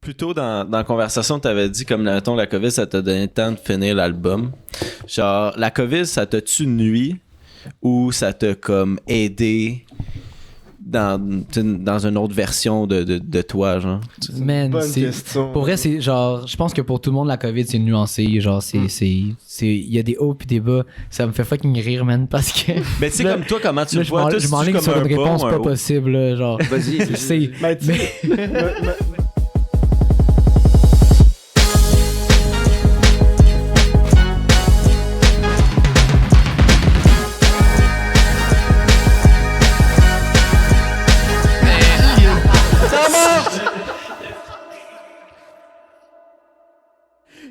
Plus tôt dans la conversation, tu avais dit comme mettons, la COVID, ça t'a donné le temps de finir l'album. Genre, la COVID, ça t'a-tu nuit ou ça t'a comme aidé dans une autre version de toi, genre? Man, Bonne c'est question. pour vrai, c'est genre, je pense que pour tout le monde la COVID c'est nuancé, genre il y a des hauts puis des bas. Ça me fait fucking rire, man, parce que Mais tu sais, comme toi, comment tu là, le vois? Toi, je m'enligne c'est-tu sur comme une un bas réponse ou un pas haut? possible, là, genre. Vas-y. Je sais. Mais tu sais,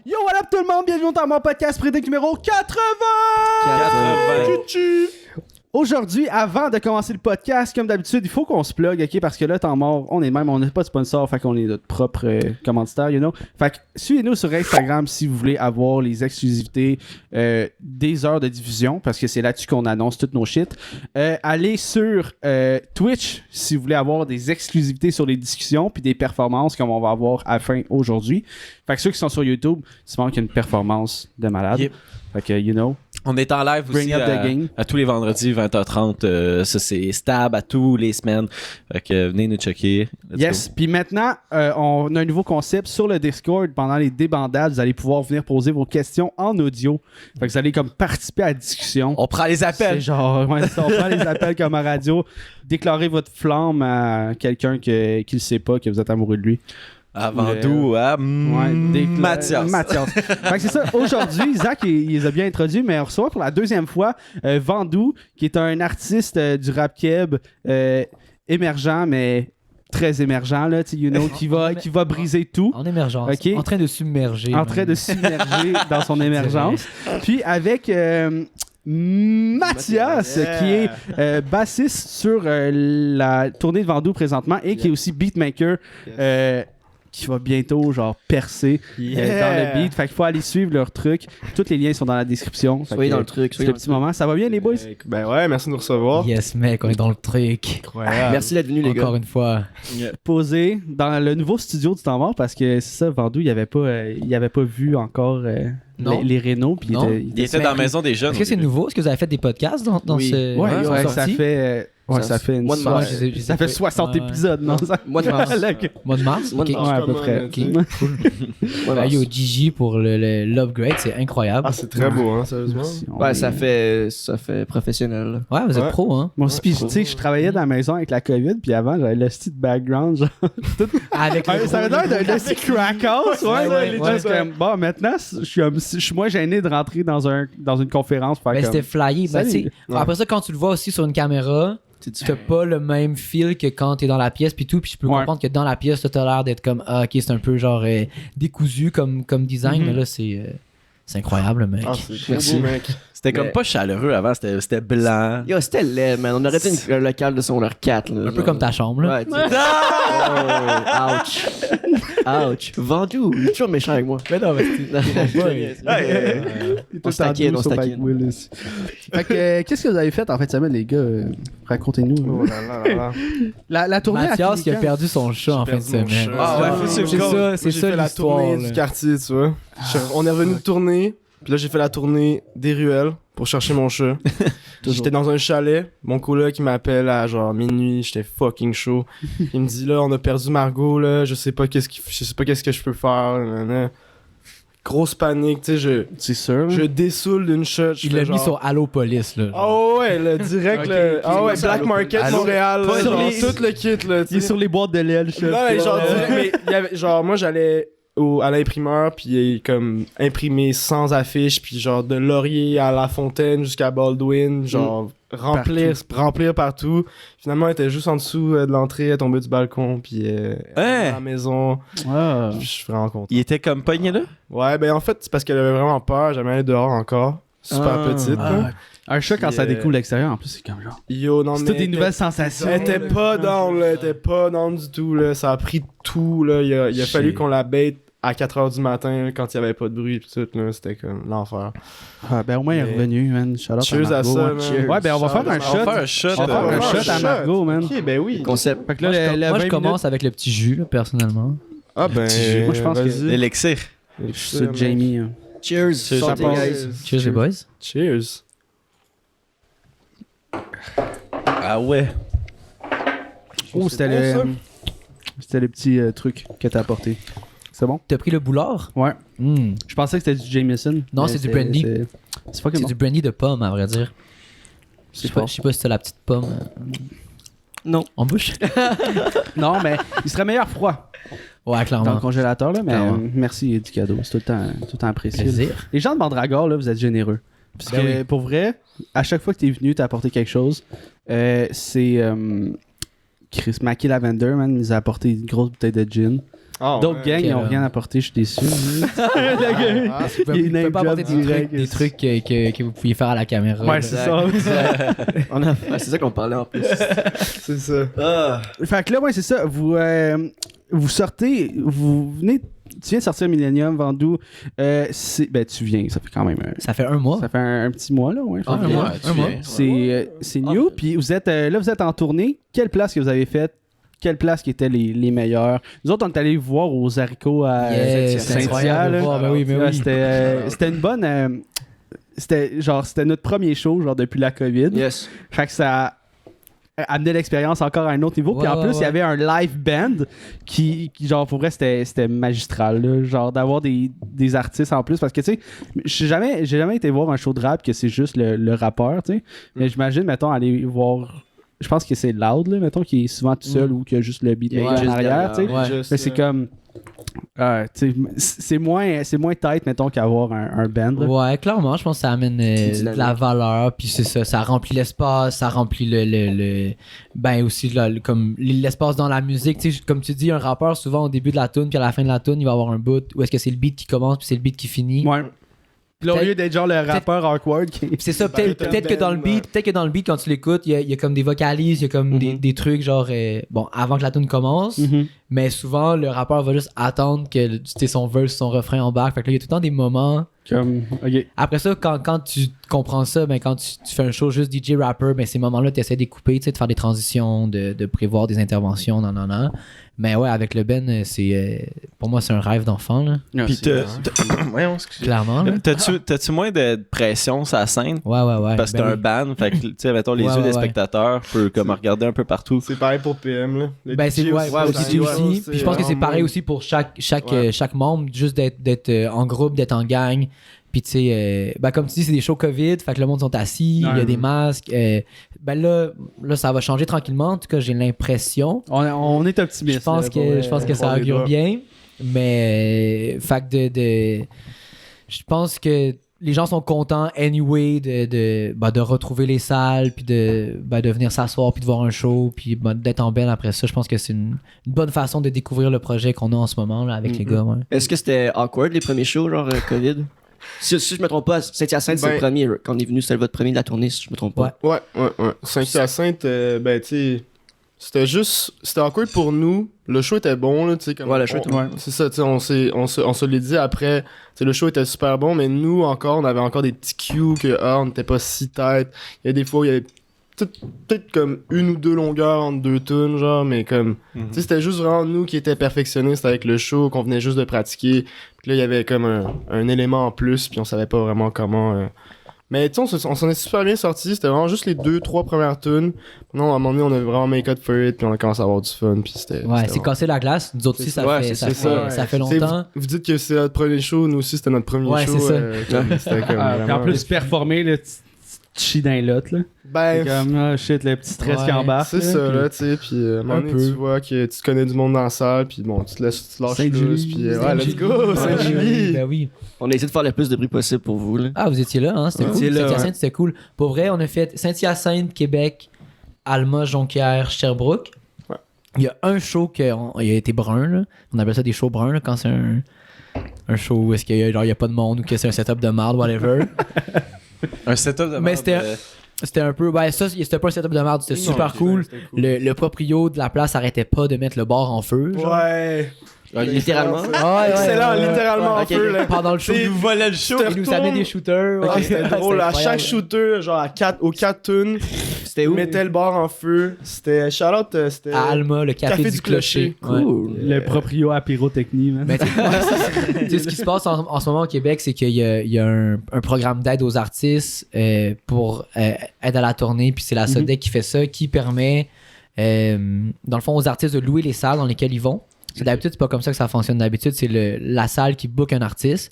Yo, what up tout le monde, bienvenue dans mon podcast prédict numéro 80! 80. Aujourd'hui, avant de commencer le podcast, comme d'habitude, il faut qu'on se plug, ok? Parce que là, temps mort, on est même, on n'est pas de sponsor, fait qu'on est notre propre commanditaire, you know? Fait que suivez-nous sur Instagram si vous voulez avoir les exclusivités des heures de diffusion, parce que c'est là-dessus qu'on annonce toutes nos shit. Allez sur Twitch si vous voulez avoir des exclusivités sur les discussions puis des performances comme on va avoir à la fin aujourd'hui. Fait que ceux qui sont sur YouTube, c'est qu'il y a une performance de malade. Yep. Fait que, you know, On est en live Bring aussi up the game. à tous les vendredis 20h30. Ça, c'est Stab à tous les semaines. Fait que venez nous checker. Let's yes, puis maintenant, on a un nouveau concept sur le Discord. Pendant les débandades, vous allez pouvoir venir poser vos questions en audio. Fait que vous allez comme participer à la discussion. On prend les C'est appels. genre, ouais, on prend les appels comme à radio. Déclarez votre flamme à quelqu'un qui ne sait pas que vous êtes amoureux de lui. Avant tout, à Mathias. Mathias. Fait que c'est ça. Aujourd'hui, Zach, il les a bien introduits, mais on reçoit pour la deuxième fois Vandou, qui est un artiste du rap keb émergent, mais très émergent, là, tu sais, you know, qui va briser tout. En émergence, Ok. en train de submerger. En train de s'immerger dans son émergence. Puis avec Mathias, Yeah. qui est bassiste sur la tournée de Vandou présentement et qui est aussi beatmaker, qui va bientôt genre percer dans le beat. Fait qu'il faut aller suivre leur truc. Tous les liens sont dans la description. Fait Soyez que, dans le truc. c'est le petit moment. Ça va bien les boys? Ben Ouais, merci de nous recevoir. Yes, mec, on est dans le truc. Merci d'être venu, les gars. Encore une fois. Posé dans le nouveau studio du temps mort parce que c'est ça, Vandou, il avait pas vu encore Non. les rénaux. Puis Non. Il était dans la maison des jeunes. Est-ce que c'est nouveau? Est-ce que vous avez fait des podcasts dans Oui. ce. Ouais, ils sont ouais, ça sortis? fait. Ouais, ça fait une Mois de so- mars. ça fait 60 épisodes, non? Ça... Mois de mars. Mois de mars? Mois de Ok. mars. Ouais, à peu près. Ok, cool. Bah, yo, Gigi pour l'upgrade, c'est incroyable. Ah, c'est très beau, hein, sérieusement. Merci, on Ouais, est- ça fait professionnel. Ouais, vous êtes Ouais. pro, hein? Moi aussi, puis tu sais, je travaillais dans la maison avec la COVID, puis avant, j'avais le style background, genre. Avec le Ça veut dire d'un petit crack house, ouais. ouais, Ouais, c'est comme, bon, maintenant, je suis moins gêné de rentrer dans une conférence. Faire Ben, comme... c'était flyé. Ben, Salut. tu sais, après ça, quand tu le vois aussi sur une caméra, tu fais pas le même feel que quand t'es dans la pièce puis tout. Puis je peux Ouais. comprendre que dans la pièce, t'as l'air d'être comme, ah, ok, c'est un peu genre décousu comme design, mais là, c'est incroyable, mec. Ah, c'est Merci. très beau, mec. C'était comme pas chaleureux avant, c'était blanc. Yo, c'était laid, man. On aurait été un local de secondaire 4. Là, un peu comme ta chambre, là. Ouais, tu sais. Oh, ouch. Ouch. Vendu. Il est toujours méchant avec moi. Mais non, mais On se taquine, on se Sur taquine. Mike Willis. Fait que, qu'est-ce que vous avez fait en fin de semaine, les gars? Racontez-nous. Oh là là là là. La tournée Mathias qui a Africaine. perdu son chat en fin de perdu mon semaine. chat. Ah ouais, faut suivre c'est le code. ça, c'est J'ai ça fait la l'histoire. tournée là. du quartier, tu vois. On est revenu de tourner, puis là j'ai fait la tournée des ruelles pour chercher mon chat. J'étais dans un chalet, mon coloc il m'appelle à genre minuit, j'étais fucking chaud. Il me dit là on a perdu Margot là, je sais pas qu'est-ce que je peux faire. Nanana. Grosse panique, tu sais, C'est sûr. je dessoule d'une shot. je Il fais l'a genre- mis sur Allo Police, là. Ah ouais, le direct, Ok, le... ok. Ah ouais, Black Market, Allô? Montréal, là, Pas genre, les- tout le kit, là, tu Il est sais. sur les boîtes de l'aile, chef. Non, mais genre, direct, mais il y avait, genre, moi, j'allais à l'imprimeur, puis comme, imprimer 100 affiches, puis genre, de Laurier à La Fontaine jusqu'à Baldwin, genre, remplir partout. Finalement, elle était juste en dessous de l'entrée, elle tombait du balcon, puis elle était Hein? dans la maison. Ah. Puis je suis vraiment content. Il était comme pogné là? Ouais, ben en fait, c'est parce qu'elle avait vraiment peur, jamais allé dehors encore. Super Ah. petite, là. Un chat, quand ça Puis, découle l'extérieur, en plus, c'est comme genre. Yo, non, C'est mais toutes des elle nouvelles était- sensations. Elle était pas down, là. Elle était pas down du tout, là. Ça a pris tout, là. Il a fallu qu'on la bête à 4h du matin, là, quand il y avait pas de bruit pis tout, là. C'était comme l'enfer. Ah, ben au moins, il est Mais- revenu, man. Shout out Cheers à Margot, ça, man. man. Ouais, ben on va faire un On shot. va faire un shot. On va faire un shot à Margot, man. Ok, ben oui. Concept. Fait que là, Moi, le je 20 commence avec le petit jus, là, personnellement. Ah ben, Moi, je pense que- vas-y. L'élixir. C'est Jamie. Hein. Cheers. Cheers, Santé, chapeau. guys. Cheers, les boys. Cheers. Ah ouais. Oh, c'était le petit truc que t'as apporté. C'est bon? T'as pris le boulard? Ouais. Hmm. Je pensais que c'était du Jameson. Non, mais c'est du brandy. C'est fucking C'est bon. du brandy de pomme, à vrai dire. Je sais pas si c'est la petite pomme Non. en bouche. Non, mais il serait meilleur froid Ouais, dans le clairement. congélateur, là. Mais Clairement. merci du cadeau. C'est tout le temps apprécié. Plaisir. Les gens de Mandragore, là, vous êtes généreux. Parce Ben que, oui. pour vrai, à chaque fois que t'es venu, t'as apporté quelque chose. C'est Chris Mackie Lavender, man, il nous a apporté une grosse bouteille de gin. Ah, D'autres ouais. gangs, ils n'ont Quel rien apporté, je suis déçu. Le gars, Ah, Vous pouvez il name pas drop apporter direct. des trucs que vous pouviez faire à la caméra. Ouais, là. c'est ça. C'est ça qu'on parlait en plus. c'est ça. Fait que là, ouais, c'est ça. Vous sortez, tu viens de sortir Millennium, Vendoux. Tu viens, ça fait quand même. Ça fait un mois. Ça fait un petit mois, là, ouais. Ah, Fait que, un mois. tu Un mois. viens. C'est new, puis vous êtes en tournée. Quelle place que vous avez faite? Quelle place qui étaient les meilleures? Nous autres, on est allés vous voir aux haricots à Yes, c'est Saint-Hyacinthe. incroyable de voir. Ben oui, mais oui. C'était une bonne... c'était notre premier show, genre, depuis la COVID. Yes. Fait que ça a amené l'expérience encore à un autre niveau. Puis en Ouais, plus, il y ouais. avait un live band qui genre, pour vrai, c'était magistral. Là. Genre, d'avoir des artistes en plus. Parce que, tu sais, j'ai jamais été voir un show de rap que c'est juste le rappeur, tu sais. Mais j'imagine, mettons, aller voir... Je pense que c'est Loud, là, mettons, qui est souvent tout seul ou qui a juste le beat Ouais, en juste arrière, tu sais. derrière. Ouais. Mais c'est comme... tu sais, c'est moins tight, mettons, qu'avoir un band. là. Ouais, clairement, je pense que ça amène de dynamique. la valeur, puis c'est ça, ça remplit l'espace, ça remplit ben aussi comme l'espace dans la musique, tu sais, comme tu dis, un rappeur souvent au début de la tune puis à la fin de la tune, il va avoir un bout où est-ce que c'est le beat qui commence puis c'est le beat qui finit. Ouais. Puis là, au Peut-être- lieu d'être genre le rappeur awkward qui... Puis c'est ça, peut-être Peut-être peut-être que dans le Ben, beat quand tu l'écoutes, il y a comme des vocalises, il y a comme des trucs genre bon, avant que la tune commence, Mhm. mais souvent le rappeur va juste attendre que tu sais, son verse, son refrain embarque. Fait que là, il y a tout le temps des moments. Comme... OK. Après ça, quand tu comprends ça, ben quand tu fais un show juste DJ rapper, ben ces moments-là, tu essaies de couper, tu sais, de faire des transitions, de prévoir des interventions, non. Mais ouais, avec le Ben, c'est pour moi, c'est un rêve d'enfant, là. Puis voyons, excusez. Clairement, là. T'as-tu moins de pression sur la scène? Ouais. Parce que Ben t'as un oui. band, fait que, tu sais, mettons, les Ouais, yeux des ouais. spectateurs peuvent comme regarder un peu partout. C'est pareil pour PM, là. Le Ben c'est DJ ouais, aussi, au ça DJ aide, aussi. c'est Puis je pense que c'est vraiment pareil moins- aussi pour chaque Ouais. membre, juste d'être en groupe, d'être en gang. Puis tu sais, ben comme tu dis, c'est des shows COVID, fait que le monde sont assis, il y a Ouais. des masques. Ben là, ça va changer tranquillement. En tout cas, j'ai l'impression. On est optimiste. Je pense là, pour, je pense que ça on est augure là. bien. Mais fait que je pense que les gens sont contents anyway de retrouver les salles puis de venir s'asseoir puis de voir un show puis d'être en belle après ça. Je pense que c'est une bonne façon de découvrir le projet qu'on a en ce moment là, avec les gars. Ouais. Est-ce que c'était awkward les premiers shows, genre COVID? Si je me trompe pas, Saint-Hyacinthe, c'est Ben- le premier. Quand on est venu, c'était votre premier de la tournée, si je me trompe pas. Ouais. Ouais. Saint-Hyacinthe, ben, tu sais, c'était awkward pour nous. Le show était bon, là, tu sais. Ouais, le show était bon. C'est ça, tu sais, on se l'est dit après. Tu sais, le show était super bon, mais nous, encore, on avait encore des petits cues que, on n'était pas si tête. Il y a des fois où il y avait peut-être comme une ou deux longueurs entre deux tunes, genre, mais comme, tu sais, c'était juste vraiment nous qui étaient perfectionnistes avec le show, qu'on venait juste de pratiquer. Puis là, il y avait comme un élément en plus, puis on savait pas vraiment comment. Mais tu sais, on s'en est super bien sortis. C'était vraiment juste les 2-3 premières tunes. Non, à un moment donné, on a vraiment make up for it, puis on a commencé à avoir du fun, puis c'était. Ouais, c'était c'est vraiment- casser la glace. Nous autres aussi, C'est ça ça. fait, Ouais, ça, c'est fait, ça, ça fait Tu sais, longtemps. vous dites que c'est notre premier show, nous aussi c'était notre premier Ouais, show. c'est ça. C'était comme Ah, puis en vraiment- plus, performer, là, tu chies dans les lots, là. Ben, C'est comme, ah, shit, le petit stress Ouais, qui embarque. c'est ça, là, tu sais, puis à un moment Un donné, peu. tu vois que tu connais du monde dans la salle, puis bon, tu te lâches Sainte-Julie. loose, puis ouais, let's go, Saint-Julie! Ben oui. On a essayé de faire le plus de bruit possible pour vous, là. Ah, vous étiez là, hein? C'était Ouais. cool. Étiez là, Saint-Hyacinthe, c'était cool. Pour vrai, on a fait Saint-Hyacinthe, Québec, Alma, Jonquière, Sherbrooke. Ouais. Il y a un show qui a été brun, là. On appelle ça des shows bruns, là, quand c'est un show où est-ce qu'il y a, genre, il y a pas de monde ou que c'est un setup de merde, whatever. Un setup de Mais merde, c'était- C'était un peu. Ben, ça, c'était pas un setup de merde, c'était super cool. Le proprio de la place arrêtait pas de mettre le bar en feu. Genre. Ouais! Littéralement. Ah, ouais, Excellent, ouais, ouais. littéralement en Ok, feu, là. Pendant le show, C'est- il nous volait le show. Il nous amenait des shooters. Ah, Ouais, c'était drôle, à incroyable. chaque shooter, genre aux 4 tunes, C'était où? mettait le bar en feu. C'était Charlotte, c'était À Alma, le café, du Clocher. Ouais. Cool. Le proprio à pyrotechnie, man. Mais tu sais, ce qui se passe en ce moment au Québec, c'est qu'il y a un programme d'aide aux artistes pour aide à la tournée, puis c'est la SODEC qui fait ça, qui permet, dans le fond, aux artistes de louer les salles dans lesquelles ils vont. D'habitude, c'est pas comme ça que ça fonctionne. D'habitude, c'est la salle qui book un artiste,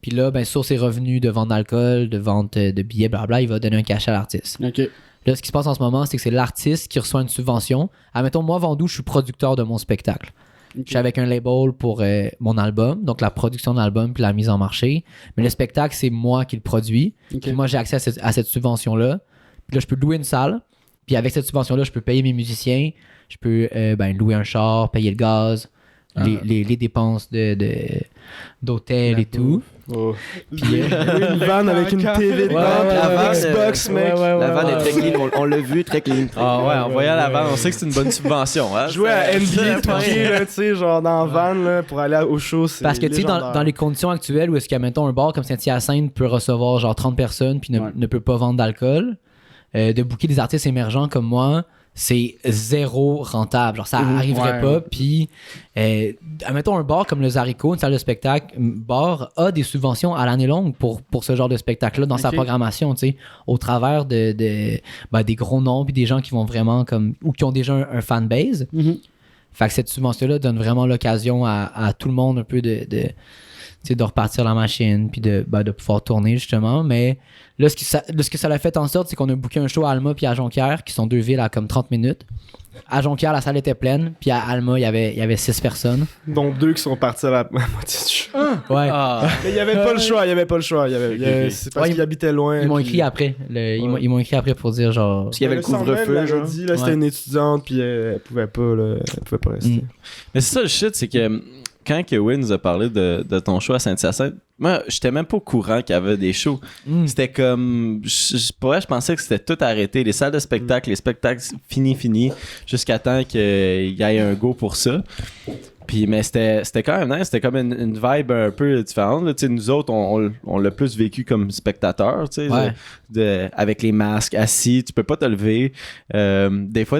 puis là, ben, sur ses revenus de vente d'alcool, de vente de billets, blablabla, il va donner un cachet à l'artiste. Ok. Là, ce qui se passe en ce moment, c'est que c'est l'artiste qui reçoit une subvention. Admettons, moi, Vandou, je suis producteur de mon spectacle. Je suis avec un label pour mon album, donc la production de l'album puis la mise en marché. Mais le spectacle, c'est moi qui le produis. Puis moi, j'ai accès à cette subvention-là. Puis là, je peux louer une salle. Puis avec cette subvention-là, je peux payer mes musiciens. Je peux louer un char, payer le gaz, les dépenses d'hôtel et tout. Oh. Puis une vanne avec une TV dedans, la vanne, Xbox, mec. La vanne est très clean, on l'a vu, très clean. Ah ouais, en voyant la vanne, on sait que c'est une bonne subvention. Hein? Jouer à NBA 2K, là, tu sais, genre dans la van, là, pour aller au show, c'est Parce que, tu sais, dans les conditions actuelles où est-ce qu'il y a, mettons, un bar comme Saint-Hyacinthe peut recevoir genre 30 personnes puis ne peut pas vendre d'alcool, de booker des artistes émergents comme moi, c'est zéro rentable. Genre, ça arriverait pas. Puis, admettons, un bar comme le Zarico, une salle de spectacle, bar a des subventions à l'année longue pour ce genre de spectacle-là dans sa programmation, tu sais, au travers des gros noms puis des gens qui vont vraiment comme, ou qui ont déjà un fanbase. Fait que cette subvention-là donne vraiment l'occasion à tout le monde un peu de repartir la machine puis de pouvoir tourner justement. Mais là, ce que ça a fait en sorte, c'est qu'on a booké un show à Alma puis à Jonquière, qui sont deux villes à comme 30 minutes. À Jonquière, la salle était pleine, puis à Alma, il y avait 6 personnes. Donc 2 qui sont partis à la moitié du show. Ouais. Mais il y avait pas le choix, c'est parce qu'ils habitaient loin. Ils m'ont puis- écrit après. Ils m'ont écrit après pour dire genre. Parce qu'il y avait le Sandrine couvre-feu, l'avait genre. dit, là, c'était une étudiante, puis elle pouvait pas rester. Mais c'est ça le shit, c'est que quand que Will nous a parlé de ton show à Saint-Hyacinthe, moi, j'étais même pas au courant qu'il y avait des shows. C'était comme... Pour vrai, je pensais que c'était tout arrêté. Les salles de spectacle, les spectacles finis, jusqu'à temps qu'il y ait un go pour ça. Puis, mais c'était quand même nice. C'était comme une vibe un peu différente. Là. Nous autres, on l'a plus vécu comme spectateurs, avec les masques, assis. Tu peux pas te lever. Des fois,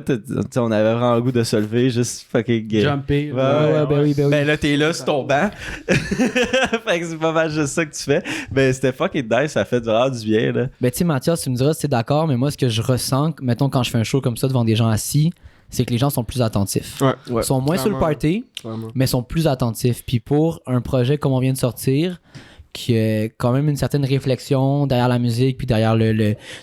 on avait vraiment le goût de se lever, juste fucking Jumper. Ben oui. Ben là, t'es là sur ton banc. Fait que c'est pas mal juste ça que tu fais. Ben c'était fucking nice, ça fait vraiment du bien, là. Ben tu sais, Mathias, tu me diras si t'es d'accord, mais moi, ce que je ressens, mettons, quand je fais un show comme ça devant des gens assis, c'est que les gens sont plus attentifs. Ouais. Ils sont moins sur le party, mais sont plus attentifs. Puis pour un projet comme on vient de sortir, qui a quand même une certaine réflexion derrière la musique, puis derrière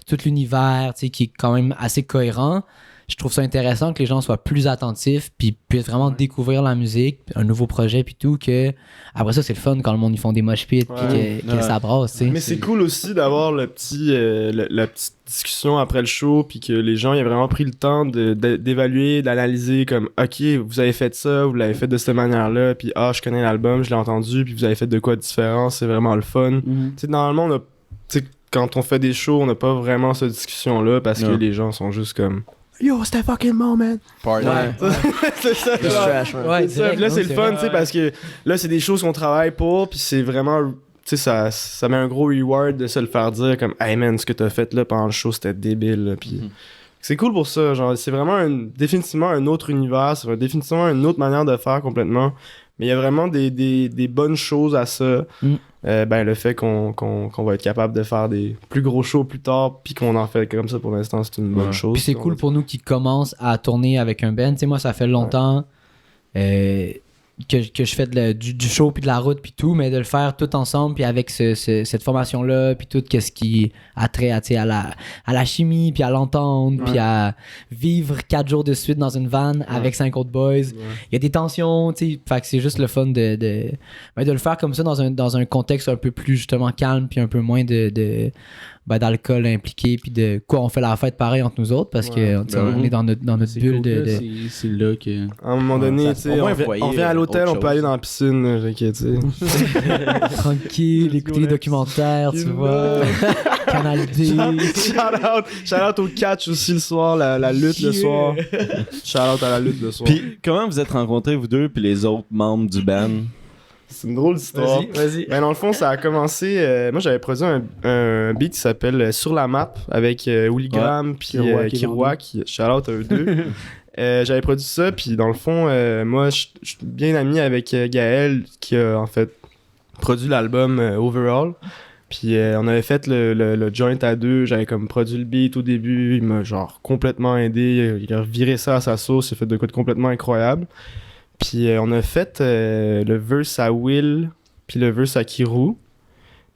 tout l'univers, tu sais, qui est quand même assez cohérent, je trouve ça intéressant que les gens soient plus attentifs, puis puissent vraiment découvrir la musique, un nouveau projet, puis tout, que après ça, c'est le fun quand le monde, ils font des mosh pits, puis que ça brasse, tu sais. Mais c'est cool aussi d'avoir la petite discussion après le show, puis que les gens aient vraiment pris le temps d'évaluer, d'analyser, comme ok, vous avez fait ça, vous l'avez fait de cette manière-là, puis je connais l'album, je l'ai entendu, puis vous avez fait de quoi de différent, c'est vraiment le fun. Tu sais, normalement, quand on fait des shows, on n'a pas vraiment cette discussion-là parce que les gens sont juste comme yo, c'était fucking moment. Party. C'est ça. Just trash, man. Ouais, C'est ça. Puis là, direct, c'est non, le fun, vrai. tu sais, parce que là, c'est des choses qu'on travaille pour, puis c'est vraiment, tu sais, ça met un gros reward de se le faire dire, comme, hey man, ce que t'as fait là pendant le show, c'était débile, là. Puis c'est cool pour ça, genre, c'est vraiment définitivement un autre univers, c'est définitivement une autre manière de faire complètement. Mais il y a vraiment des bonnes choses à ça. Le fait qu'on va être capable de faire des plus gros shows plus tard, puis qu'on en fait comme ça pour l'instant, c'est une bonne chose. Puis c'est cool pour nous qui commencent à tourner avec un band. Tu sais, moi, ça fait longtemps que je fais du show puis de la route puis tout, mais de le faire tout ensemble puis avec cette formation-là puis tout ce qui a trait à la chimie puis à l'entendre puis à vivre 4 jours de suite dans une van avec 5 autres boys. Il y a des tensions, tu sais. Fait que c'est juste le fun de le faire comme ça dans un contexte un peu plus justement calme puis un peu moins d'alcool impliqué puis de quoi on fait la fête pareil entre nous autres parce que on est dans notre bulle cool, c'est là que... À un moment donné, tu sais, au moins, on vous voyez vient à l'hôtel, autre on peut aller dans la piscine, tu sais. tranquille, écouter les documentaires, tu vois. Canal D. Shout out au catch aussi le soir, la lutte le soir. Shout out à la lutte le soir. Puis comment vous êtes rencontrés, vous deux, puis les autres membres du band? C'est une drôle d'histoire. Vas-y. Ben, dans le fond, ça a commencé. Moi, j'avais produit un beat qui s'appelle Sur la map avec Hooligram puis Kiroak. Shout-out à eux deux. J'avais produit ça, puis dans le fond, moi, je suis bien ami avec Gaël qui a en fait produit l'album Overall. Puis on avait fait le joint à deux, j'avais comme produit le beat au début, il m'a genre complètement aidé, il a viré ça à sa sauce, il a fait de quoi de complètement incroyable. Puis on a fait le verse à Will, puis le verse à Kirou.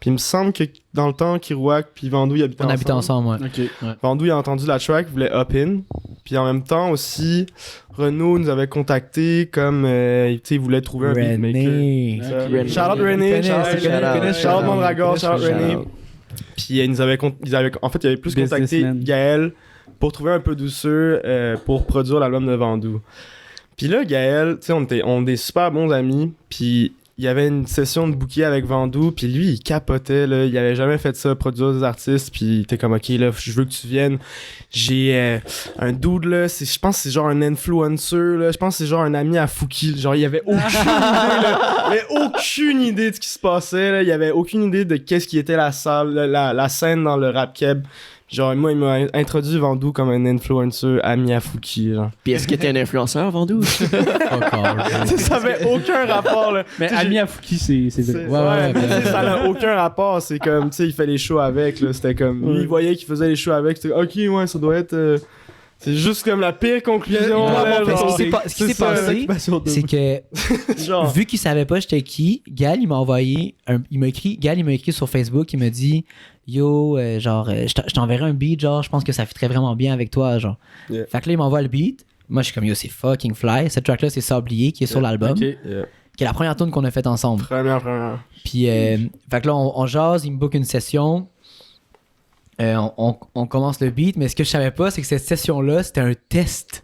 Puis il me semble que dans le temps, Kirouac puis Vandou ils habitaient On ensemble. habitait ensemble, ouais. Ok. Vandou il a entendu la track, il voulait hop in. Puis en même temps aussi, Renaud nous avait contacté comme tu sais il voulait trouver un beatmaker. René. Ok. Shout-out René, shout-out Mondragor, shout-out René. Shout-out. Puis ils avaient en fait, il avait plus contacté Businessman. Gaël pour trouver un peu de douceur pour produire l'album de Vandou. Puis là, Gaël, tu sais, on était super bons amis. Puis il y avait une session de bookie avec Vandou. Puis lui, il capotait, là. Il avait jamais fait ça, produire des artistes. Puis il était comme, OK, là, je veux que tu viennes. J'ai un dude, là. Je pense que c'est genre un influencer, là. Je pense que c'est genre un ami à Fouki. Genre, il y avait aucune idée, là. Il y avait aucune idée de ce qui se passait, là. Il y avait aucune idée de qu'est-ce qui était la salle, la scène dans le rap keb. Genre, moi, il m'a introduit Vandou comme un influencer ami à Fouki, genre. Puis est-ce que t'es un influenceur, Vandou? Ça avait aucun rapport, là. Mais Tu sais, Ami Afouki, c'est vrai. Ouais, mais tu sais, ça n'a aucun rapport. C'est comme, tu sais, il fait les shows avec, là. C'était comme, lui, il voyait qu'il faisait les shows avec. C'était, OK, ouais, ça doit être. C'est juste comme la pire conclusion. là, Mais genre, ce qui s'est ça, passé, c'est que genre. vu qu'il savait pas j'étais qui, Gal il m'a envoyé il m'a écrit sur Facebook, il m'a dit yo je t'enverrai un beat, genre je pense que ça fitterait vraiment bien avec toi, genre. Yeah. Fait que là il m'envoie le beat, moi je suis comme yo c'est fucking fly, cette track là c'est Sablier qui est sur l'album, Ok. Yeah. qui est la première tune qu'on a faite ensemble. Première. Puis fait que là on jase, il me book une session. On commence le beat, mais ce que je savais pas, c'est que cette session-là, c'était un test.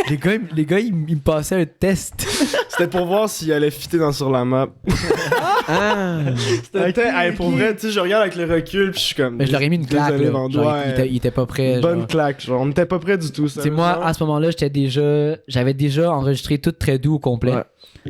Les gars, ils me passaient un test. C'était pour voir s'il allait fitter dans Sur la map. C'était hey, pour vrai, tu sais, je regarde avec le recul, puis je suis comme. Mais je leur ai mis une claque. Désolé, Là. Vandou, Genre, ouais. il était pas prêt. Bonne genre. claque, genre. On n'était pas prêts du tout. C'est moi, à ce moment-là, j'avais déjà enregistré tout très doux au complet. Ouais.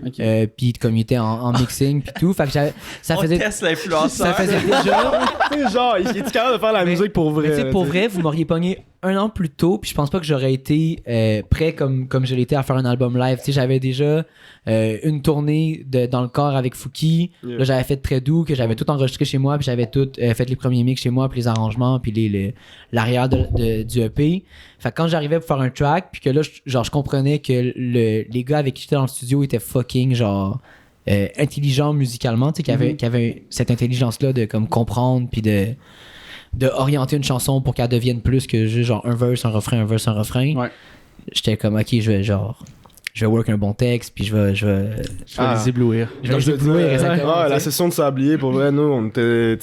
Ok. Puis comme il était en mixing puis tout, fait que ça On faisait teste l'influenceur. ça faisait déjà. Tu sais, genre, il est capable de faire la Mais- musique pour vrai. Mais tu sais, là, pour tu sais. vrai, vous m'auriez pogné un an plus tôt, puis je pense pas que j'aurais été prêt comme je l'étais à faire un album live. Tu sais, j'avais déjà une tournée dans le corps avec Fouki. Yeah. Là, j'avais fait très doux, que j'avais tout enregistré chez moi, puis j'avais tout fait les premiers mix chez moi, puis les arrangements, puis l'arrière du EP. Fait que quand j'arrivais pour faire un track, puis que là, je comprenais que les gars avec qui j'étais dans le studio étaient fucking, genre, intelligents musicalement, tu sais, qui avaient cette intelligence-là de comme comprendre, puis de orienter une chanson pour qu'elle devienne plus que juste genre un verse, un refrain, un verse, un refrain. Ouais. J'étais comme, ok, je vais work un bon texte, puis je vais Je vais les éblouir. je vais Comme les je éblouir, disais, exactement, ouais, tu la sais. session de Sablier, pour vrai, nous, on était.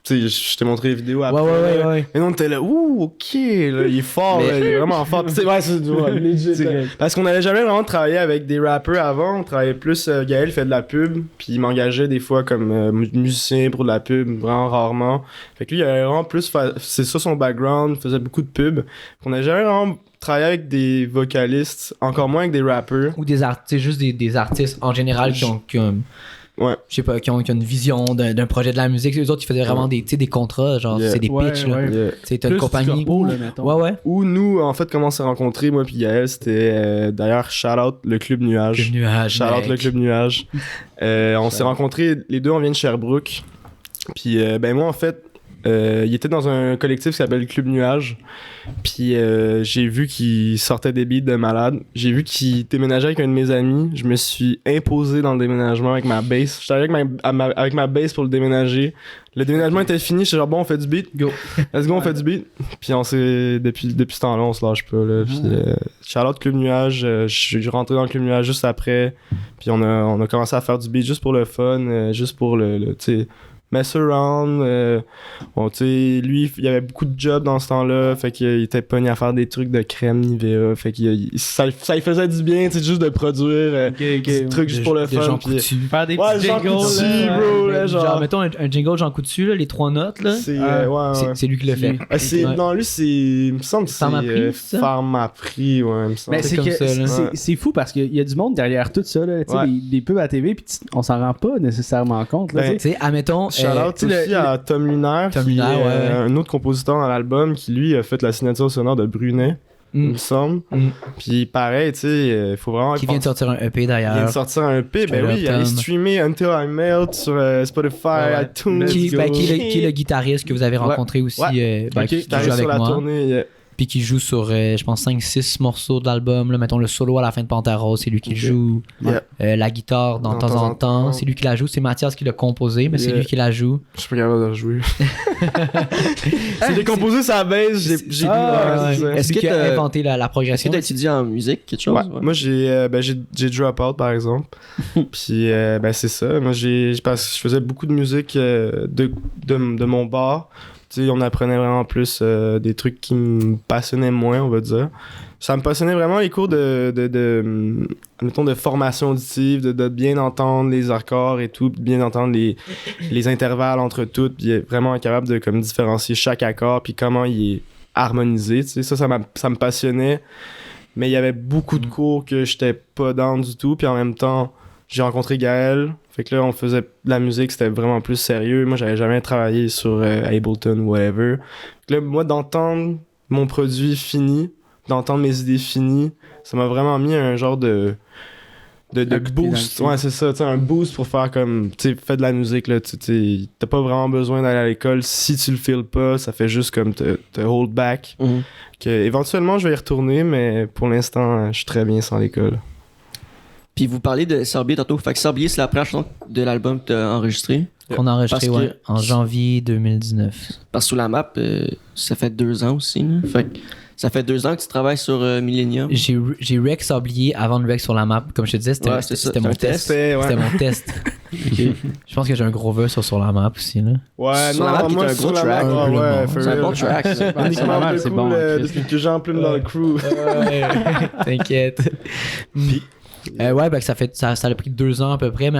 Tu sais, je t'ai montré les vidéos après. Ouais. Et nous, on était là, ouh, ok, là, il est fort, là, il est vraiment fort. Puis, ouais, c'est legit. Direct. Parce qu'on n'avait jamais vraiment travaillé avec des rappeurs avant. On travaillait plus. Gaël fait de la pub, puis il m'engageait des fois comme musicien pour de la pub, vraiment rarement. Fait que lui, il avait vraiment plus. C'est ça son background, il faisait beaucoup de pub. On n'avait jamais vraiment travaillé avec des vocalistes, encore moins avec des rappeurs. Ou des artistes, juste des artistes en général qui ont Ouais. je sais pas, qui ont une vision d'un projet de la musique. Les autres, ils faisaient vraiment des contrats, genre, Yeah. c'est des Ouais, pitchs, là. ouais. Yeah. Tu sais, t'as une Plus compagnie. du corpo, là, mettons. Ouais. Où nous, en fait, comment on s'est rencontrés, moi puis Gaël, c'était d'ailleurs shout-out le Club Nuage. Le nuage, Shout-out mec. le Club Nuage. On s'est rencontrés, les deux, on vient de Sherbrooke. Puis, ben moi, en fait, il était dans un collectif qui s'appelle le Club Nuage. Puis, j'ai vu qu'il sortait des beats de malade. J'ai vu qu'il déménageait avec un de mes amis. Je me suis imposé dans le déménagement avec ma bass. J'étais avec ma bass pour le déménager. Le déménagement était fini. J'étais genre, bon, on fait du beat. Go. Let's go, on fait du beat. Puis, depuis ce temps-là, on se lâche pas. Là. Puis, shout-out Club Nuage. Je suis rentré dans le Club Nuage juste après. Puis, on a commencé à faire du beat juste pour le fun, juste pour tu sais, mess around. Bon, tu sais, lui, il y avait beaucoup de jobs dans ce temps-là, fait qu'il était pogné à faire des trucs de crème Nivea, fait que ça lui faisait du bien, tu sais, juste de produire des trucs juste pour le fun. Jean puis- Coutu. Faire des Ouais, petits Jean jingles, Coutu, là. bro, là, Genre, genre. mettons un jingle Jean Coutu, là, les 3 notes, là. C'est, Ah, ouais. C'est lui qui le fait. Ouais. Non, lui, c'est. Il me semble que c'est. Pharmaprix, c'est ça? Pharmaprix, ouais, il me semble. Mais c'est comme que ça, là. c'est fou parce qu'il y a du monde derrière tout ça, là. Tu sais, Ouais. des pubs à TV, puis on s'en rend pas nécessairement compte, là. Ben, tu sais. Tu sais, admettons. Shout-out tu sais, aussi à Tom Lunaire, Tom qui Lunaire, est ouais. un autre compositeur dans l'album, qui lui a fait la signature sonore de Brunet, il me semble. Puis pareil, tu sais, il faut vraiment... Qui vient de sortir un EP Il vient d'ailleurs. de sortir un EP, ben Straight oui, il up allait Tom. streamer Until I Melt sur Spotify, Ouais. iTunes. Qui Let's go. est le guitariste que vous avez rencontré aussi, Ouais. qui Qui arrive joue avec sur la moi. tournée. Puis qui joue sur, je pense, 5-6 morceaux de l'album. Là, mettons le solo à la fin de Pantera, c'est lui qui Ok. joue. Yeah. La guitare, dans temps en temps, c'est lui qui la joue. C'est Mathias qui l'a composé, mais c'est Yeah. lui qui la joue. Je suis pas capable de rejouer. C'est décomposé sa base, j'ai Ah, c'est ça. C'est Est-ce lui que qui a t'as- inventé la Est-ce progression. que t'as étudié en musique, quelque chose? Ouais. Ouais. Moi, j'ai drop out, par exemple. Puis, ben, c'est ça. Moi, parce que je faisais beaucoup de musique de mon bar. Tu sais, on apprenait vraiment plus des trucs qui me passionnaient moins, on va dire. Ça me passionnait vraiment les cours mettons, de formation auditive, de bien entendre les accords et tout, de bien entendre les intervalles entre toutes, puis être vraiment capable de comme différencier chaque accord, puis comment il est harmonisé. Tu sais, ça me passionnait. Mais il y avait beaucoup de cours que j'étais pas down du tout, puis en même temps, j'ai rencontré Gaël. Fait que là, on faisait de la musique, c'était vraiment plus sérieux. Moi, j'avais jamais travaillé sur Ableton ou whatever. Fait que là, moi, d'entendre mon produit fini, d'entendre mes idées finies, ça m'a vraiment mis un genre de Un coup de pied boost. dans le Ouais, c'est ça, tu sais, un boost pour faire comme, tu sais, fais de la musique, là, tu sais, t'as pas vraiment besoin d'aller à l'école. Si tu le feels pas, ça fait juste comme te hold back. Mhm. Que éventuellement, je vais y retourner, mais pour l'instant, je suis très bien sans l'école. Puis vous parlez de Sorbier tantôt. Fait que Sorbier, c'est la première chanson de l'album que t'as enregistré. On a enregistré Parce que- en janvier 2019. Parce que sous la map, ça fait 2 ans aussi. Là. Fait que ça fait 2 ans que tu travailles sur Millennium. J'ai rec Sablier avant de rec sur la map. Comme je te disais, c'était Ouais, c'est ça, c'était mon c'était un test. test. Ouais. C'était mon test. Je pense que j'ai un gros verse sur la map aussi. Là. Ouais, Sur la map, qui est un sur gros la track. map, ouais, Humblement. for C'est un real. bon track. ça. Ouais, Uniquement normal, plus c'est cool, bon, Chris. depuis que j'en plume dans le crew. T'inquiète. Ouais, ben, ça a pris 2 ans à peu près, mais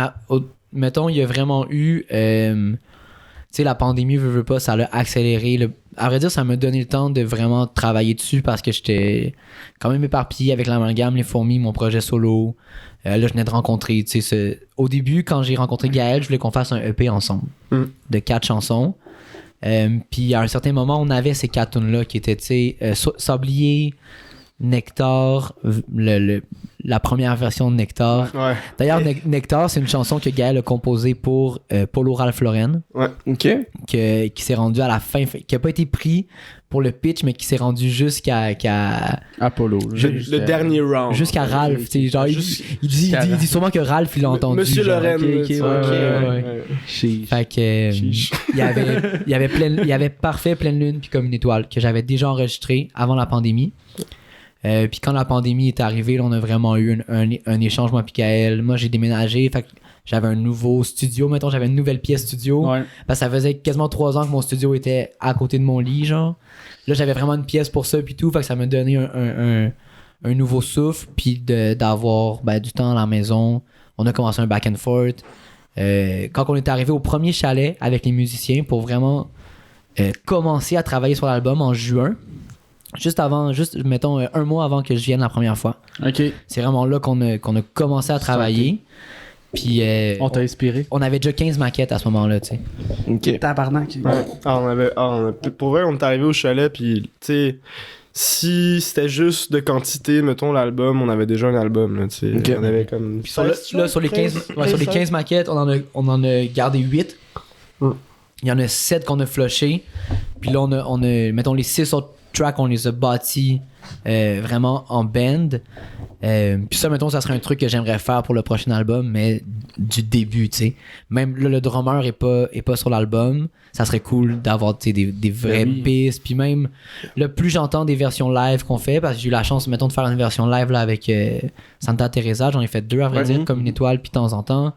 mettons, il y a vraiment eu. Tu sais, la pandémie, veut pas, ça l'a accéléré. À vrai dire, ça m'a donné le temps de vraiment travailler dessus parce que j'étais quand même éparpillé avec l'amalgame, les fourmis, mon projet solo. Là, je venais de rencontrer. Tu sais, au début, quand j'ai rencontré Gaël, je voulais qu'on fasse un EP ensemble de 4 chansons. Puis à un certain moment, on avait ces 4 tunes-là qui étaient, tu sais, Sablier, Nectar, la première version de Nectar. Ouais. D'ailleurs, Nectar, c'est une chanson que Gaël a composée pour Polo Ralph Lauren, OK. qui s'est rendu à la fin, qui n'a pas été pris pour le pitch, mais qui s'est rendu jusqu'à Apollo. Le dernier round. jusqu'à Ralph. Tu sais, genre, il dit sûrement que Ralph, il l'a entendu. Monsieur genre. Lorraine. ok, tu sais, ouais. Chiche. Fait que il y avait Parfait Pleine Lune puis Comme une étoile que j'avais déjà enregistré avant la pandémie. Puis quand la pandémie est arrivée, là, on a vraiment eu un échange, moi puis Gaël. Moi, j'ai déménagé, fait que j'avais un nouveau studio, mettons, j'avais une nouvelle pièce studio. Ouais. Parce que ça faisait quasiment 3 ans que mon studio était à côté de mon lit, genre. Là, j'avais vraiment une pièce pour ça puis tout, fait que ça m'a donné un nouveau souffle, puis d'avoir du temps à la maison. On a commencé un back and forth. Quand on est arrivé au premier chalet avec les musiciens pour vraiment commencer à travailler sur l'album en juin, juste mettons 1 mois avant que je vienne la première fois. Ok. C'est vraiment là qu'on a commencé à travailler. Puis On t'a inspiré. on avait déjà 15 maquettes à ce moment-là, tu sais. OK. Tabarnak. Ouais. Pour vrai, on est arrivé au chalet, puis, tu sais, si c'était juste de quantité, mettons, l'album, on avait déjà un album, là, tu sais. Ok. On avait comme. Puis sur les 15 maquettes, on en a gardé 8. Mm. Il y en a 7 qu'on a flushés. Puis là, on a mettons, les 6 autres tracks, on les a bâtis vraiment en band. Puis ça, mettons, ça serait un truc que j'aimerais faire pour le prochain album, mais du début, tu sais. Même là, le drummer est pas sur l'album. Ça serait cool d'avoir des vraies pistes. Puis même, là, plus j'entends des versions live qu'on fait, parce que j'ai eu la chance, mettons, de faire une version live là, avec Santa Teresa. J'en ai fait 2, à vrai dire, comme une étoile, puis de temps en temps.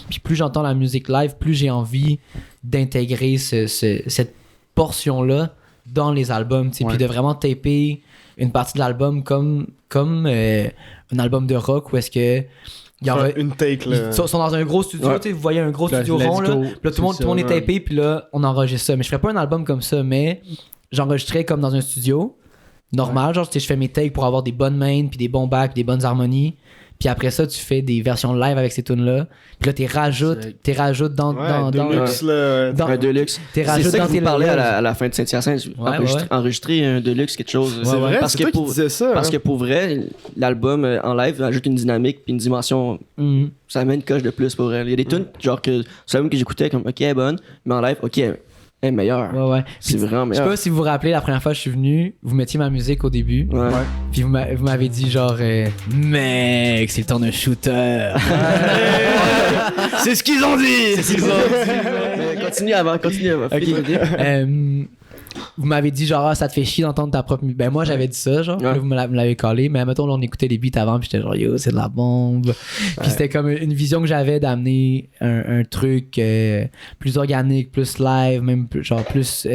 Puis plus j'entends la musique live, plus j'ai envie d'intégrer cette portion-là dans les albums, tu sais, puis de vraiment taper une partie de l'album comme un album de rock où est-ce que il y aura une take là. ils sont dans un gros studio, tu sais, vous voyez un gros studio rond là, puis là tout le monde est tapé, puis là on enregistre ça. Mais je ferais pas un album comme ça, mais j'enregistrais comme dans un studio normal, genre tu sais, je fais mes takes pour avoir des bonnes mains, puis des bons backs, puis des bonnes harmonies. Puis après ça, tu fais des versions live avec ces tunes-là. Puis là, t'es rajoutes dans Deluxe, là. Un Deluxe. T'es C'est rajoutes ça dans que tes vous parlez loges. à la fin de Saint-Hyacinthe. Enregistrer un Deluxe, quelque chose. C'est vrai, parce c'est que toi qui pour, disais ça. parce hein. que pour vrai, l'album en live ajoute une dynamique puis une dimension. Mhm. Ça met une coche de plus pour elle. Il y a des tunes, genre que c'est même que j'écoutais comme ok, elle est bonne, mais en live, ok, elle est meilleure. Ouais. C'est vraiment Je sais meilleur. pas si vous vous rappelez, la première fois que je suis venu, vous mettiez ma musique au début. Ouais. Puis vous m'avez dit genre mec, c'est le temps d'un shooter. C'est ce qu'ils ont dit. Mais continue avant. Vous m'avez dit genre ça te fait chier d'entendre ta propre musique. Ben moi j'avais dit ça genre, Ouais. là, vous me l'avez collé, mais mettons là, on écoutait les beats avant puis j'étais genre yo c'est de la bombe. Puis c'était comme une vision que j'avais d'amener un truc plus organique, plus live, même genre plus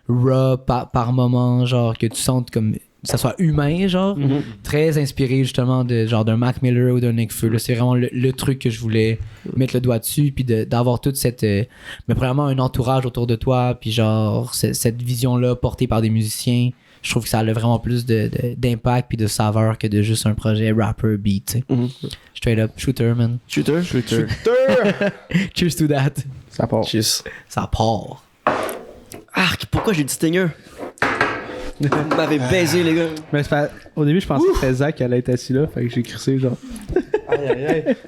raw par moment, genre que tu sentes comme ça soit humain genre, très inspiré justement de genre d'un Mac Miller ou d'un Nick Fuller. C'est vraiment le truc que je voulais mettre le doigt dessus, puis d'avoir toute cette mais premièrement un entourage autour de toi, puis genre cette vision là portée par des musiciens. Je trouve que ça a vraiment plus d'impact puis de saveur que de juste un projet rapper beat, tu sais. Straight up shooter, man. Shooter. Cheers to that. Ça part. Cheers. Ça part. Arc, pourquoi j'ai dit Stinger? Vous m'avez baisé, les gars. Mais au début, je pensais que c'était Zach qui allait être assis là, fait que j'ai crissé genre.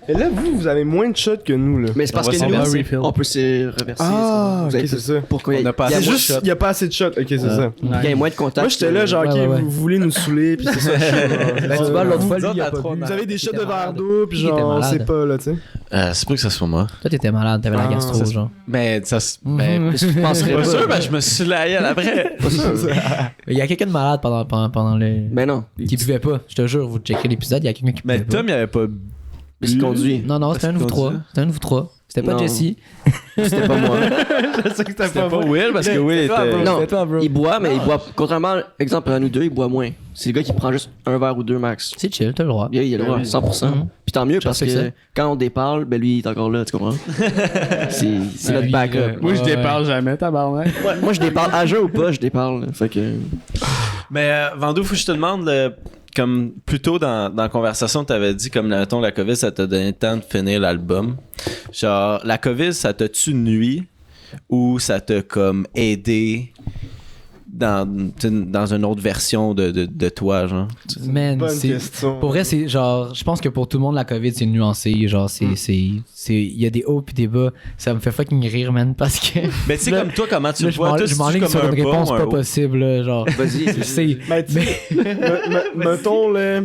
Et là, vous avez moins de shots que nous, là. Mais c'est parce On va que s'en nous, faire refill. on peut se reverser. Ah, Vous avez ok, c'est ça. Pourquoi On n'a pas il y a assez C'est de juste, shots. il y a pas assez de shots. Ok, c'est ça. il y a moins de contact. Moi, j'étais là, genre, ok, Ouais. vous voulez nous saouler, puis c'est ça. le show, Ben, tu vois, l'autre fois, lui, il a pas trop bu. Vous avez des shots Il de était verre malade. d'eau, puis Il était genre, on malade. sait pas, là, tu sais. C'est pas que ça soit moi. Toi, t'étais malade, t'avais la Ah, gastro, ça, genre. Mais ça ben, Je penserais pas pas. sûr, mais je me suis laillé après. Il y a quelqu'un de malade pendant le. Mais non. Qui buvait pas. Je te jure, vous checkerez l'épisode, il y a quelqu'un qui buvait Mais pas. Tom, il avait pas. Il se conduit. Non, Parce c'était un de vous qu'on trois. dit. C'était un de vous trois. C'était pas Non. Jesse. C'était pas moi. Je sais que c'était C'était pas Will parce que Will était. Non, C'était toi, bro. il boit, mais il boit. Contrairement, exemple, à nous deux, il boit moins. C'est le gars qui prend juste un verre ou deux max. C'est chill, t'as le droit. Il a le droit, 100%. Mhm. Puis tant mieux parce que respecte quand on déparle, ben lui, il est encore là, tu comprends? C'est notre lui, backup. Moi, je Ouais. déparle jamais, tabarnak. Moi, je déparle. À jeun ou pas, je déparle. Fait que. Mais Vandou, faut que je te demande, comme plus tôt dans la conversation, t'avais dit comme mettons, la COVID, ça t'a donné le temps de finir l'album. Genre, la COVID, ça t'a-tu nuit ou ça t'a comme aidé dans une autre version de toi, genre? Man, Bonne c'est. question. Pour vrai, c'est genre, je pense que pour tout le monde, la COVID, c'est nuancé. Genre, il y a des hauts puis des bas. Ça me fait fucking rire, man, parce que. Mais tu sais, Là- comme toi, comment tu Là, le vois? Toi, je c'est-tu m'enligne comme sur un une réponse bas ou un pas haut? possible, là, genre. Vas-y. Je sais. Mais tu sais, mettons, là,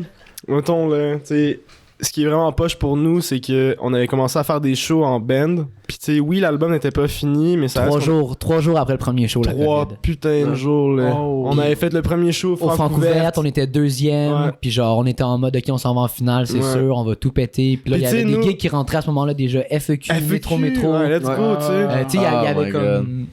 tu sais, ce qui est vraiment poche pour nous, c'est que on avait commencé à faire des shows en band. Puis tu sais, oui, l'album n'était pas fini, mais ça 3 jours après le premier show, la Trois COVID. putains de jours, là. Oh. On avait fait le premier show Au Francouverte, on était deuxième, Ouais. puis genre on était en mode ok on s'en va en finale, c'est Ouais. sûr, on va tout péter. Puis là il y Puis avait tu sais, des nous- gigs qui rentraient à ce moment-là déjà FEQ, métro. Ouais, let's Ouais. go, tu sais. Tu sais, il y Oh avait my comme.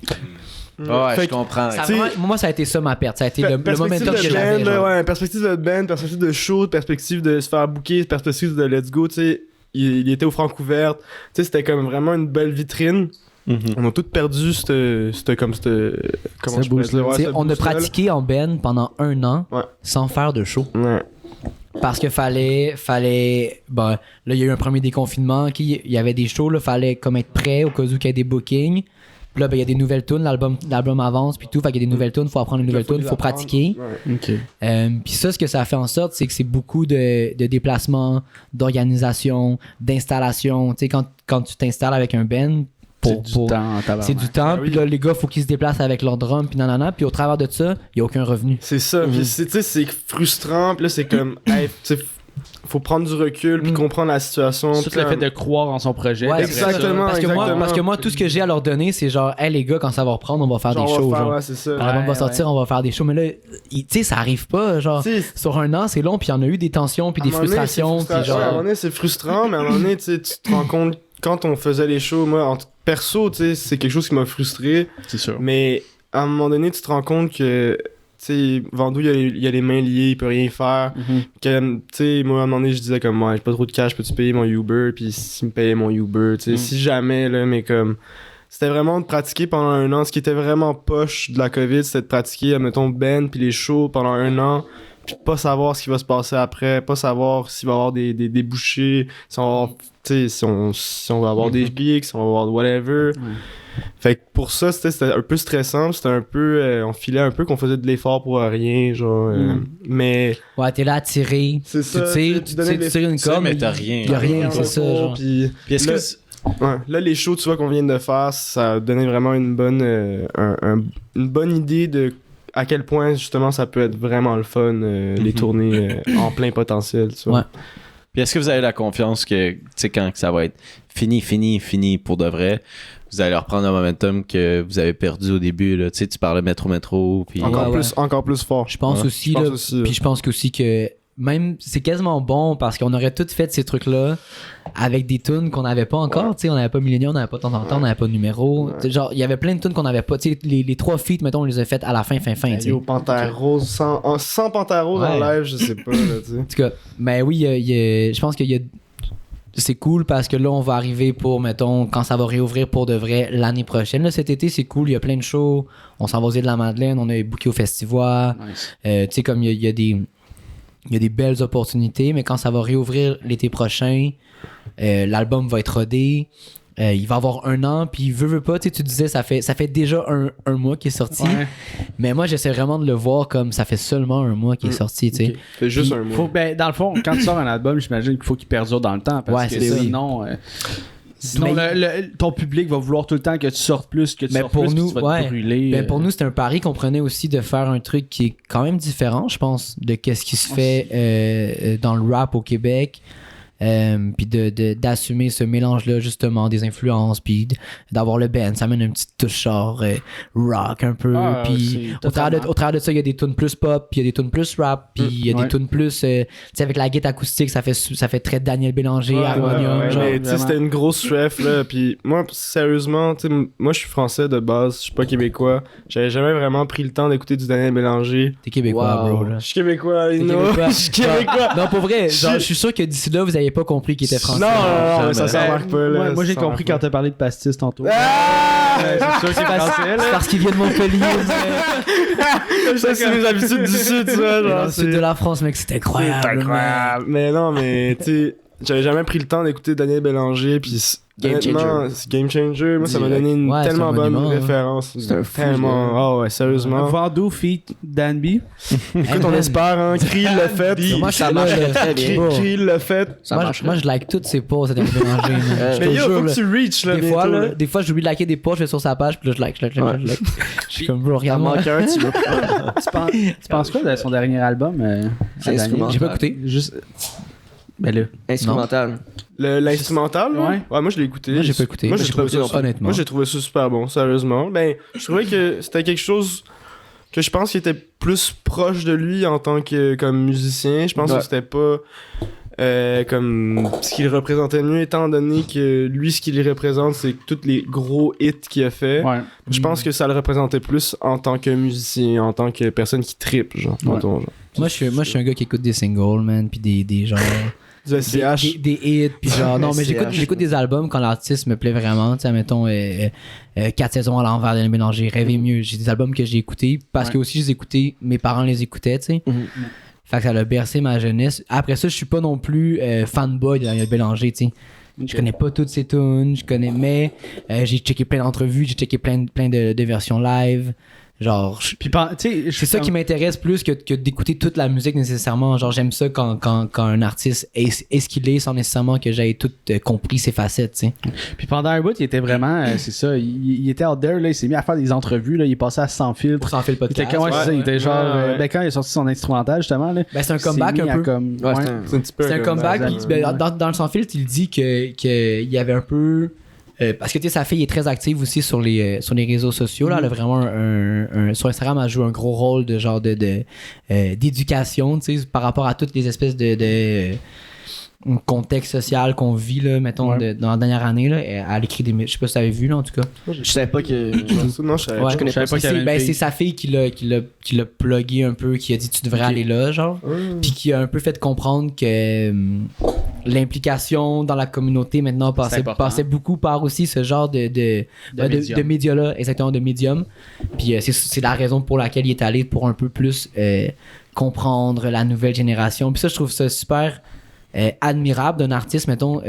Ouais, Fait je que- comprends. Ça a Tu sais- vraiment- moi, ça a été ça ma perte. Ça a été le Perspective momentum que de j'avais. band, genre. ouais, perspective de band, perspective de show, perspective de se faire booker, perspective de let's go, tu sais. Il était au Francouverte. Tu sais, c'était comme vraiment une belle vitrine. Mhm. On a tous perdu comment Ce je pourrais boost-là. dire, ouais, Tu sais, ce on a boost-là, là. pratiqué en band pendant 1 an Ouais. sans faire de show. Ouais. Parce que fallait bon, là il y a eu un premier déconfinement, il y avait des shows, là, fallait comme être prêt au cas où il y a des bookings. Puis là ben, il y a des nouvelles tunes, l'album avance puis tout, fait qu'il y a des nouvelles tunes, faut apprendre une nouvelle tune, faut pratiquer. Ouais. Ok. Puis ça, ce que ça a fait en sorte, c'est que c'est beaucoup de déplacements, d'organisation, d'installation. Tu sais, quand tu t'installes avec un band, C'est du temps en tabarnak. C'est du temps, Ah oui. puis là, les gars, faut qu'ils se déplacent avec leur drum, puis nanana, puis au travers de ça, il y a aucun revenu. C'est ça, puis tu sais, c'est frustrant, puis là, c'est comme, hey, tu sais, faut prendre du recul, puis comprendre la situation. Tout puis le fait comme- de croire en son projet. Ouais, Exactement, Parce que, exactement. moi, tout ce que j'ai à leur donner, c'est genre, hey les gars, quand ça va reprendre, on va faire genre, des on va shows. faire, Genre. ouais, c'est ça. Quand l'album va Ouais, sortir, on va faire des shows. Mais là, tu sais, ça arrive pas. Genre, Tu sais, sur un an, c'est long, puis il y en a eu des tensions, puis à des un moment donné, frustrations. c'est Puis frustra- ouais, à un genre. moment donné, c'est frustrant, mais à un moment donné, tu sais, tu te rends compte, quand on faisait les shows, moi, perso, tu sais, c'est quelque chose qui m'a frustré, C'est sûr. mais à un moment donné, tu te rends compte que, tu sais, Vandou, il y a les mains liées, il peut rien faire. Que, tu sais, moi, à un moment donné, je disais comme, ouais, j'ai pas trop de cash, peux-tu payer mon Uber? Puis s'il me payait mon Uber, tu sais, si jamais, là, mais comme, c'était vraiment de pratiquer pendant un an. Ce qui était vraiment poche de la COVID, c'était de pratiquer, admettons, Ben, puis les shows pendant un an, puis de pas savoir ce qui va se passer après, pas savoir s'il va y avoir des débouchés, si on va avoir, tu sais, si on va avoir des gigs, si on va avoir whatever. Fait que pour ça, c'était un peu stressant, c'était un peu, on filait un peu qu'on faisait de l'effort pour rien, genre, mais... Ouais, t'es là à tirer. C'est ça, Tu tires, tu donnais des- une Tu sais, corde. mais t'as rien. Y a rien, c'est ça. Genre. Puis, Puis est-ce là, que ouais, là, les shows, tu vois, qu'on vient de faire, ça a donné vraiment une bonne, une bonne idée de à quel point, justement, ça peut être vraiment le fun, les tournées en plein potentiel, tu vois. Ouais. Puis est-ce que vous avez la confiance que, tu sais, quand ça va être fini pour de vrai, vous allez reprendre le momentum que vous avez perdu au début, là. Tu sais, tu parlais métro, puis... Encore, Ouais, encore plus fort. Je pense Ouais, aussi, je pense là, aussi, puis je pense aussi que même c'est quasiment bon parce qu'on aurait tous fait ces trucs-là avec des tunes qu'on n'avait pas encore. Tu sais, on n'avait pas Millennium, on n'avait pas Temps en Temps, on n'avait pas Numéro. Tu sais, genre, il y avait plein de tunes qu'on n'avait pas. Tu sais, les 3 feats, mettons, on les a faites à la fin. Tu sais. Yo, Panthère Rose, sans Panthère Rose en Ouais. live, je sais pas, là, tu sais. En tout cas, mais oui, je pense qu'il y a. C'est cool parce que là, on va arriver pour, mettons, quand ça va réouvrir pour de vrai l'année prochaine. Là, cet été, c'est cool, il y a plein de shows. On s'en va aux îles de la Madeleine, on a booké au festival. Nice. Tu sais, comme il y a des belles opportunités, mais quand ça va réouvrir l'été prochain, l'album va être rodé. Il va avoir 1 an, puis veut pas, tu disais, ça fait déjà un mois qu'il est sorti. Ouais. Mais moi, j'essaie vraiment de le voir comme ça fait seulement 1 mois qu'il est sorti, tu sais. Ok. C'est juste Puis, un Faut, mot. ben, dans le fond, quand tu sors un album, j'imagine qu'il faut qu'il perdure dans le temps. Parce Ouais, que c'est ça. sinon Mais- ton public va vouloir tout le temps que tu sortes plus, que tu Mais sortes pour plus, puis nous, tu vas ouais. te brûler. Ben, pour nous, c'était un pari qu'on prenait aussi de faire un truc qui est quand même différent, je pense, de qu'est-ce qui se fait dans le rap au Québec. Puis d'assumer ce mélange-là, justement, des influences, puis d'avoir le band, ça amène une petite touche genre rock un peu. Ah, Puis c'est totalement. au travers de ça, il y a des tunes plus pop, puis il y a des tunes plus rap, puis il y a ouais. des tunes plus. Tu sais, avec la guitare acoustique, ça fait très Daniel Bélanger, Ouais, harmonium. ouais, genre. Mais tu sais, vraiment. c'était une grosse chef, là. Puis moi, sérieusement, tu sais, moi, je suis français de base, je suis pas québécois. J'avais jamais vraiment pris le temps d'écouter du Daniel Bélanger. T'es québécois, Wow. bro. Là. Je suis québécois, T'es Lino. québécois. Je suis québécois. Non, pour vrai, genre, je suis sûr que d'ici là, vous avez pas compris qu'il était français. Non, mais ça s'en marque pas, là. Moi, j'ai Ça compris s'en quand t'as parlé de pastis tantôt. Ah! C'est sûr qu'il est français, là. C'est parce qu'il vient de Montpellier. Ça, c'est mes habitudes du sud, tu vois. Dans Genre, le sud de la France, mec, c'est incroyable. C'est incroyable. Mais non, mais tu sais, j'avais jamais pris le temps d'écouter Daniel Bélanger, puis Game honnêtement, changer. c'est Game Changer. Moi, ça m'a donné une Ouais, tellement c'est un bonne monument, hein. référence. C'est un fou, Tellement. Ah ouais, sérieusement. Vandou feat Danby. Écoute, on espère, hein. Krill l'a fait. Moi, Ça je marche là, très bien. Krill l'a fait. Ça moi, marche. moi, je like toutes ses posts, Daniel Bélanger. man. Je te Mais yo, jure, faut là. que tu reach, là, Des fois, bientôt, là, là. des fois, j'oublie de liker des posts, je vais sur sa page, puis là, je like. Je suis comme, bro, Il en regarde-moi. manque un, tu veux. Tu penses quoi de son dernier album C'est à Daniel? instrumental. J'ai pas écouté. Juste. Ben là. Instrumental. L'instrumental, là? Ouais. Ouais, moi, je l'ai écouté. Moi, j'ai pas écouté. Moi, Moi, j'ai j'ai pas trouvé écouté, ça honnêtement. Moi, j'ai trouvé ça super bon, sérieusement. Ben, je trouvais que c'était quelque chose que je pense qui était plus proche de lui en tant que comme musicien. Je pense Ouais. que c'était pas comme ce qu'il représentait mieux, étant donné que lui, ce qu'il représente, c'est tous les gros hits qu'il a fait. Ouais. Je pense que ça le représentait plus en tant que musicien, en tant que personne qui trippe, genre. Ouais. mettons, genre. Moi, je suis un gars qui écoute des singles, man, puis des genres. Du SCH. Des hits, puis genre, non, mais j'écoute des albums quand l'artiste me plaît vraiment, tu sais, mettons, 4 saisons à l'envers de Mélanger, Rêver mieux. J'ai des albums que j'ai écoutés, parce Ouais. que aussi, je les écoutais, mes parents les écoutaient, tu sais. Fait que ça a bercé ma jeunesse. Après ça, je suis pas non plus fanboy de Daniel Bélanger, tu sais. Je connais pas toutes ses tunes, mais j'ai checké plein d'entrevues, j'ai checké plein de versions live. Genre, Puis, tu sais, c'est ça qui m'intéresse plus que d'écouter toute la musique nécessairement. Genre, j'aime ça quand un artiste est ce qu'il est sans nécessairement que j'aie tout compris ses facettes, tu sais. Puis pendant un bout, il était vraiment, c'est ça, il était out there, là, il s'est mis à faire des entrevues, là, il est passé à Sans Filtre. Pour s'en faire le Il était, podcast. c'est ça, il était genre, ouais. Ben, quand il a sorti son instrumental, justement, là, Ben, c'est un il s'est comeback mis un à peu. comme, Ouais, ouais. C'est un petit peu C'est un comeback. ouais. Puis, ben, dans le sans filtre, il dit qu'il y avait un peu. Parce que tu sais, sa fille est très active aussi sur les réseaux sociaux. Là. Elle a vraiment sur Instagram, elle joue un gros rôle de genre d'éducation, tu sais, par rapport à toutes les espèces de contexte social qu'on vit, là, mettons, dans la dernière année. Là. Elle écrit des. Je sais pas si tu avais vu, là, en tout cas. Je savais pas que. Non, je savais Ouais, je savais pas qu'il y avait une fille. c'est sa fille qui l'a plugué un peu, qui a dit tu devrais aller là, genre. Puis qui a un peu fait comprendre que l'implication dans la communauté maintenant passait beaucoup par aussi ce genre de médias-là, exactement, de médium. Puis c'est la raison pour laquelle il est allé pour un peu plus comprendre la nouvelle génération. Puis ça, je trouve ça super admirable d'un artiste, mettons,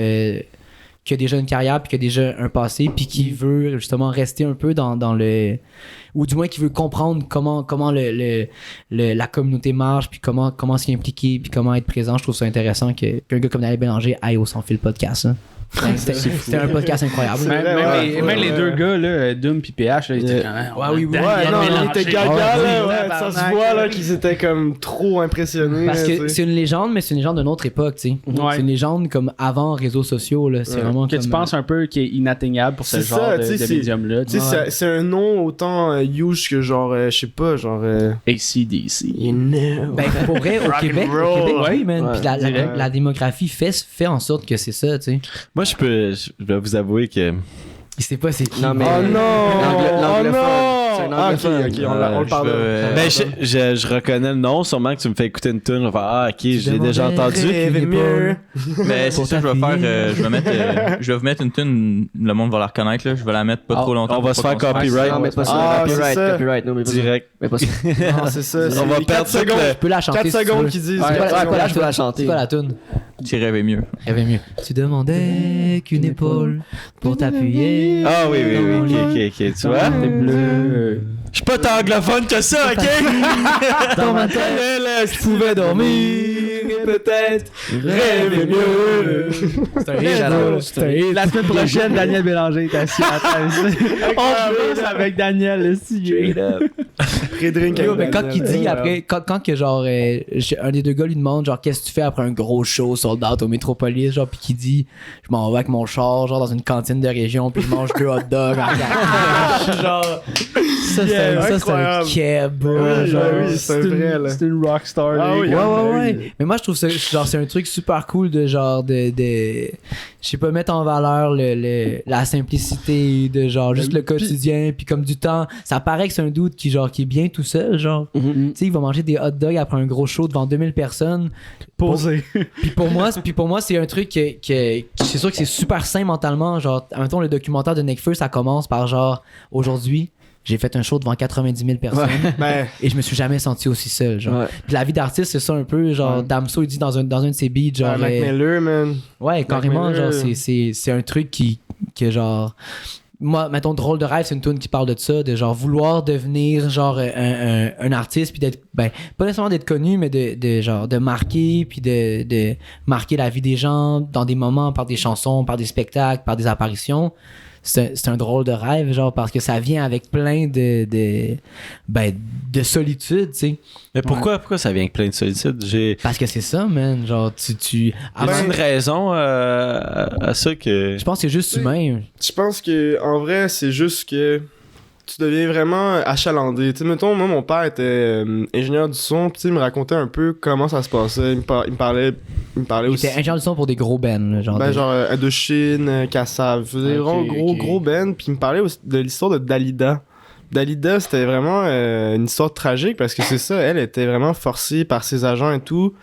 qui a déjà une carrière, puis qui a déjà un passé, puis qui veut justement rester un peu dans le... Ou du moins qui veut comprendre comment la communauté marche, puis comment s'y impliquer, puis comment être présent. Je trouve ça intéressant qu'un gars comme Daniel Bélanger aille au Sans Fil podcast. Hein. C'était un podcast incroyable. Même les deux gars, là, Doom pis PH, là, ils étaient quand même. Ouais, oui. Ouais, non, il était gaga, là, ouais, ça se tabarnak. voit, là, qu'ils étaient comme trop impressionnés. Parce là, que tu sais. c'est une légende, mais c'est une légende d'une autre époque, tu sais. Ouais. C'est une légende comme avant réseaux sociaux, là. C'est vraiment Que comme... tu penses un peu qui est inatteignable pour ce C'est genre ça, de tu sais, médium-là. Tu sais, c'est un nom autant huge que genre, je sais pas, genre. ACDC. You know. Ben, pour vrai, au Québec, oui, man. Ouais, Puis la démographie fait en sorte que c'est ça, tu sais. Moi, je vais vous avouer que Il sait pas c'est qui. Non, mais. Oh non! L'anglophone. Oh C'est un non! Ah, ok, anglophone. on le parle. ben, je reconnais le nom, sûrement que tu me fais écouter une tune, je vais faire ok, je l'ai déjà entendu. Rêve mieux. Mais c'est ça que je vais faire. Je vais vous mettre une tune, le monde va la reconnaître, là. Je vais la mettre pas trop longtemps. On va se faire copyright Non, mais pas ça. Ah, c'est Copyright, ça. copyright. Non, mais pas ça. direct. Mais pas ça. Non, c'est ça. On va perdre 4 toute secondes. Tu peux la chanter 4 si tu secondes veux. qui disent. C'est quoi Ouais, la je peux la chanter. C'est quoi la tune? Tu rêvais mieux. Rêvais mieux. Tu demandais qu'une épaule pour t'appuyer. Ah oui, ok, tu vois. Bleu. Je suis pas tant anglophone que ça, ok? Dans ma tête, je pouvais dormir et peut-être rêver mieux. C'est un hit, c'est un hit. La semaine prochaine, Daniel Bélanger est assis à la table. On pense avec Daniel, le straight up. Pré-drink Yo, avec mais quand Daniel. il dit après, quand que genre un des deux gars lui demande genre qu'est-ce que tu fais après un gros show sold out au Métropolis, genre, puis qui dit je m'en vais avec mon char genre dans une cantine de région puis je mange 2 hot dogs genre ça c'est un incroyable. keb bro, Oui, genre. oui, c'est vrai, là. C'est une rockstar. Ah oui, Ouais. Mais moi, je trouve ça, genre, c'est un truc super cool de genre, je sais pas, mettre en valeur la simplicité, de genre, juste le quotidien, puis comme du temps. Ça paraît que c'est un dude qui est bien tout seul, genre. Tu sais, il va manger des hot dogs après un gros show devant 2000 personnes. Posé. Puis pour moi, c'est un truc que c'est sûr que c'est super sain mentalement. Genre, mettons, le documentaire de Nekfeu, ça commence par genre, aujourd'hui, j'ai fait un show devant 90 000 personnes Ben, et je me suis jamais senti aussi seul, genre. Ouais. Puis la vie d'artiste, c'est ça un peu, genre, Ouais. Damso, il dit dans un de ses beats, genre, Mac Miller, man. ouais, carrément, Miller. genre, c'est un truc que genre, moi, mettons, Drôle de rêve, c'est une tune qui parle de ça, de genre vouloir devenir genre un artiste, puis d'être, ben, pas nécessairement d'être connu, mais de marquer, puis de marquer la vie des gens dans des moments, par des chansons, par des spectacles, par des apparitions. C'est un drôle de rêve, genre, parce que ça vient avec plein de solitude, tu sais. Mais pourquoi ça vient avec plein de solitude? Parce que c'est ça, man. Genre, tu As-tu une raison à ça que. je pense que c'est juste humain. Je pense que en vrai, c'est juste que tu deviens vraiment achalandé. Tu sais, mettons, moi, mon père était ingénieur du son, puis tu sais, il me racontait un peu comment ça se passait. Il me parlait Il aussi. était ingénieur du son pour des gros bands, là, genre. Ben, genre Indochine, Kassav, faisait vraiment gros band, puis il me parlait aussi de l'histoire de Dalida. Dalida, c'était vraiment une histoire tragique parce que c'est ça, elle était vraiment forcée par ses agents et tout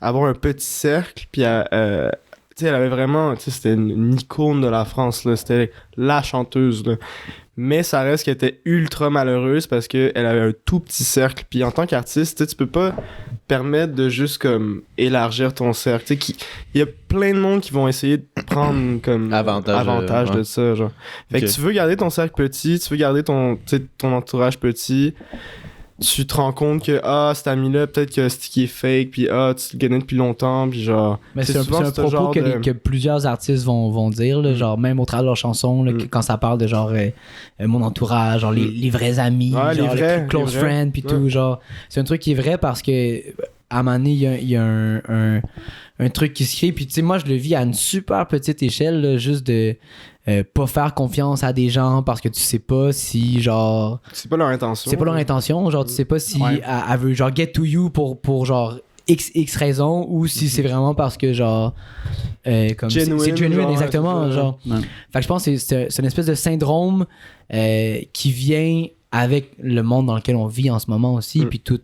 à avoir un petit cercle, puis tu sais, elle avait vraiment, tu sais, c'était une icône de la France, là. C'était la chanteuse, là. Mais ça reste qu'elle était ultra malheureuse parce qu'elle avait un tout petit cercle. Puis en tant qu'artiste, tu peux pas permettre de juste comme élargir ton cercle. Tu sais, il y a plein de monde qui vont essayer de prendre comme avantage de ça. Genre. Fait que tu veux garder ton cercle petit, tu veux garder ton entourage petit. Tu te rends compte que cet ami-là, peut-être que c'est qui est fake, puis tu le connais depuis longtemps, puis genre. Mais c'est un propos que plusieurs artistes vont dire, là, genre même au travers de leurs chansons, là, quand ça parle de genre mon entourage, genre les vrais amis, genre les plus close friends, puis tout, genre. C'est un truc qui est vrai parce que à un moment donné, il y a un truc qui se crée, puis tu sais, moi je le vis à une super petite échelle, là, juste de pas faire confiance à des gens parce que tu sais pas si genre c'est pas leur intention. C'est pas leur intention, genre tu sais pas si elle veut genre get to you pour genre X raison ou si c'est vraiment parce que genre comme genuine, c'est genuine exactement genre. Fait que je pense que c'est une espèce de syndrome qui vient avec le monde dans lequel on vit en ce moment aussi, puis tout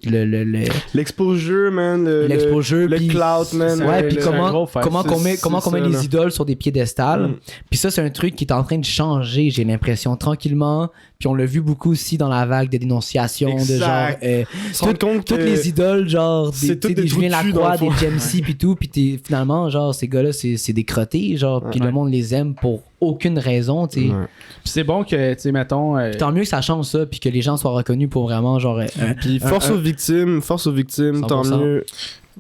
l'exposure, man, l'exposure, le cloud, man. Ouais, puis comment qu'on met les idoles sur des piédestals. Puis ça, c'est un truc qui est en train de changer, j'ai l'impression, tranquillement. Puis on l'a vu beaucoup aussi dans la vague de dénonciation, de genre toutes les idoles, genre des Julien Lacroix, des Jamesy, puis tout, puis finalement, genre ces gars-là, c'est des crottés, genre, puis le monde les aime pour aucune raison, tu sais. Puis c'est bon que, tu sais, mettons. Tant mieux que ça change ça, puis que les gens soient reconnus pour vraiment, genre. Puis force aux victimes, tant mieux.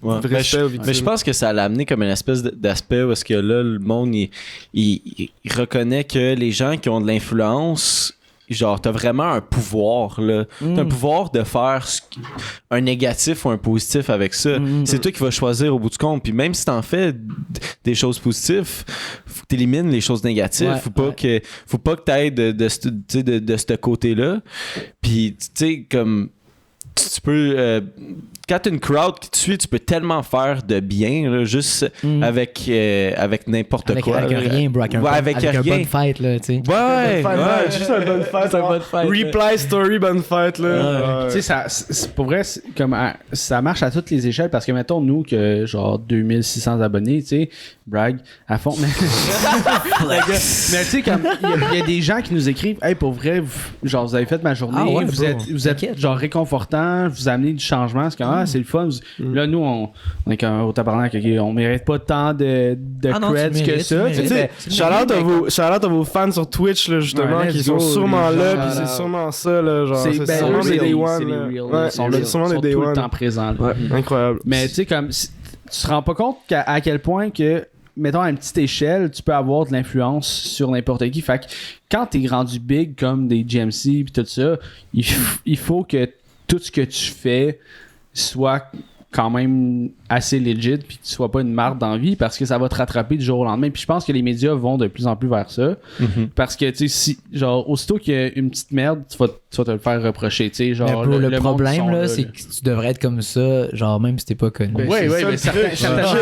Ouais. Mais je pense que ça l'a amené comme une espèce d'aspect où est-ce que là, le monde, il reconnaît que les gens qui ont de l'influence, genre, t'as vraiment un pouvoir, là. T'as un pouvoir de faire un négatif ou un positif avec ça. C'est toi qui vas choisir au bout du compte. Puis même si t'en fais des choses positives, faut que t'élimines les choses négatives. Faut pas que t'ailles de ce côté-là. Puis, tu sais, comme tu peux quand t'as une crowd qui te suit, tu peux tellement faire de bien, là, juste avec n'importe quoi. Avec rien, bro. Avec un bonne fête, là, tu sais. Ouais. Juste un bonne fête. Reply story, bonne fête, là. Tu sais, pour vrai, comme ça marche à toutes les échelles parce que, mettons, nous, que genre 2600 abonnés, tu sais, brag à fond. Mais tu sais, comme il y a des gens qui nous écrivent, hey, pour vrai, vous avez fait ma journée, vous êtes genre réconfortant, vous amenez du changement, c'est le fun. Là, nous, on est comme au tabarnak, on mérite pas tant de creds que ça. Shout-out à vos fans sur Twitch, là, justement, qui sont sûrement là, puis c'est sûrement ça, là, genre, c'est sûrement des Day One. Ils sont là, sûrement des Day One. Tout le temps présents. Incroyable. Mais tu sais, comme, tu te rends pas compte à quel point que, mettons, à une petite échelle, tu peux avoir de l'influence sur n'importe qui. Fait que quand t'es rendu big comme des GMC pis tout ça, il faut que tout ce que tu fais soit quand même assez legit puis que tu sois pas une marde dans la vie parce que ça va te rattraper du jour au lendemain. Puis je pense que les médias vont de plus en plus vers ça. Parce que, tu sais, si, genre, aussitôt qu'il y a une petite merde, tu vas te le faire reprocher, tu sais, genre. Mais le problème, là, c'est que tu devrais être comme ça, genre, même si t'es pas connu. Oui, mais certainement.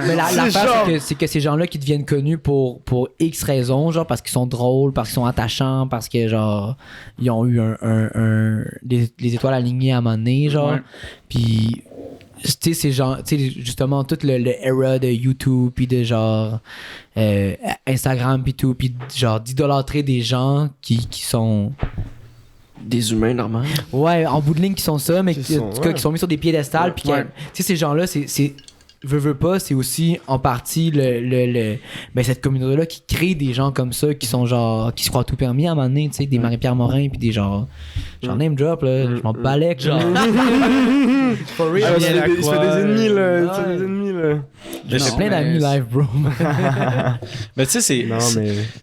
Mais l'affaire, c'est que ces gens-là qui deviennent connus pour X raisons, genre, parce qu'ils sont drôles, parce qu'ils sont attachants, parce que, genre, ils ont eu les étoiles alignées à un moment donné, genre. Puis, tu sais, ces gens, tu sais, justement, tout le era de YouTube, puis de genre Instagram, puis tout, puis genre d'idolâtrer des gens qui sont. Des humains normaux. Ouais, en bout de ligne, qui sont ça, mais qui sont mis sur des piédestals, puis tu sais, ces gens-là, c'est veux pas, c'est aussi en partie cette communauté-là qui crée des gens comme ça qui sont genre qui se croient tout permis à un moment donné, tu sais, des Marie-Pierre Morin puis des genre name drop là, je m'en balèque genre. For real, il se fait des ennemis là, J'ai plein d'amis live, bro. Mais tu sais,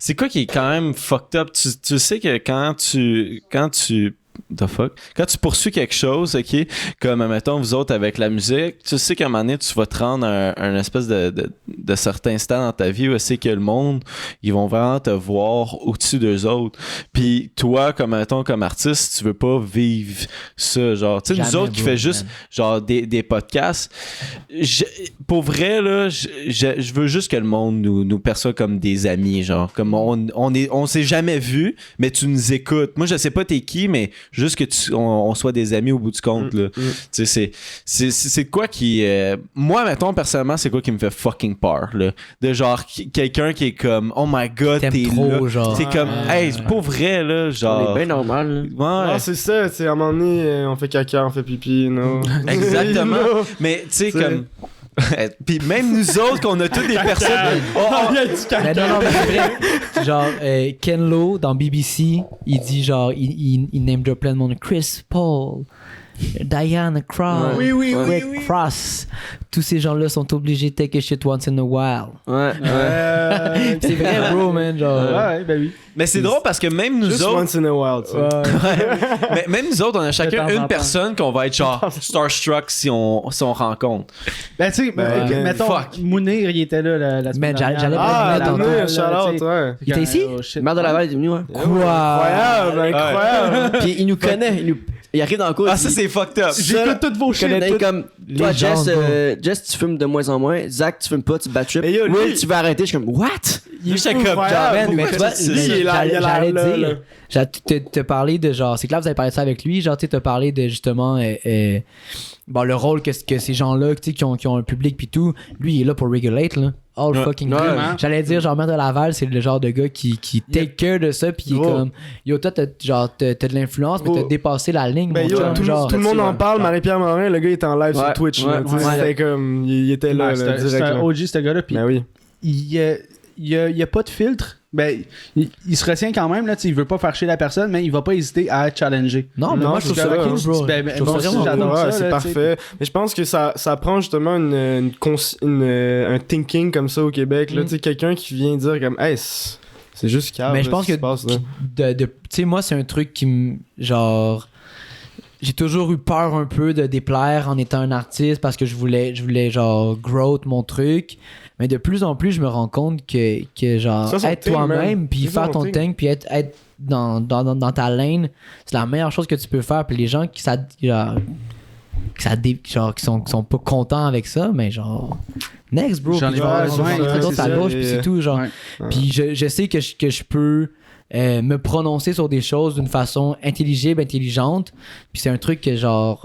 c'est quoi qui est quand même fucked up, tu sais que quand tu the fuck? Quand tu poursuis quelque chose, ok, comme mettons vous autres avec la musique, tu sais qu'à un moment donné tu vas te rendre à un espèce de certain stade dans ta vie où c'est que le monde, ils vont vraiment te voir au-dessus d'eux autres. Puis toi, comme mettons comme artiste, tu veux pas vivre ça, genre, tu sais, nous autres qui fait juste genre des podcasts, pour vrai là, je veux juste que le monde nous perçoit comme des amis, genre, comme on s'est jamais vu, mais tu nous écoutes. Moi je sais pas t'es qui, mais juste que on soit des amis au bout du compte. Là. Tu sais, c'est quoi qui... moi, mettons, personnellement, c'est quoi qui me fait fucking peur, là. De genre, quelqu'un qui est comme, oh my god, T'aimes t'es trop, là. genre. C'est comme, hey, c'est pas vrai, là, genre... C'est bien normal. là. Ouais. Ah, c'est ça, tu sais, à un moment donné, on fait caca, on fait pipi, non? Exactement. Mais tu sais, comme... Puis même nous autres, qu'on a toutes des personnes... Mais non, mais c'est vrai. Genre, Ken Lo, dans BBC, il dit genre, il name drop plein de monde. Chris Paul, Diana Cross, Rick Ross. Tous ces gens-là sont obligés de take a shit once in a while. Ouais. C'est vrai, bro, man. Genre, Ouais, ben oui. Mais c'est drôle parce que même nous Juste autres... once in a while, tu sais. Mais même nous autres, on a De chacun temps en une temps. personne qu'on va être genre starstruck si on rencontre. Ben, tu sais, mettons, fuck. Mounir, il était là la semaine Man, j'allais dernière. Ah, pas le Mounir, mettre shout-out, ouais. Il était ici? Oh, shit. Mère de Laval est venu, ouais. Incroyable, incroyable. Puis il nous connaît. Il arrive dans le cours. Ah, ça, c'est fucked up. J'écoute toutes vos Il shit. connaît comme toi, légendes, Jess, tu fumes de moins en moins. Zach, tu fumes pas, tu bad trip. Mais yo, lui- Will, tu vas arrêter. Je suis comme, what? Il est comme incroyable. Man, mais tu vois, Lui, il est là, il est là, j'allais là, dire, là. te parler de genre, c'est que là vous avez parlé de ça avec lui, genre tu sais, te parler de justement bon, le rôle que ces gens-là, tu sais, qui ont un public pis tout, lui il est là pour regulate là. All fucking Ouais. day. Vraiment. J'allais dire genre Maire de Laval, c'est le genre de gars qui take care de ça pis il est Gros. comme yo toi t'as de l'influence mais Gros. t'as dépassé la ligne Ben mon yo, chum, tout genre. le monde en parle, Marie-Pierre Morin, le gars il était en live sur Ouais, Twitch, là, ouais, tu sais, ouais. c'était comme, il était là, Ouais, là, c'est direct, un là. OG, ce gars-là. Puis Ben oui. il y a pas de filtre. Ben, il se retient quand même, là, tu sais, il veut pas faire chier la personne, mais il va pas hésiter à challenger. Non, mais Non, moi je je trouve trouve ça ça, cool, bro. Ben, Je trouve moi ça aussi, vraiment j'adore cool. Ouais, ça, c'est là, tu sais. parfait. Mais je pense que ça prend justement un thinking comme ça au Québec. Là, tu sais, quelqu'un qui vient dire comme, hey, c'est juste calme. Mais je pense que tu sais, moi, c'est un truc qui me. Genre. J'ai toujours eu peur un peu de déplaire en étant un artiste parce que je voulais genre, growth mon truc. Mais de plus en plus, je me rends compte que genre, Ça, son être thing, toi-même, man. puis C'est faire son ton thing. thing, puis être dans ta lane, c'est la meilleure chose que tu peux faire. Puis les gens qui sont pas contents avec ça, mais genre. Next, bro. J'en ai Puis pas genre, besoin, on va c'est d'autres à ça, gauche, puis c'est tout, genre. Ouais. Puis je sais que je peux me prononcer sur des choses d'une façon intelligente. Puis c'est un truc que genre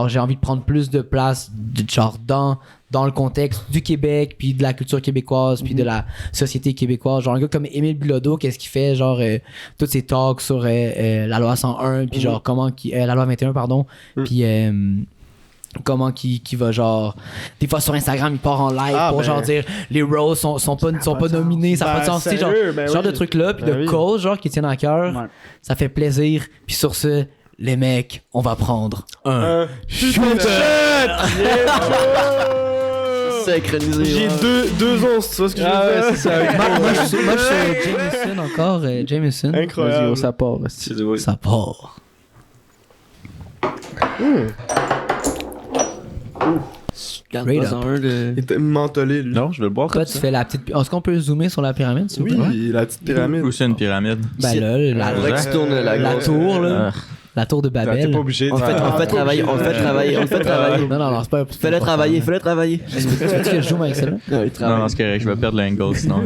j'ai envie de prendre plus de place genre dans le contexte du Québec puis de la culture québécoise puis de la société québécoise. Genre un gars comme Émile Bilodeau, qu'est-ce qu'il fait? Genre tous ses talks sur la loi 101 puis genre comment la loi 21 pardon. Puis comment qui va genre des fois sur Instagram il part en live Ah, pour ben. genre dire les Rose sont pas nominés, ça n'a pas de sens, tu sais, genre ben ce genre oui. de truc là puis Ben de oui. cause genre qui tiennent à cœur, Ouais. ça fait plaisir. Puis sur ce les mecs, on va prendre un Synchronisé. J'ai deux onces, tu vois ce que je veux dire? C'est ça. moi je suis Jameson encore Jameson. Vas-y, Incroyable. oh, ça part. Ça part. Garde Straight pas en un de. Il était mentholé, lui. Non, je vais le boire Toi comme tu ça. fais la petite. Est-ce qu'on peut zoomer sur la pyramide s'il vous Oui, plaît? la petite pyramide. Où c'est une pyramide? Ben là, Faudrait que tu tournes la la grosse. tour là, la tour de T'es Babel. pas obligé de On le fait, faire- on le fait travailler, on le fait travailler, on le fait travailler. Non, c'est pas. Fais-le travailler, fais-le travailler. Tu veux que je zoome avec celle-là? Non, il Non, travaille. non, c'est correct, je vais perdre l'angle sinon.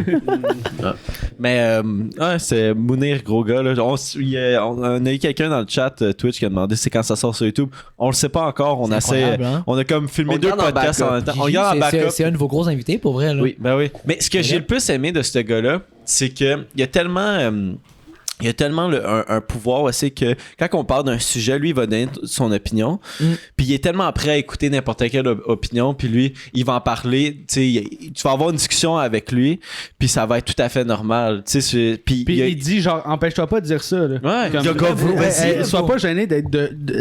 Mais ouais, c'est Mounir, gros gars. Là. On a eu quelqu'un dans le chat Twitch qui a demandé c'est quand ça sort sur YouTube. On le sait pas encore. On C'est essaie. incroyable, hein? On a comme filmé On deux garde en podcasts en backup. même temps. On Gigi, regarde en backup. c'est un de vos gros invités pour vrai là. Oui, ben oui. Mais ce que j'ai le plus aimé de ce gars-là, c'est que il y a tellement. Il y a tellement un pouvoir aussi que quand on parle d'un sujet, lui, il va donner son opinion. Puis il est tellement prêt à écouter n'importe quelle opinion. Puis lui, il va en parler. Tu vas avoir une discussion avec lui. Puis ça va être tout à fait normal. Puis Puis il dit, genre, empêche-toi pas de dire ça. Là. Ouais, Comme, il y a go, vas-y. sois pas gêné d'être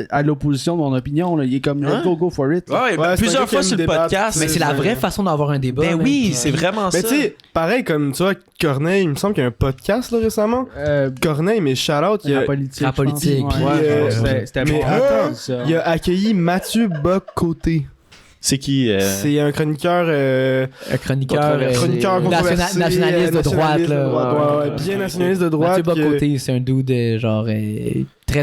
à l'opposition de mon opinion. Là. Il est comme, Ouais. go for it. Ouais, Ouais, c'est plusieurs un gars qui fois aime sur le débattre. podcast. Mais c'est la vraie façon d'avoir un débat. Ben man. oui, c'est vraiment Mais ça. tu sais, pareil comme, tu vois, Corneille, il me semble qu'il y a un podcast, là, récemment. Corneille, mais shout-out, il y a, La politique. la je pense. politique, Ouais, puis, c'était mais bon. attends, ça. il a accueilli Mathieu Bock-Côté. C'est qui C'est un chroniqueur... Un chroniqueur, chroniqueur controversé, nationaliste de droite. nationaliste Là. Ouais, bien nationaliste de droite. Mathieu que- Bock-Côté, c'est un dude genre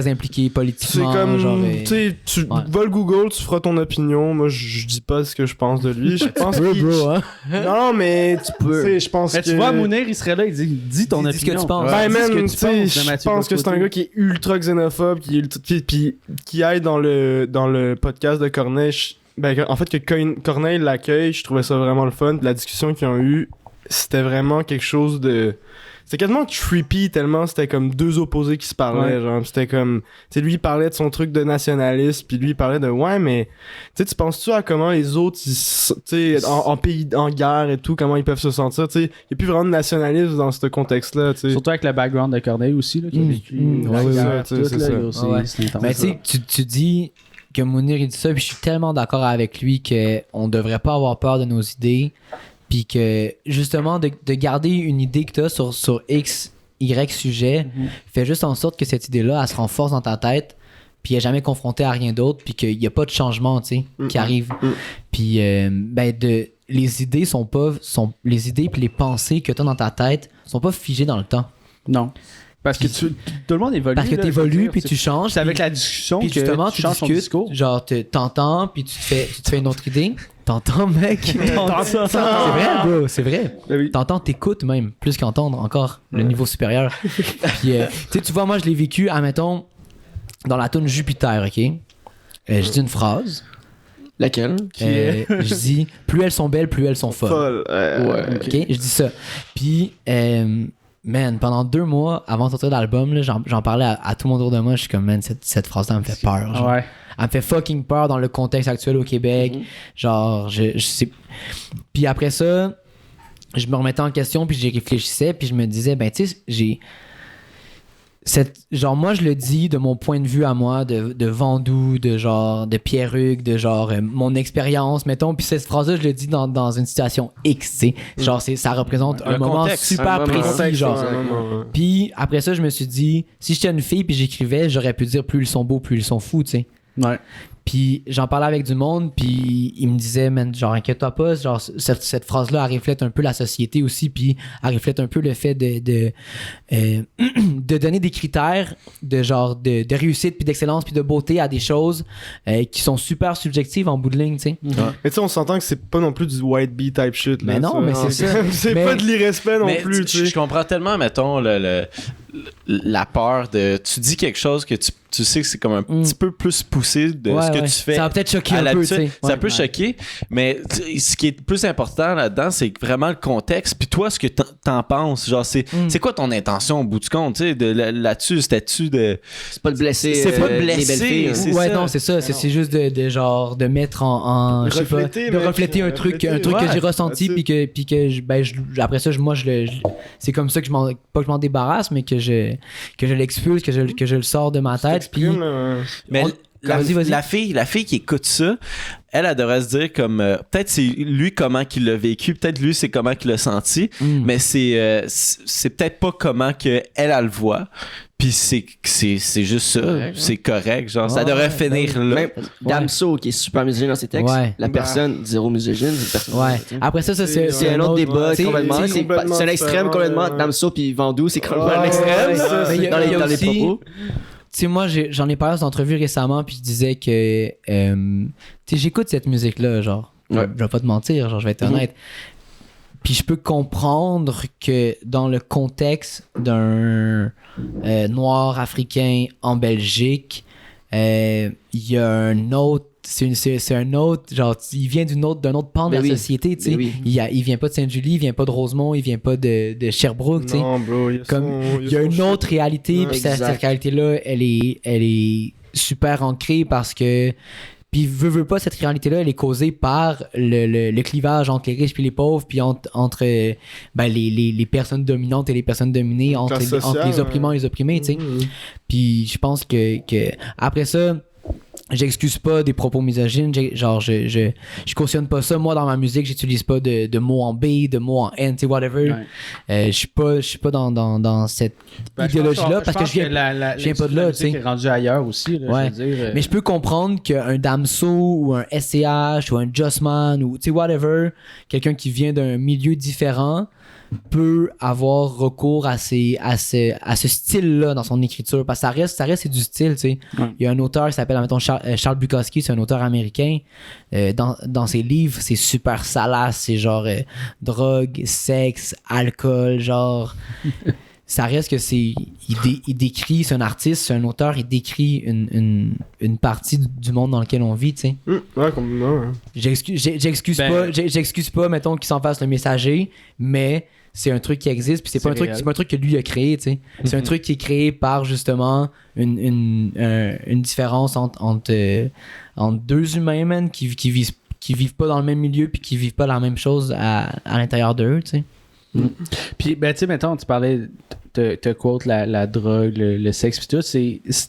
très impliqué C'est politiquement. comme, genre, tu sais, tu ouais. vas le Google, tu feras ton opinion. Moi, je dis pas ce que je pense de lui. Je pense bro, qu'il... bro, hein? Non, mais tu peux. Je pense Mais que... tu vois, Mounir, il serait là, il dit dis ton Dis ce que opinion. tu penses. Ben, Dis ce que man, tu tu sais, penses de je Mathieu pense que c'est un Bock-Côté. gars qui est ultra xénophobe, puis qui aille dans le podcast de Corneille. En fait, que Corneille l'accueille, je trouvais ça vraiment le fun. Puis la discussion qu'ils ont eue, c'était vraiment quelque chose de... C'était quasiment creepy, tellement c'était comme deux opposés qui se parlaient. Ouais. Genre, c'était comme... Tu sais, lui, il parlait de son truc de nationaliste, puis lui, il parlait de... Ouais, mais... Tu sais, tu penses-tu à comment les autres, tu sais, en pays, en guerre et tout, comment ils peuvent se sentir, tu sais. Il n'y a plus vraiment de nationalisme dans ce contexte-là, tu sais. Surtout avec le background de Corneille aussi, là, qui a vécu la ouais, guerre, ouais, tout, c'est là, ça. il y a aussi- Ouais. c'est intense. Mais tu sais, tu dis que Mounir il dit ça, puis je suis tellement d'accord avec lui qu'on devrait pas avoir peur de nos idées, puis que justement de garder une idée que tu as sur X, Y sujet, fait juste en sorte que cette idée-là, elle se renforce dans ta tête, puis elle n'est jamais confrontée à rien d'autre, puis qu'il n'y a pas de changement, tu sais, qui arrive. Puis les idées les idées puis les pensées que tu as dans ta tête sont pas figées dans le temps. Non. Parce que tout le monde évolue. Parce que là, tu je veux évolues, dire, puis tu changes. C'est avec puis- la discussion Puis que justement, tu tu changes ton discutes, discours. genre t'entends, puis tu te fais une autre idée. T'entends, mec. T'entends ça. C'est vrai, bro, c'est vrai. Ben oui. T'entends, t'écoutes même, plus qu'entendre encore, le niveau supérieur. Puis, tu vois, moi, je l'ai vécu, admettons, dans la tune Jupiter, ok? Je dis une phrase. Laquelle? Je dis, plus elles sont belles, plus elles sont folles. Folle. Ouais. Ok? Je dis ça. Puis, man, pendant 2 mois avant de sortir l'album, là, j'en parlais à tout le monde autour de moi. Je suis comme, man, cette phrase-là me fait peur. Genre. Ouais. Elle me fait fucking peur dans le contexte actuel au Québec. Genre, je sais. Puis après ça, je me remettais en question, puis j'y réfléchissais, puis je me disais, ben, tu sais, genre, moi, je le dis de mon point de vue à moi, de Vendoux, de Pierre-Hugues, mon expérience, mettons. Puis cette phrase-là, je le dis dans une situation X, tu sais. Genre, ça représente un moment contexte. super Un moment. précis, genre. Exactement. Puis après ça, je me suis dit, si j'étais une fille puis j'écrivais, j'aurais pu dire plus ils sont beaux, plus ils sont fous, tu sais. Ouais. Puis j'en parlais avec du monde, puis ils me disaient, man, genre, inquiète-toi pas, genre, cette phrase-là, elle reflète un peu la société aussi, puis elle reflète un peu le fait de donner des critères de réussite, puis d'excellence, puis de beauté à des choses qui sont super subjectives en bout de ligne, tu sais. Mais tu sais, on s'entend que c'est pas non plus du white bee type shit. Là, Mais non, mais c'est ça. C'est Mais- pas de l'irrespect non Mais plus, tu sais. je comprends tellement, mettons, la peur de... Tu dis quelque chose que tu sais que c'est comme un petit peu plus poussé de ce que tu fais. Ça va peut-être choquer à un peu, tu l'habitude. sais. Ça Ouais. peut choquer, mais ce qui est plus important là-dedans, c'est vraiment le contexte. Puis toi, ce que t'en penses, genre, c'est quoi ton intention au bout du compte, tu sais, là-dessus, c'était-tu de... C'est pas de blesser. C'est pas de les blesser, belles filles, hein. c'est Ouais, ça. non, c'est ça. C'est juste de mettre en je sais pas, Refléter, de mec, refléter un truc refléter. que Ouais, j'ai ressenti, that's puis que après ça, c'est comme ça que pas que je m'en débarrasse, mais que je l'expulse, que je le sors de ma tête. Puis T'exprimes, là. Mais Vas-y. la fille qui écoute ça, elle devrait se dire comme peut-être c'est lui comment qu'il l'a vécu, peut-être lui c'est comment qu'il l'a senti, mais c'est peut-être pas comment que elle le voit. Puis c'est juste ça, Correct, c'est correct, genre ça Ouais, devrait ouais, finir là. Même Damso, qui est super misogyne dans ses textes, Ouais. la personne, zéro misogyne, c'est une personne. ouais. tu sais. Après ça, c'est C'est un autre débat tu sais, complètement. tu sais, C'est un extrême complètement. Damso puis Vendoux, c'est complètement un extrême. ouais, ça, mais il y a- dans il y a dans les aussi- propos. Tu sais, moi, j'en ai parlé dans une entrevue récemment, puis je disais que, tu sais, j'écoute cette musique-là, genre. Ouais. Je vais pas te mentir, genre, je vais être honnête. Puis je peux comprendre que dans le contexte d'un noir africain en Belgique, il y a un autre. C'est un autre, genre, il vient d'un autre pan de Ben la oui. société, tu sais. Ben oui. Il vient pas de Sainte-Julie, il vient pas de Rosemont, il vient pas de Sherbrooke, tu sais. Non, bro, Comme il y a une autre réalité, Ouais, puis exact. cette réalité-là, elle est super ancrée parce que. Puis veut pas, cette réalité-là, elle est causée par le clivage entre les riches puis les pauvres, puis entre les personnes dominantes et les personnes dominées, entre Classe sociale, les opprimants et les opprimés, tu sais. Puis je pense que après ça, j'excuse pas des propos misogynes, genre je cautionne pas ça. Moi, dans ma musique, j'utilise pas de mots en B, de mots en N, tu sais, whatever. Je suis pas dans cette idéologie-là parce que je viens pas de là, tu sais. est rendu ailleurs aussi, là, Ouais. je veux dire. Mais je peux comprendre qu'un Damso ou un SCH ou un Jossman ou tu sais whatever, quelqu'un qui vient d'un milieu différent, peut avoir recours à ce style-là dans son écriture. Parce que ça reste c'est du style, tu sais. Ouais. Il y a un auteur qui s'appelle, mettons, Charles Bukowski, c'est un auteur américain. Dans ses livres, c'est super salace. C'est genre drogue, sexe, alcool, genre... Ça reste que il décrit, c'est un artiste, c'est un auteur, il décrit une partie du monde dans lequel on vit, tu sais. Ouais, complètement. Ouais. J'excuse pas, mettons, qu'il s'en fasse le messager, mais c'est un truc qui existe, puis c'est pas un truc que lui a créé, tu sais. C'est un truc qui est créé par, justement, une différence entre deux humains, man, qui vivent pas dans le même milieu, puis qui vivent pas la même chose à l'intérieur d'eux, tu sais. Puis, ben, tu sais, mettons, tu parlais, te quote la drogue, le sexe, puis tout.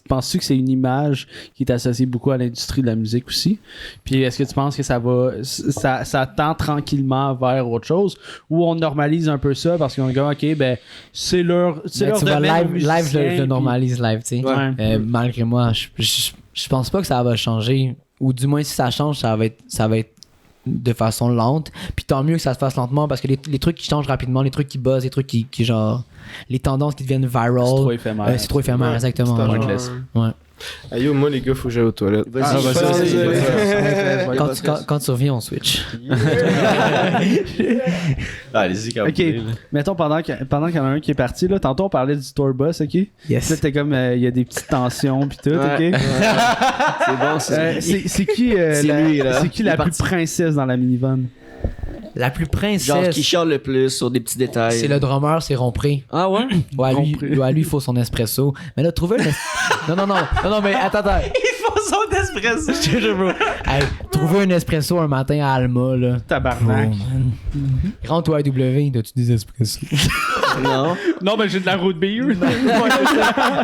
Penses-tu que c'est une image qui est associée beaucoup à l'industrie de la musique aussi? Puis, est-ce que tu penses que ça tend tranquillement vers autre chose? Ou on normalise un peu ça parce qu'on dit, OK, ben, c'est leur Tu vois, domaine live, je le normalise live, tu sais. Ouais. Malgré moi, je pense pas que ça va changer. Ou du moins, si ça change, ça va être de façon lente, puis tant mieux que ça se fasse lentement parce que les trucs qui changent rapidement, les trucs qui buzzent, les trucs qui genre les tendances qui deviennent viral, C'est trop éphémère. c'est trop éphémère, Ouais, exactement. c'est genre. Pointless. Ouais. Ah, yo, moi, les gars, faut que j'aille aux toilettes. Vas-y, Quand tu reviens, on switch. Allez-y, quand Ok, vous voulez, là. mettons pendant qu'il y en a un qui est parti, là, tantôt on parlait du tour bus, ok? Yes. Là, t'es comme, il y a des petites tensions pis tout, Ouais. ok? C'est bon, c'est C'est qui, lui, là. c'est qui Il la est plus parti. princesse dans la minivan? La plus genre princesse, qui chiale le plus sur des petits détails. c'est le drummer, c'est Rompré. Ah ouais? Ouais, Rompré. lui, il faut son espresso. Mais là, trouver un non, mais attends. Il faut son espresso. Je te jure, bro. Hey, trouver un espresso un matin à Alma, là. Tabarnak. Bro, man. Rentre au AW, t'as-tu des espressos? Non. Non, mais j'ai de la root beer.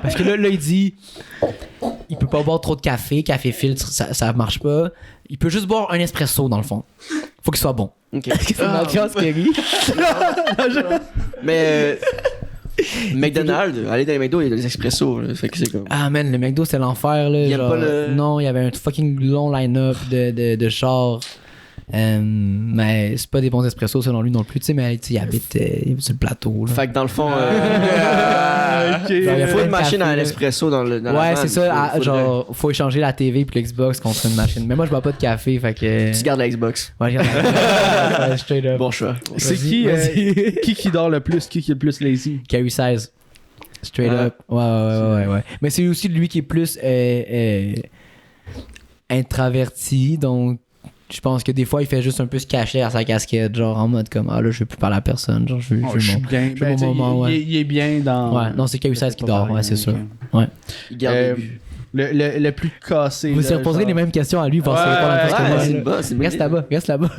Parce que là, il dit il peut pas boire trop de café filtre, ça marche pas. Il peut juste boire un espresso dans le fond. Faut qu'il soit bon. Ok. C'est Mathias qui rit. Mais McDonald's, aller dans les McDo, il y a des expressos. Là, fait que c'est comme. Ah man, le McDo c'était l'enfer là. Il y a Genre, pas le- Non, il y avait un fucking long line-up de chars. Mais c'est pas des bons espressos selon lui non plus, tu sais, mais tu sais, il habite sur le plateau. Là. Fait que dans le fond, Ok. Genre, il faut plein une de machine café, à là. l'espresso dans le. Dans la Ouais, van. c'est ça. Faut Genre, faut échanger la TV puis l'Xbox contre une machine. Mais moi, je bois pas de café, fait que. Tu gardes la Xbox. Ouais, je garde. Ouais, straight up. Bon choix. C'est Vas-y. qui dort le plus? Qui est le plus lazy? Carry 16. Straight Ouais. up. Ouais. Mais c'est aussi lui qui est plus introverti, donc je pense que des fois il fait juste un peu se cacher à sa casquette, genre en mode comme ah là je veux plus parler à personne, genre je veux Je suis bien. je veux mon tu sais, moment, ouais. il est bien dans. Ouais, non, c'est KU16 qui dort, ouais, c'est sûr. Il garde Euh, les buts. Le plus cassé. Vous là, reposerez genre. les mêmes questions à lui parce que Ouais, c'est pas la même chose que Ouais, moi, c'est là. une bonne, c'est une bonne Reste idée. là-bas.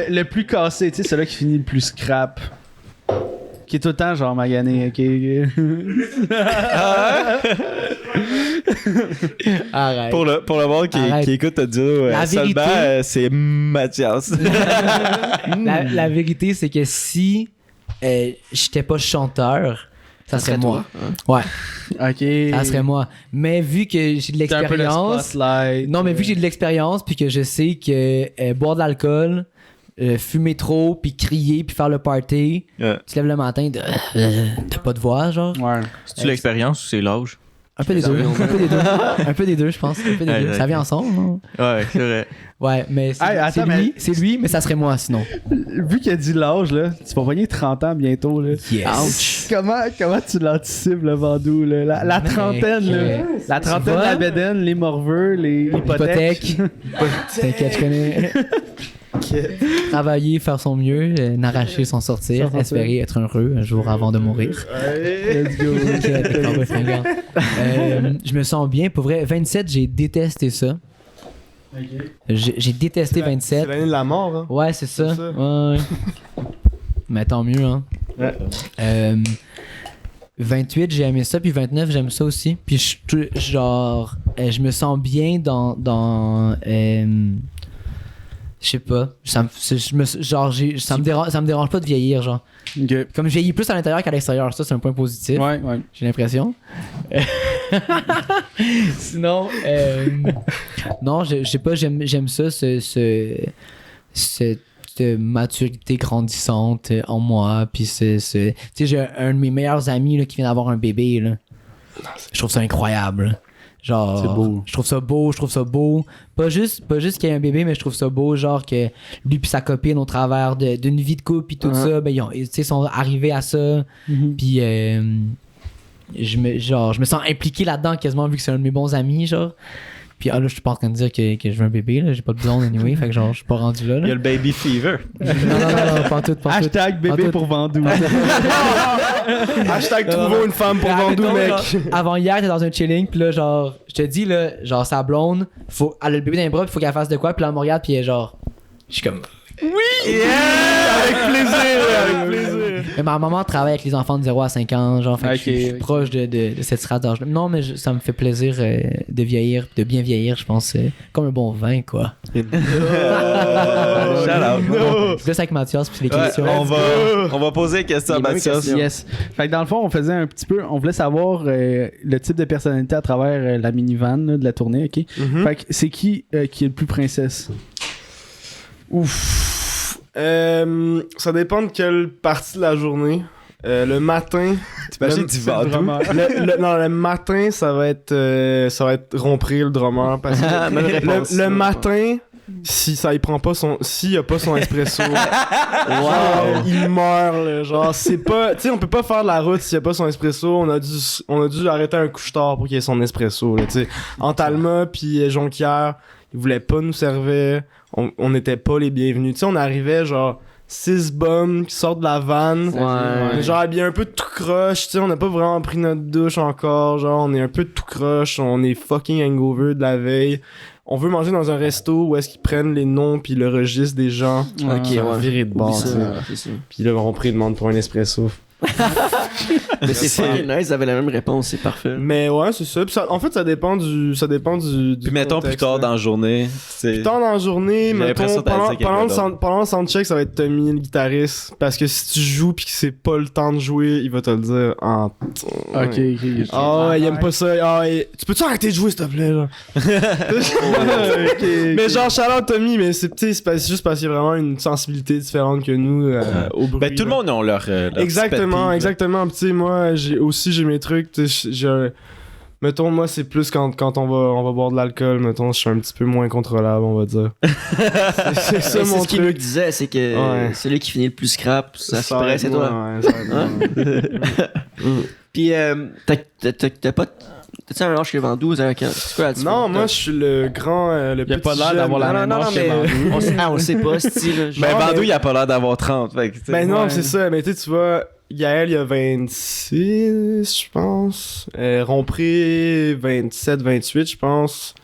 Le plus cassé, tu sais, celui qui finit le plus scrap. Qui est tout le temps genre magané, ok? Arrête. Pour le monde Arrête. qui écoute te dire La seulement, vérité- c'est Mathias. La vérité, c'est que si j'étais pas chanteur, ça serait moi. toi, Ouais, Ok. ça serait moi. Mais vu que j'ai de T'as un peu le l'expérience, spotlight. non, mais vu que j'ai de l'expérience, puis que je sais que boire de l'alcool, fumer trop, puis crier, puis faire le party, Ouais. tu te lèves le matin, t'as pas de voix, genre. Ouais. C'est-tu l'expérience ou c'est l'âge? Un peu des deux. Un peu des deux, je pense. Un peu des Ouais, deux. Ça vient ensemble, non? Ouais, c'est vrai. Ouais, mais c'est Hey, attends, mais- c'est lui, mais ça serait moi sinon. Vu qu'il a dit l'âge, là, tu vas pogner 30 ans bientôt, là. Yes. Comment tu l'anticipes, le Vandou, là? La trentaine, là. La Tu trentaine, vois? la bédaine, les morveux, les hypothèques. T'inquiète, je connais. Travailler, faire son mieux, n'arracher, s'en sortir, S'en sortir. espérer être heureux un jour avant de mourir. Let's go. T'inquiète, cowboy fringant. Je me sens bien. Pour vrai, 27, j'ai détesté ça. J'ai détesté 27. C'est l'année de la mort, hein. Ouais, c'est ça. C'est ça. Ouais. Mais tant mieux, hein. Ouais. 28, j'ai aimé ça, puis 29, j'aime ça aussi. Puis je me sens bien dans je sais pas, ça me dérange pas de vieillir, genre. Ok. Comme je vieillis plus à l'intérieur qu'à l'extérieur, ça c'est un point positif. Ouais, ouais. J'ai l'impression. Sinon, non, je sais pas, j'aime ça, ce cette maturité grandissante en moi. Puis tu sais, j'ai un de mes meilleurs amis là, qui vient d'avoir un bébé. Là. Je trouve ça incroyable. Là. Genre, c'est beau. Je trouve ça beau. Pas juste qu'il y ait un bébé, mais je trouve ça beau, genre que lui puis sa copine, au travers d'une vie de couple puis tout ça, ben ils sont arrivés à ça. Puis je me sens impliqué là-dedans quasiment vu que c'est un de mes bons amis, genre. Puis là, je suis pas en train de dire que je veux un bébé, là. J'ai pas de blonde anyway, fait que genre, je suis pas rendu là. Il y a le baby fever. Non, pas tout, pas tout. Hashtag bébé tout. pour Vandou. Hashtag trouvons une femme pour Vandou, Mettons, mec. genre, avant hier, t'es dans un chilling, pis là, genre, je te dis, là, genre, sa blonde, elle a le bébé dans les bras, pis faut qu'elle fasse de quoi, pis là, elle me regarde, pis elle est genre, je suis comme. Avec plaisir. Mais ma maman travaille avec les enfants de 0 à 5 ans, genre, fait que je suis proche de cette strate d'âge. Non, mais ça me fait plaisir de vieillir, de bien vieillir, je pense, comme un bon vin, quoi. Shout out. Je laisse avec Mathias, puis les Ouais, questions. on va poser une question à Les mêmes Mathias. questions. Yes. Fait que dans le fond, on faisait un petit peu, on voulait savoir le type de personnalité à travers la minivan là, de la tournée, ok? Fait que c'est qui est le plus princesse? Ouf. Ça dépend de quelle partie de la journée. Le matin. T'imagines du Vandou? Le matin, ça va être Rompré, le drummer. Parce que le matin, s'il a pas son espresso, genre, il meurt, là. Genre, c'est pas. Tu sais, on peut pas faire de la route s'il y a pas son espresso. On a dû arrêter un couche-tard pour qu'il ait son espresso, là. Tu sais, Antalma puis Jonquière, ils voulaient pas nous servir. On n'était pas les bienvenus. Tu sais, on arrivait genre 6 bums qui sortent de la vanne. Ouais. Genre habillés un peu tout croche. Tu sais, on n'a pas vraiment pris notre douche encore. Genre, on est un peu tout croche. On est fucking hangover de la veille. On veut manger dans un resto où est-ce qu'ils prennent les noms puis le registre des gens. Ok, Ça va ouais. virer de bord, Oublie tu sais. ça, c'est ça. Puis là, on prie demande pour un espresso. Mais c'est fucking nice, ils avaient la même réponse, c'est parfait. Mais ouais, c'est ça. Puis ça. En fait, ça dépend du Puis mettons plus contexte, tard là. dans la journée. Plus tard dans la journée, J'ai mettons, l'impression que t'as dit quelqu'un pendant le soundcheck, ça va être Tommy, le guitariste. Parce que si tu joues pis que c'est pas le temps de jouer, il va te le dire en... Ok. Ah ouais, il aime pas ça. Ah, tu peux-tu arrêter de jouer, s'il te plaît, là? Mais genre, shout-out Tommy, mais c'est juste parce qu'il y a vraiment une sensibilité différente que nous au bruit. Ben, tout le là. monde a leur Exactement, petit pet peeve, exactement. Pis tu sais, moi, j'ai mes trucs. Mettons, moi, c'est plus quand on va boire de l'alcool, mettons, je suis un petit peu moins contrôlable, on va dire. c'est ça C'est mon ce qu'il nous truc. disait, c'est que Ouais. celui qui finit le plus scrap, ça se va paraît, être c'est moi, toi. ouais, ça va être moi. Puis, t'as pas. T'as-tu un âge que Vandou? C'est quoi la différence? Non, moi, je suis le grand. Le Il a petit pas l'air jeune. d'avoir la même âge que Vandou. On le sait pas, style. Ben, Genre, Vandou, mais- il a pas l'air d'avoir 30. Fait que, tu sais. Ben non, Ouais. c'est ça. Mais tu vois, Gaël, il a 26, je pense. Rompré, 27, 28, je pense.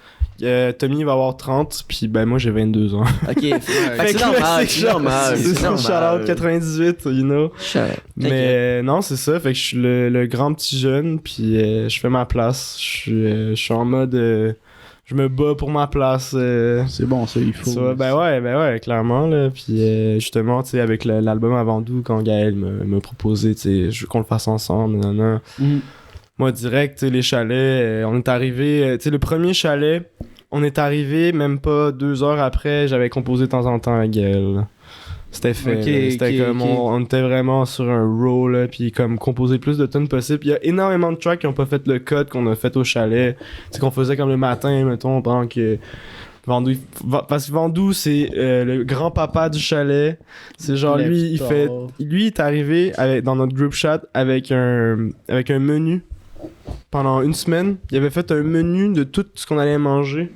Tommy va avoir 30, puis ben moi j'ai 22 ans. Ok, fait que c'est que normal, c'est genre- normal. C'est son normal. shout-out 98, you know. Mais non, c'est ça. Fait que je suis le grand petit jeune, puis je fais ma place. Je suis en mode. Je me bats pour ma place. C'est bon, ça, il faut. Ça, ben ouais, clairement. Là. Puis justement, tu sais, avec l'album à Vandou, quand Gaël m'a proposé, tu sais, je veux qu'on le fasse ensemble. Nanana. Mhm. Moi, direct, tu sais, les chalets, on est arrivé. Tu sais, le premier chalet, on est arrivé, même pas 2 heures après, j'avais composé de temps en temps à Gaël. C'était fait. Ok, là. C'était ok, comme, ok. on était vraiment sur un roll, là, puis comme composer plus de tunes possible. Il y a énormément de tracks qui ont pas fait le cut qu'on a fait au chalet. C'est qu'on faisait comme le matin, mettons, pendant que Vandou, parce que Vandou, c'est le grand-papa du chalet. C'est genre, lui, il est arrivé dans notre group chat avec un menu. Pendant une semaine, il avait fait un menu de tout ce qu'on allait manger.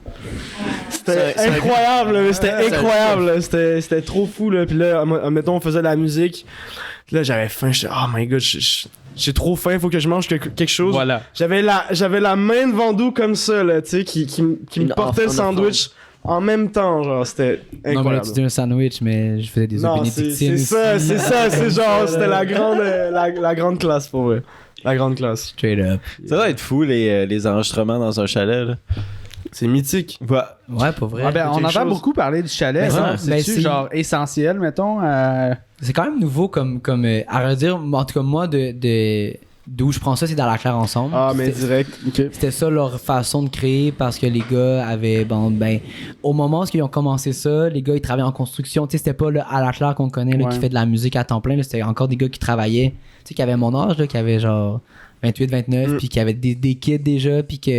C'était C'est incroyable, là, mais c'était c'est incroyable, là, c'était trop fou, là. Puis là, mettons, on faisait de la musique. Puis là, j'avais faim, j'étais, oh my god, j'ai trop faim, faut que je mange quelque chose. Voilà. J'avais la main de Vandou comme ça, là, tu sais, qui me Une portait le offre, sandwich en même temps, genre, c'était Non, mais là, incroyable. tu dis un sandwich, mais je faisais des œufs Non, c'est bénédictines. ça, c'est genre, c'était la grande classe pour vrai. La grande classe. Straight up. Ça doit être fou, les enregistrements dans un chalet. Là. C'est mythique. Ouais, pas vrai. Ah ben, on quelque entend chose. beaucoup parler du chalet. Mais ça, ça, ben, c'est c'est- genre essentiel, mettons. C'est quand même nouveau comme à redire, en tout cas moi, de d'où je prends ça, c'est dans la claire ensemble. Ah, mais C'était- direct. Ok. C'était ça leur façon de créer parce que les gars avaient au moment où ils ont commencé ça, les gars ils travaillaient en construction, tu sais c'était pas le à la claire qu'on connaît là, Ouais. qui fait de la musique à temps plein, là, c'était encore des gars qui travaillaient, tu sais qui avaient mon âge là, qui avaient genre 28 29 puis qui avaient des kids déjà puis qui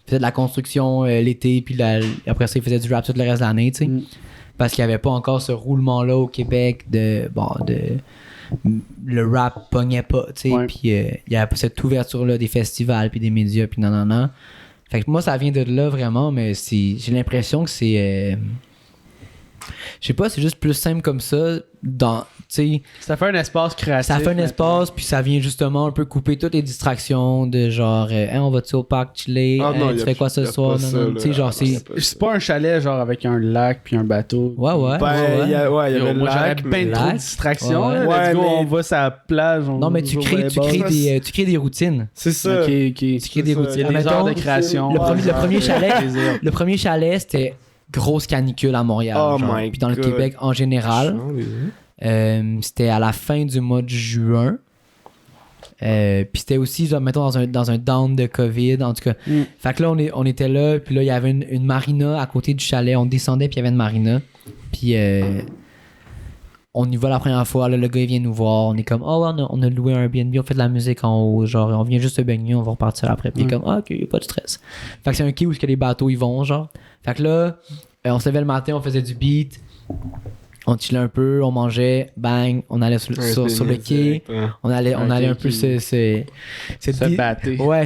faisaient de la construction l'été puis après ça ils faisaient du rap tout le reste de l'année, tu sais. Parce qu'il n'y avait pas encore ce roulement là au Québec de le rap pognait pas, tu sais, Ouais. puis il y avait pas cette ouverture là des festivals puis des médias puis non. Fait que moi ça vient de là vraiment, mais j'ai l'impression que c'est je sais pas, c'est juste plus simple comme ça dans tu sais, Ça fait un espace créatif. ça fait un mettons. espace puis ça vient justement un peu couper toutes les distractions de genre Hey, on va-tu au parc chiller, Ah non, Hey, y tu a fais quoi plus- ce y a soir, pas ça, non, là. tu sais genre c'est C'est pas un chalet genre avec un lac puis un bateau. ouais. Ben, il y avait Yo, le moi j'aurais lac. bien mais- trop de Lac. distractions. Ouais, là. ouais. Let's go, Ouais, on mais- va sur la plage. non mais tu crées des routines. C'est ça. Ok. Tu crées des ça. routines. Il y a des Admettons, heures de création. le premier chalet, Plaisir. le premier chalet, c'était grosse canicule à Montréal. Oh genre. my Puis dans le God. Québec en général. C'était à la fin du mois de juin. Puis c'était aussi, genre, mettons, dans un down de COVID, en tout cas. Mm. Fait que là, on était là, puis là, il y avait une marina à côté du chalet. On descendait, puis il y avait une marina. Puis on y va la première fois. Là, le gars, il vient nous voir. On est comme, oh, ouais, on a loué un Airbnb, on fait de la musique en haut. Genre, on vient juste se baigner, on va repartir après. Puis il est comme, ah, ok, y a pas de stress. Fait que c'est un quai où est-ce que les bateaux, ils vont, genre. Fait que là, on se levait le matin, on faisait du beat. On chillait un peu, on mangeait, bang, on allait sur le quai. On allait un peu Se battre. Ouais,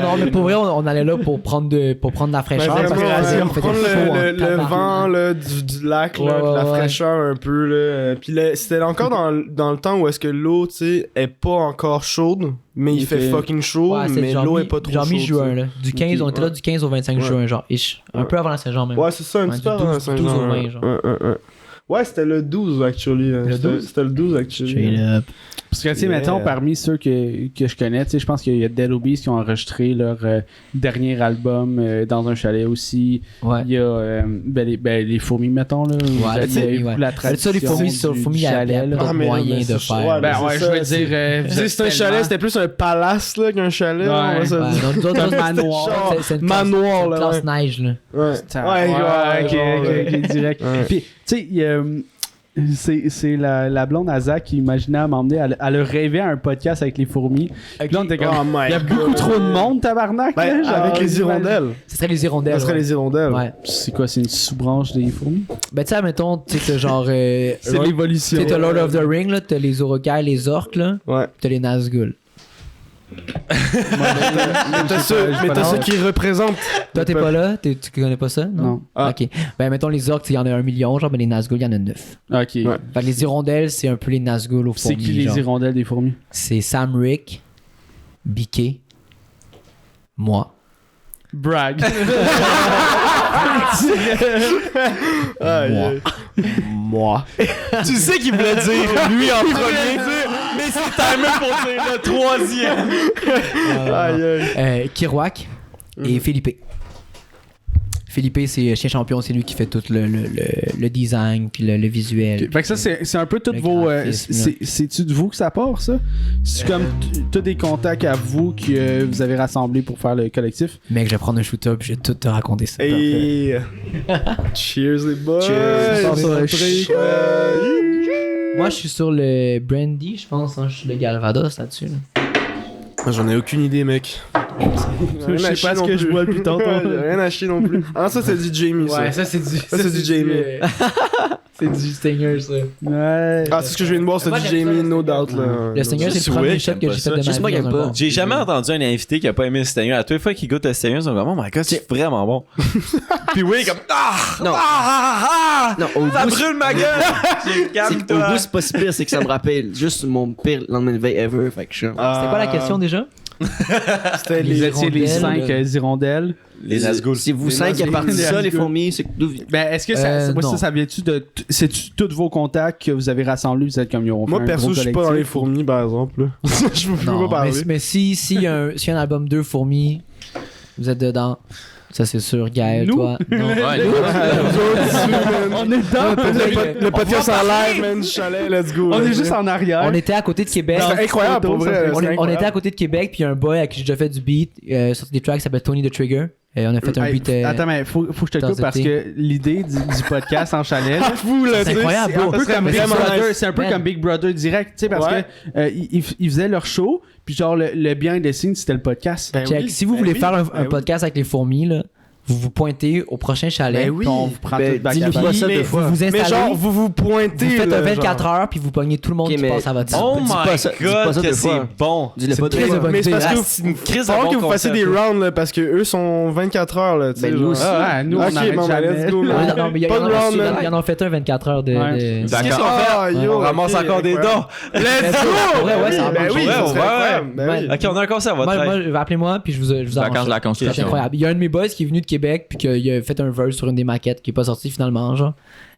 non, mais pour vrai, on allait là pour prendre de la fraîcheur. Vraiment, parce que ouais, il faisait prendre chaud en le tabarnak. vent là, du lac, là, Ouais, la ouais. fraîcheur un peu. Là. Puis c'était encore dans le temps où est-ce que l'eau tu sais, est pas encore chaude, mais il Ok. fait fucking chaud, Ouais, c'est mais genre l'eau mi- est pas trop genre chaude. mi-juin, tu sais. là. Du 15, on était là du 15 au 25 Ouais. juin, genre, ish. Un Ouais. peu avant la Saint-Jean, même. Ouais, c'est ça, un Ouais, petit du peu avant 12 la Saint-Jean. 12 au 20, ouais. genre. Ouais, c'était le 12, actually. Le 12? C'était le 12, actually. Straight up. Parce que, tu sais, Yeah. mettons, parmi ceux que je connais, tu sais, je pense qu'il y a Dead Obies qui ont enregistré leur dernier album dans un chalet aussi. Ouais. Il y a les fourmis, mettons, là. Ouais, Il y a les eu fourmis, la ouais. tradition Ça, les fourmis, sur le du fourmi, il y a chalet, là. pas de mais non, moyen mais de c'est- faire. ouais, Ben c'est ouais, ça, je veux dire... Tu sais, c'est un chalet, c'était plus un palace là, qu'un chalet. Ouais. on va se Ouais, dire. non, nous autres, un c'était manoir. genre- c'est une classe- Manoir, c'est une là, classe neige, là. Ouais, ok, direct. Ouais. Puis, tu sais, il y a, c'est la blonde à Zach qui imaginait à m'emmener. Elle a rêvé à un podcast avec les fourmis. Puis là, on était comme, Oh my il y a beaucoup God. trop de monde, tabarnak. Ben, là, genre, avec les j'imagine. hirondelles. Ce serait les hirondelles. Ça serait ouais. les hirondelles. Ouais. C'est quoi, c'est une sous-branche des fourmis? Ben, tu sais, mettons, tu sais, t'as genre. C'est l'évolution. Tu sais, t'as Lord of the Ring, là, t'as les Uruk-hai, les orques, là, Ouais. t'as les Nazgûl. Mais t'as ceux qui représentent. Toi, t'es pas là? Tu connais pas ça? Non. Non. Ah. Ok. Ben, mettons, les orques, il y en a 1 million, genre, mais les Nazgûl, il y en a 9. Ok. Ouais. Fait que les hirondelles, c'est un peu les Nazgûl au C'est fourmis. qui les genre. hirondelles des fourmis? C'est Sam Rick, Biquet, moi. Brag. Moi. Moi. Tu sais qu'il voulait dire lui en premier, mais c'est timé pour dire le troisième. Aïe, aïe. Kirouac et Philippe. Philippe, c'est Chien Champion, c'est lui qui fait tout le design puis le visuel. Fait que ça, c'est un peu toutes Le vos. graphisme, C'est-tu de vous que ça part, ça? C'est comme tous des contacts à vous que vous avez rassemblés pour faire le collectif? Mec, je vais prendre un shooter puis je vais tout te raconter ça. Hey. Cheers les boys. Cheers. Cheers. Moi, je suis sur le Brandy, je pense. Hein, je suis le Galvados là-dessus. là. J'en ai aucune idée, mec. Je sais pas ce que je bois depuis tantôt. Rien à chier non plus. Ah, ça, c'est du Jamie, ça. ça, c'est du. c'est du Jamie. c'est du Stinger, ça. Ouais. Ah, c'est ce que je viens de boire, c'est Moi, du j'aime ça, Jamie, le no Stinger. doubt, là. Le Stinger, c'est Juste le premier Wick, shot j'aime que pas j'ai ça. fait de ma Juste vie. moi qui aime dans un pas. bar. J'ai jamais entendu un invité qui a pas aimé le Stinger. À toutes les fois qu'il goûte le Stinger, ils sont comme, oh my god, c'est vraiment bon. Puis oui, comme, Non. Non, au ça goût, brûle ma gueule. au goût, c'est pas si pire, c'est que ça me rappelle juste mon pire lendemain de veille ever. Fait que je suis. C'était quoi la question déjà? C'était Vous les... étiez les hirondelles. 5 hirondelles. Les Nazgûl. C'est vous Les 5 qui Nazgûl. avez parti Les ça, les Nazgûl. fourmis. C'est d'où- Ben, est-ce que ça, non. ça vient-tu de. C'est-tu tous vos contacts que vous avez rassemblés? Vous êtes comme ils ont fait Moi, un perso, gros je suis pas dans les collectif? fourmis, par exemple. là. Je peux Non, pas parler. mais s'il y a un album 2 fourmis, vous êtes dedans. Ça, c'est sûr. Gaël, Nous? toi. Non. Ouais, On est dedans. Le podcast en live, man, du chalet, let's go. On est juste en arrière. On était à côté de Québec. C'est incroyable pour vrai. On était à côté de Québec, puis il y a un boy avec qui j'ai déjà fait du beat, sur des tracks qui s'appelle Tony the Trigger. On a fait un Hey, beat. Attends, mais faut que je te dans coupe cet parce été. que l'idée du podcast en chalet, là, Fou, là, C'est incroyable, c'est un bro. peu Ça comme serait Big vraiment Brother, nice. c'est un peu Man. comme Big Brother direct, tu sais, parce Ouais. que ils faisaient leur show, puis genre le behind the scenes c'était le podcast. Ben Check. oui, Si vous ben voulez oui, faire un ben oui. podcast avec les fourmis, là, vous vous pointez au prochain chalet. Ben oui. Puis on vous prend Ben, tout back dis-nous à back. pas ça Mais deux Vous fois. vous Mais installez, genre, vous pointez. vous faites là, un 24 genre. heures, puis vous pognez tout le monde Ok, qui mais passe à votre dis- site. Oh dis pas my ça- dis pas god, ça que deux c'est fois. bon. Dis-le C'est pas une deux crise de fois. bonne Mais c'est idée. parce que Ah, c'est une crise de faut bon que vous fassiez des concept, là. rounds, là, parce que eux sont 24 heures, là, tu sais. Ben, nous genre. aussi. Ah, nous, on Ok, arrête bon, ben, jamais. let's go, là. Ouais, non, mais il y Pas de round, man. en a fait un 24 heures de. Ouais. de- D'accord. Qu'est-ce qu'on fait? On ramasse ok, encore des dons. incroyable. Let's go! Pour vrai, ouais, ça Ben marche. oui, Ouais, ça ouais, serait ouais. incroyable. Ben oui. Ok, on a un concert à votre Moi, rêve. appelez-moi, puis je vous Vacances arrange de la ça. construction. C'est incroyable. Il y a un de mes boys qui est venu de Québec, puis qu'il a fait un verse sur une des maquettes qui est pas sorti finalement, genre.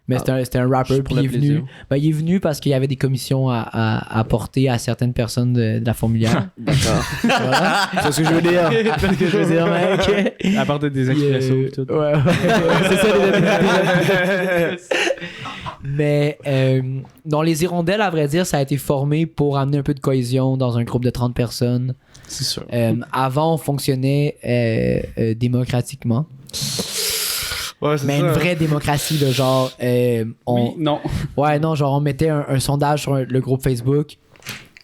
Mais c'était un rapper, Juste puis pour il est le venu. plaisir. Ben, il est venu parce qu'il y avait des commissions à porter à certaines personnes de la fourmilière. D'accord. Voilà. C'est ce que je veux dire. C'est ce que je veux dire, mec. Apporter des expressos et tout. Ouais, c'est ça, des Mais dans les hirondelles, à vrai dire, ça a été formé pour amener un peu de cohésion dans un groupe de 30 personnes. C'est sûr. Avant, on fonctionnait démocratiquement. Ouais, c'est Mais ça. une vraie démocratie, de genre. Oui, non. Ouais, non, genre, on mettait un sondage sur le groupe Facebook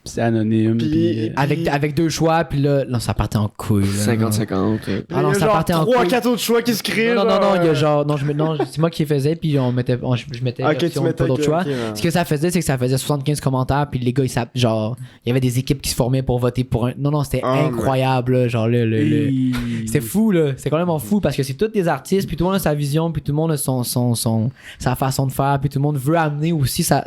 C'est anonyme. Puis- Puis, avec deux choix, puis là, ça partait en couille. là. 50-50. Ah non, Il y a ça genre partait en 3-4 autres choix qui se créent. Non, genre, il y a genre. Non, c'est moi qui les faisais, puis je mettais Ok, l'option, tu mettais pas d'autres choix. ok, ouais. Ce que ça faisait, c'est que ça faisait 75 commentaires, puis les gars, genre, il y avait des équipes qui se formaient pour voter pour un. Non, c'était Ah, incroyable, là, genre, c'était fou, là. C'est complètement fou parce que c'est tous des artistes, puis tout le monde a sa vision, puis tout le monde a sa façon de faire, puis tout le monde veut amener aussi Ça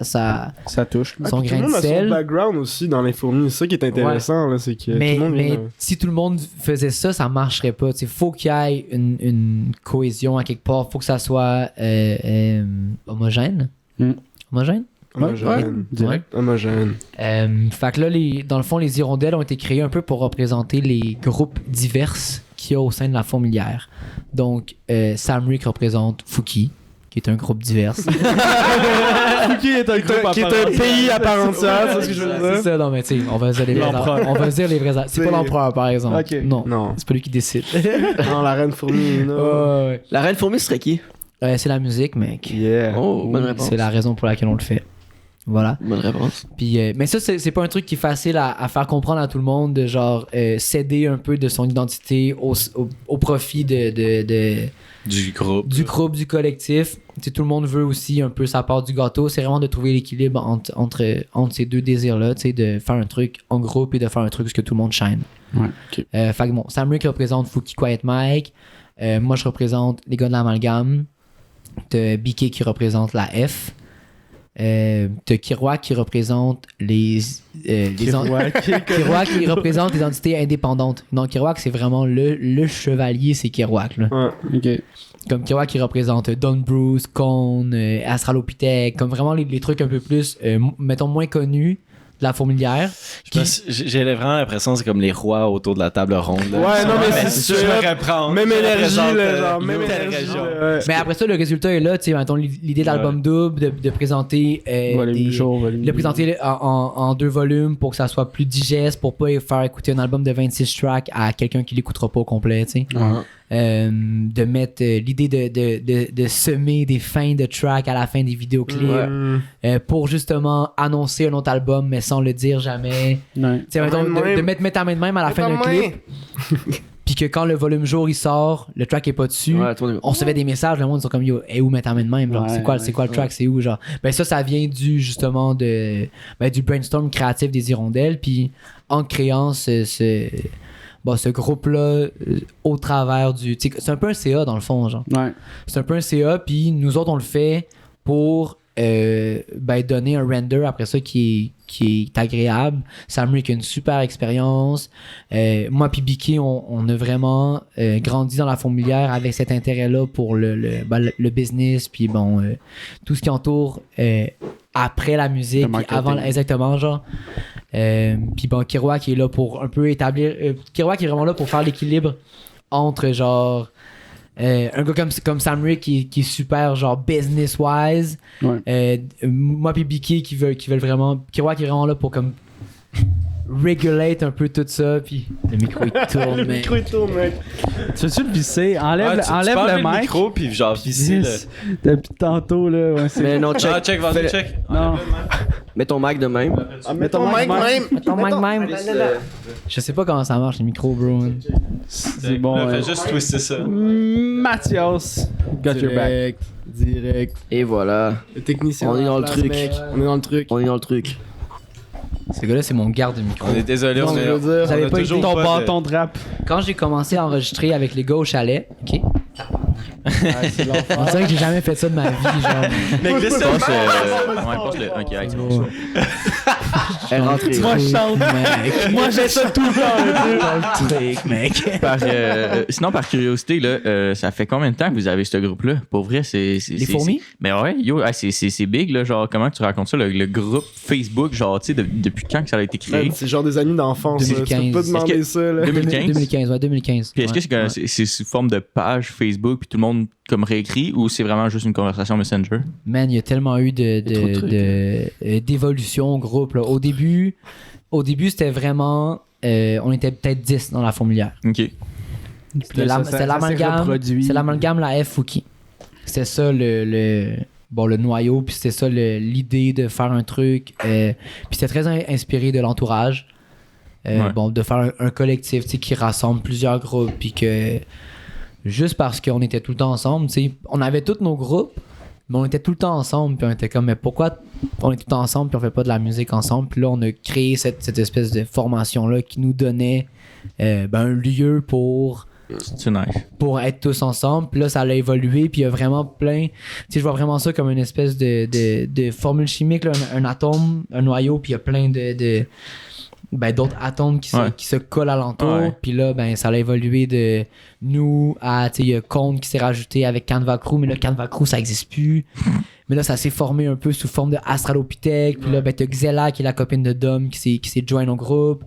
touche. Ah, son puis tout grain le monde de a sel. son background aussi dans les fourmis. C'est ça qui est intéressant, là, c'est que Mais, tout le monde mais vient si tout le monde faisait ça, ça marcherait pas. Il faut qu'il y ait une cohésion à quelque part. Faut que ça soit homogène. Mm. Homogène? homogène. Direct. Homogène. Fait que là, dans le fond, les hirondelles ont été créées un peu pour représenter les groupes divers qu'il y a au sein de la fourmilière. Donc, Sam Rick représente Fouki, qui est un groupe divers. Qui est un groupe Qui est un pays à part entière, c'est ce que je veux C'est dire. ça, non, mais tu sais, on va dire les vrais. L'empereur. On va dire les vrais. C'est pas C'est- l'empereur, par exemple. Ok. Non. Non. C'est pas lui qui décide. Non, la reine fourmi, non. Ouais. La reine fourmi serait qui? C'est la musique, mec. Yeah. Oh, bonne réponse. C'est la raison pour laquelle on le fait. Voilà. Bonne réponse. Puis, mais ça, c'est pas un truc qui est facile à faire comprendre à tout le monde, de genre céder un peu de son identité au profit Du groupe. du groupe, du collectif. Tu sais, tout le monde veut aussi un peu sa part du gâteau. C'est vraiment de trouver l'équilibre entre ces deux désirs-là, tu sais, de faire un truc en groupe et de faire un truc que tout le monde shine. Ouais, ok. Fait que bon, Sam Rick représente Fouki Quiet Mike. Moi, je représente les gars de l'amalgame. T'as BK qui représente la F. T'as Kiroak qui représente Kiroak qui représente les entités indépendantes. Donc Kiroak, c'est vraiment le chevalier, c'est Kiroak, là. Ouais. Ok. Comme Kiroak qui représente Don Bruce, Cone, Astralopithèque, comme vraiment les trucs un peu plus, mettons, moins connus de la fourmilière. J'ai vraiment l'impression que c'est comme les rois autour de la table ronde. là. Ouais, non, mais c'est ça. sûr. Je me reprends. Même Je énergie, représente, là, genre, même telle énergie. région. là, ouais. Mais après ça, le résultat est là, tu sais, mettons, l'idée d'album double, de présenter Volume chaud, volume. le présenter en 2 volumes pour que ça soit plus digeste, pour pas faire écouter un album de 26 tracks à quelqu'un qui l'écoutera pas au complet, tu sais. De mettre l'idée de semer des fins de tracks à la fin des vidéoclips pour justement annoncer un autre album mais sans le dire jamais. Ouais. Tu sais, mettons, de mettre ta main de même à la fin d'un clip, puis que quand le volume jour il sort, le track est pas dessus. Ouais, toi, On recevait des messages, le monde sont comme yo, où mettre ta main de même, genre, Ouais, c'est quoi le track, c'est où, genre. Ben ça vient justement du brainstorm créatif des hirondelles, puis en créant ce groupe-là au travers du. C'est un peu un CA dans le fond, genre. Ouais. C'est un peu un CA, puis nous autres on le fait pour donner un render après ça qui est agréable. Sam Rick a une super expérience. Moi puis Bicky, on a vraiment grandi dans la fourmilière avec cet intérêt-là pour le business, puis bon, tout ce qui entoure après la musique, Le puis marketing. avant, exactement, genre. Puis bon, Kiroak qui est là pour un peu établir. Kiroak qui est vraiment là pour faire l'équilibre entre genre Un gars comme Sam Rick qui est super genre business-wise. Ouais. Moi puis Bicky qui veulent vraiment... Qui est vraiment là pour comme... Regulate un peu tout ça, puis le micro il tourne, Le mais... micro il tourne, mec. Tu veux-tu le visser? Enlève tu le peux mic. micro, puis genre visser le... Yes. Depuis tantôt, là. Ouais, c'est Mais non, check. Ah, check, Vendu, Fais- check. Non. Mets ton mic de même. Mets ton mic même. Ton mic même. Je sais pas comment ça marche les micros, bro. C'est bon. Là, ouais. fais juste twister ça. Mathias, got your back. Direct. Et voilà. Le technicien. On est dans le place, truc. mec. On est dans le truc. On est dans le truc. Ce gars-là, c'est mon garde de micro. On est désolé, Non, on je veux est... dire, Vous avez pas toujours été- Ton pas de- bâton de rap. Quand j'ai commencé à enregistrer avec les gars au chalet, ok? C'est l'enfer. On dirait que j'ai jamais fait ça de ma vie, genre. Mec, laisse ça. Passe-le. Ok, avec Bon. Elle rentre. Moi, je chante. Mec. Moi, j'ai ça tout le temps. Dans le truc, mec. Sinon, par curiosité, là, ça fait combien de temps que vous avez ce groupe-là? Pour vrai, c'est. Les fourmis? Mais ouais, yo, c'est big, là. Genre, comment tu racontes ça, le groupe Facebook? Genre, tu sais, depuis quand que ça a été créé? C'est genre des amis d'enfance. là. Tu peux 2015. pas demander Est-ce ça, là. 2015? 2015, ouais, 2015. Puis est-ce que Ouais. c'est sous forme de page Facebook, puis tout le monde comme réécrit, ou c'est vraiment juste une conversation Messenger? Man, il y a tellement eu y a trop de trucs. d'évolution au groupe. Là. Au début c'était vraiment... on était peut-être 10 dans la fourmilière. Ok. C'était Ça s'est l'amalgame, reproduit. c'est l'amalgame, la F Fouki. C'était ça le noyau, puis c'était ça l'idée de faire un truc. Puis c'était très inspiré de l'entourage. Ouais. Bon, de faire un collectif, tu sais, qui rassemble plusieurs groupes, puis que juste parce qu'on était tout le temps ensemble, tu sais, on avait tous nos groupes, mais on était tout le temps ensemble, puis on était comme, mais pourquoi on est tout le temps ensemble, puis on fait pas de la musique ensemble? Puis là, on a créé cette espèce de formation-là qui nous donnait un lieu pour C'est nice. être tous ensemble. Puis là, ça a évolué. Puis il y a vraiment plein... Tu sais, je vois vraiment ça comme une espèce de formule chimique, là, un atome, un noyau, puis il y a plein d'autres atomes qui se collent alentour. Ouais. Puis là, ça a évolué de nous à... Tu sais, il y a Conde qui s'est rajouté avec Canva Crew, mais là, Canva Crew, ça n'existe plus. Mais là, ça s'est formé un peu sous forme de Astralopithèque. Puis là, t'as Xela, qui est la copine de Dom, qui s'est joint au groupe.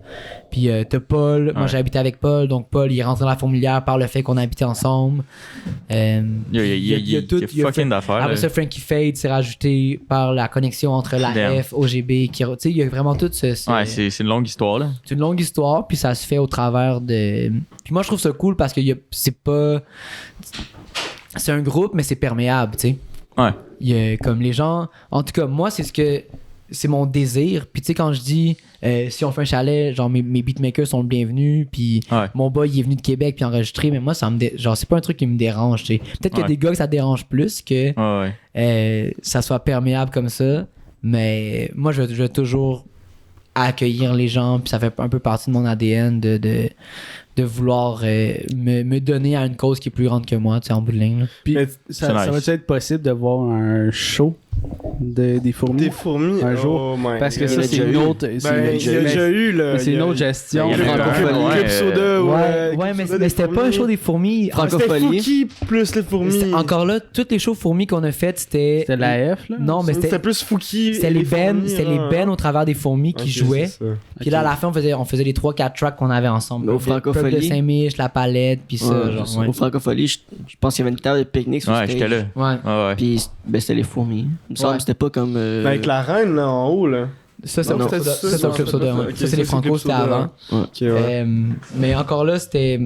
Puis t'as Paul. Moi, Ouais. j'ai habité avec Paul. Donc, Paul, il est rentré dans la fourmilière par le fait qu'on habitait ensemble. Il y a tout- il y a fucking d'affaires. Après là. ça, Frankie Fade s'est rajouté par la connexion entre la Damn. F, OGB. Tu sais, il y a vraiment tout ce... Ouais, c'est une longue histoire, là. C'est une longue histoire, puis ça se fait au travers de... Puis moi, je trouve ça cool parce que c'est pas... C'est un groupe, mais c'est perméable, tu sais. Ouais. Il y a comme les gens... En tout cas, moi, c'est mon désir. Puis tu sais, quand je dis si on fait un chalet, genre mes beatmakers sont le bienvenus, puis Ouais. mon boy il est venu de Québec puis enregistré, mais moi ça me genre c'est pas un truc qui me dérange, tu sais. Peut-être qu'il y a Ouais. des gars que ça dérange plus que Ouais. ça soit perméable comme ça, mais moi je veux toujours accueillir les gens, puis ça fait un peu partie de mon ADN de vouloir me donner à une cause qui est plus grande que moi, tu sais, en bout de ligne, là. Puis Mais ça c'est nice. va-tu être possible de voir un show des fourmis? Des fourmis. Un jour. Oh my Parce que God. ça, c'est déjà une eu. autre... Ben, il y a déjà eu, là. C'est une autre gestion. Il y a Club Ouais, Soda, Ouais, mais c'était pas un show des fourmis. C'était Francophonie. Fouki plus les fourmis. C'était- Encore là, toutes les shows fourmis qu'on a faites, c'était... C'était la F, là? Non, mais C'était c'était plus Fouki. c'était et les bands, fourmis, c'était là. les bands au travers des fourmis qui Ok, jouaient. c'est ça. Puis là, à la fin, on faisait les 3-4 tracks qu'on avait ensemble. Au Peuple de Francophonie. Saint-Mich, La Palette, puis ça, Ouais, genre. Au Ouais. Francophonie, je pense qu'il y avait une table de pique-nique sur Ouais, stage. j'étais là. Ouais. Ouais, ouais. Puis c'était les fourmis. Il me semble Ouais. que c'était pas comme. Ben, avec la reine, là, en haut, là. Ça, c'est Non, ça, non. c'est au Club Soda. Ouais. Ok, Ça, c'est les ça, Franco, Club c'était Soda, avant. Ok, ouais. Mais encore là, c'était.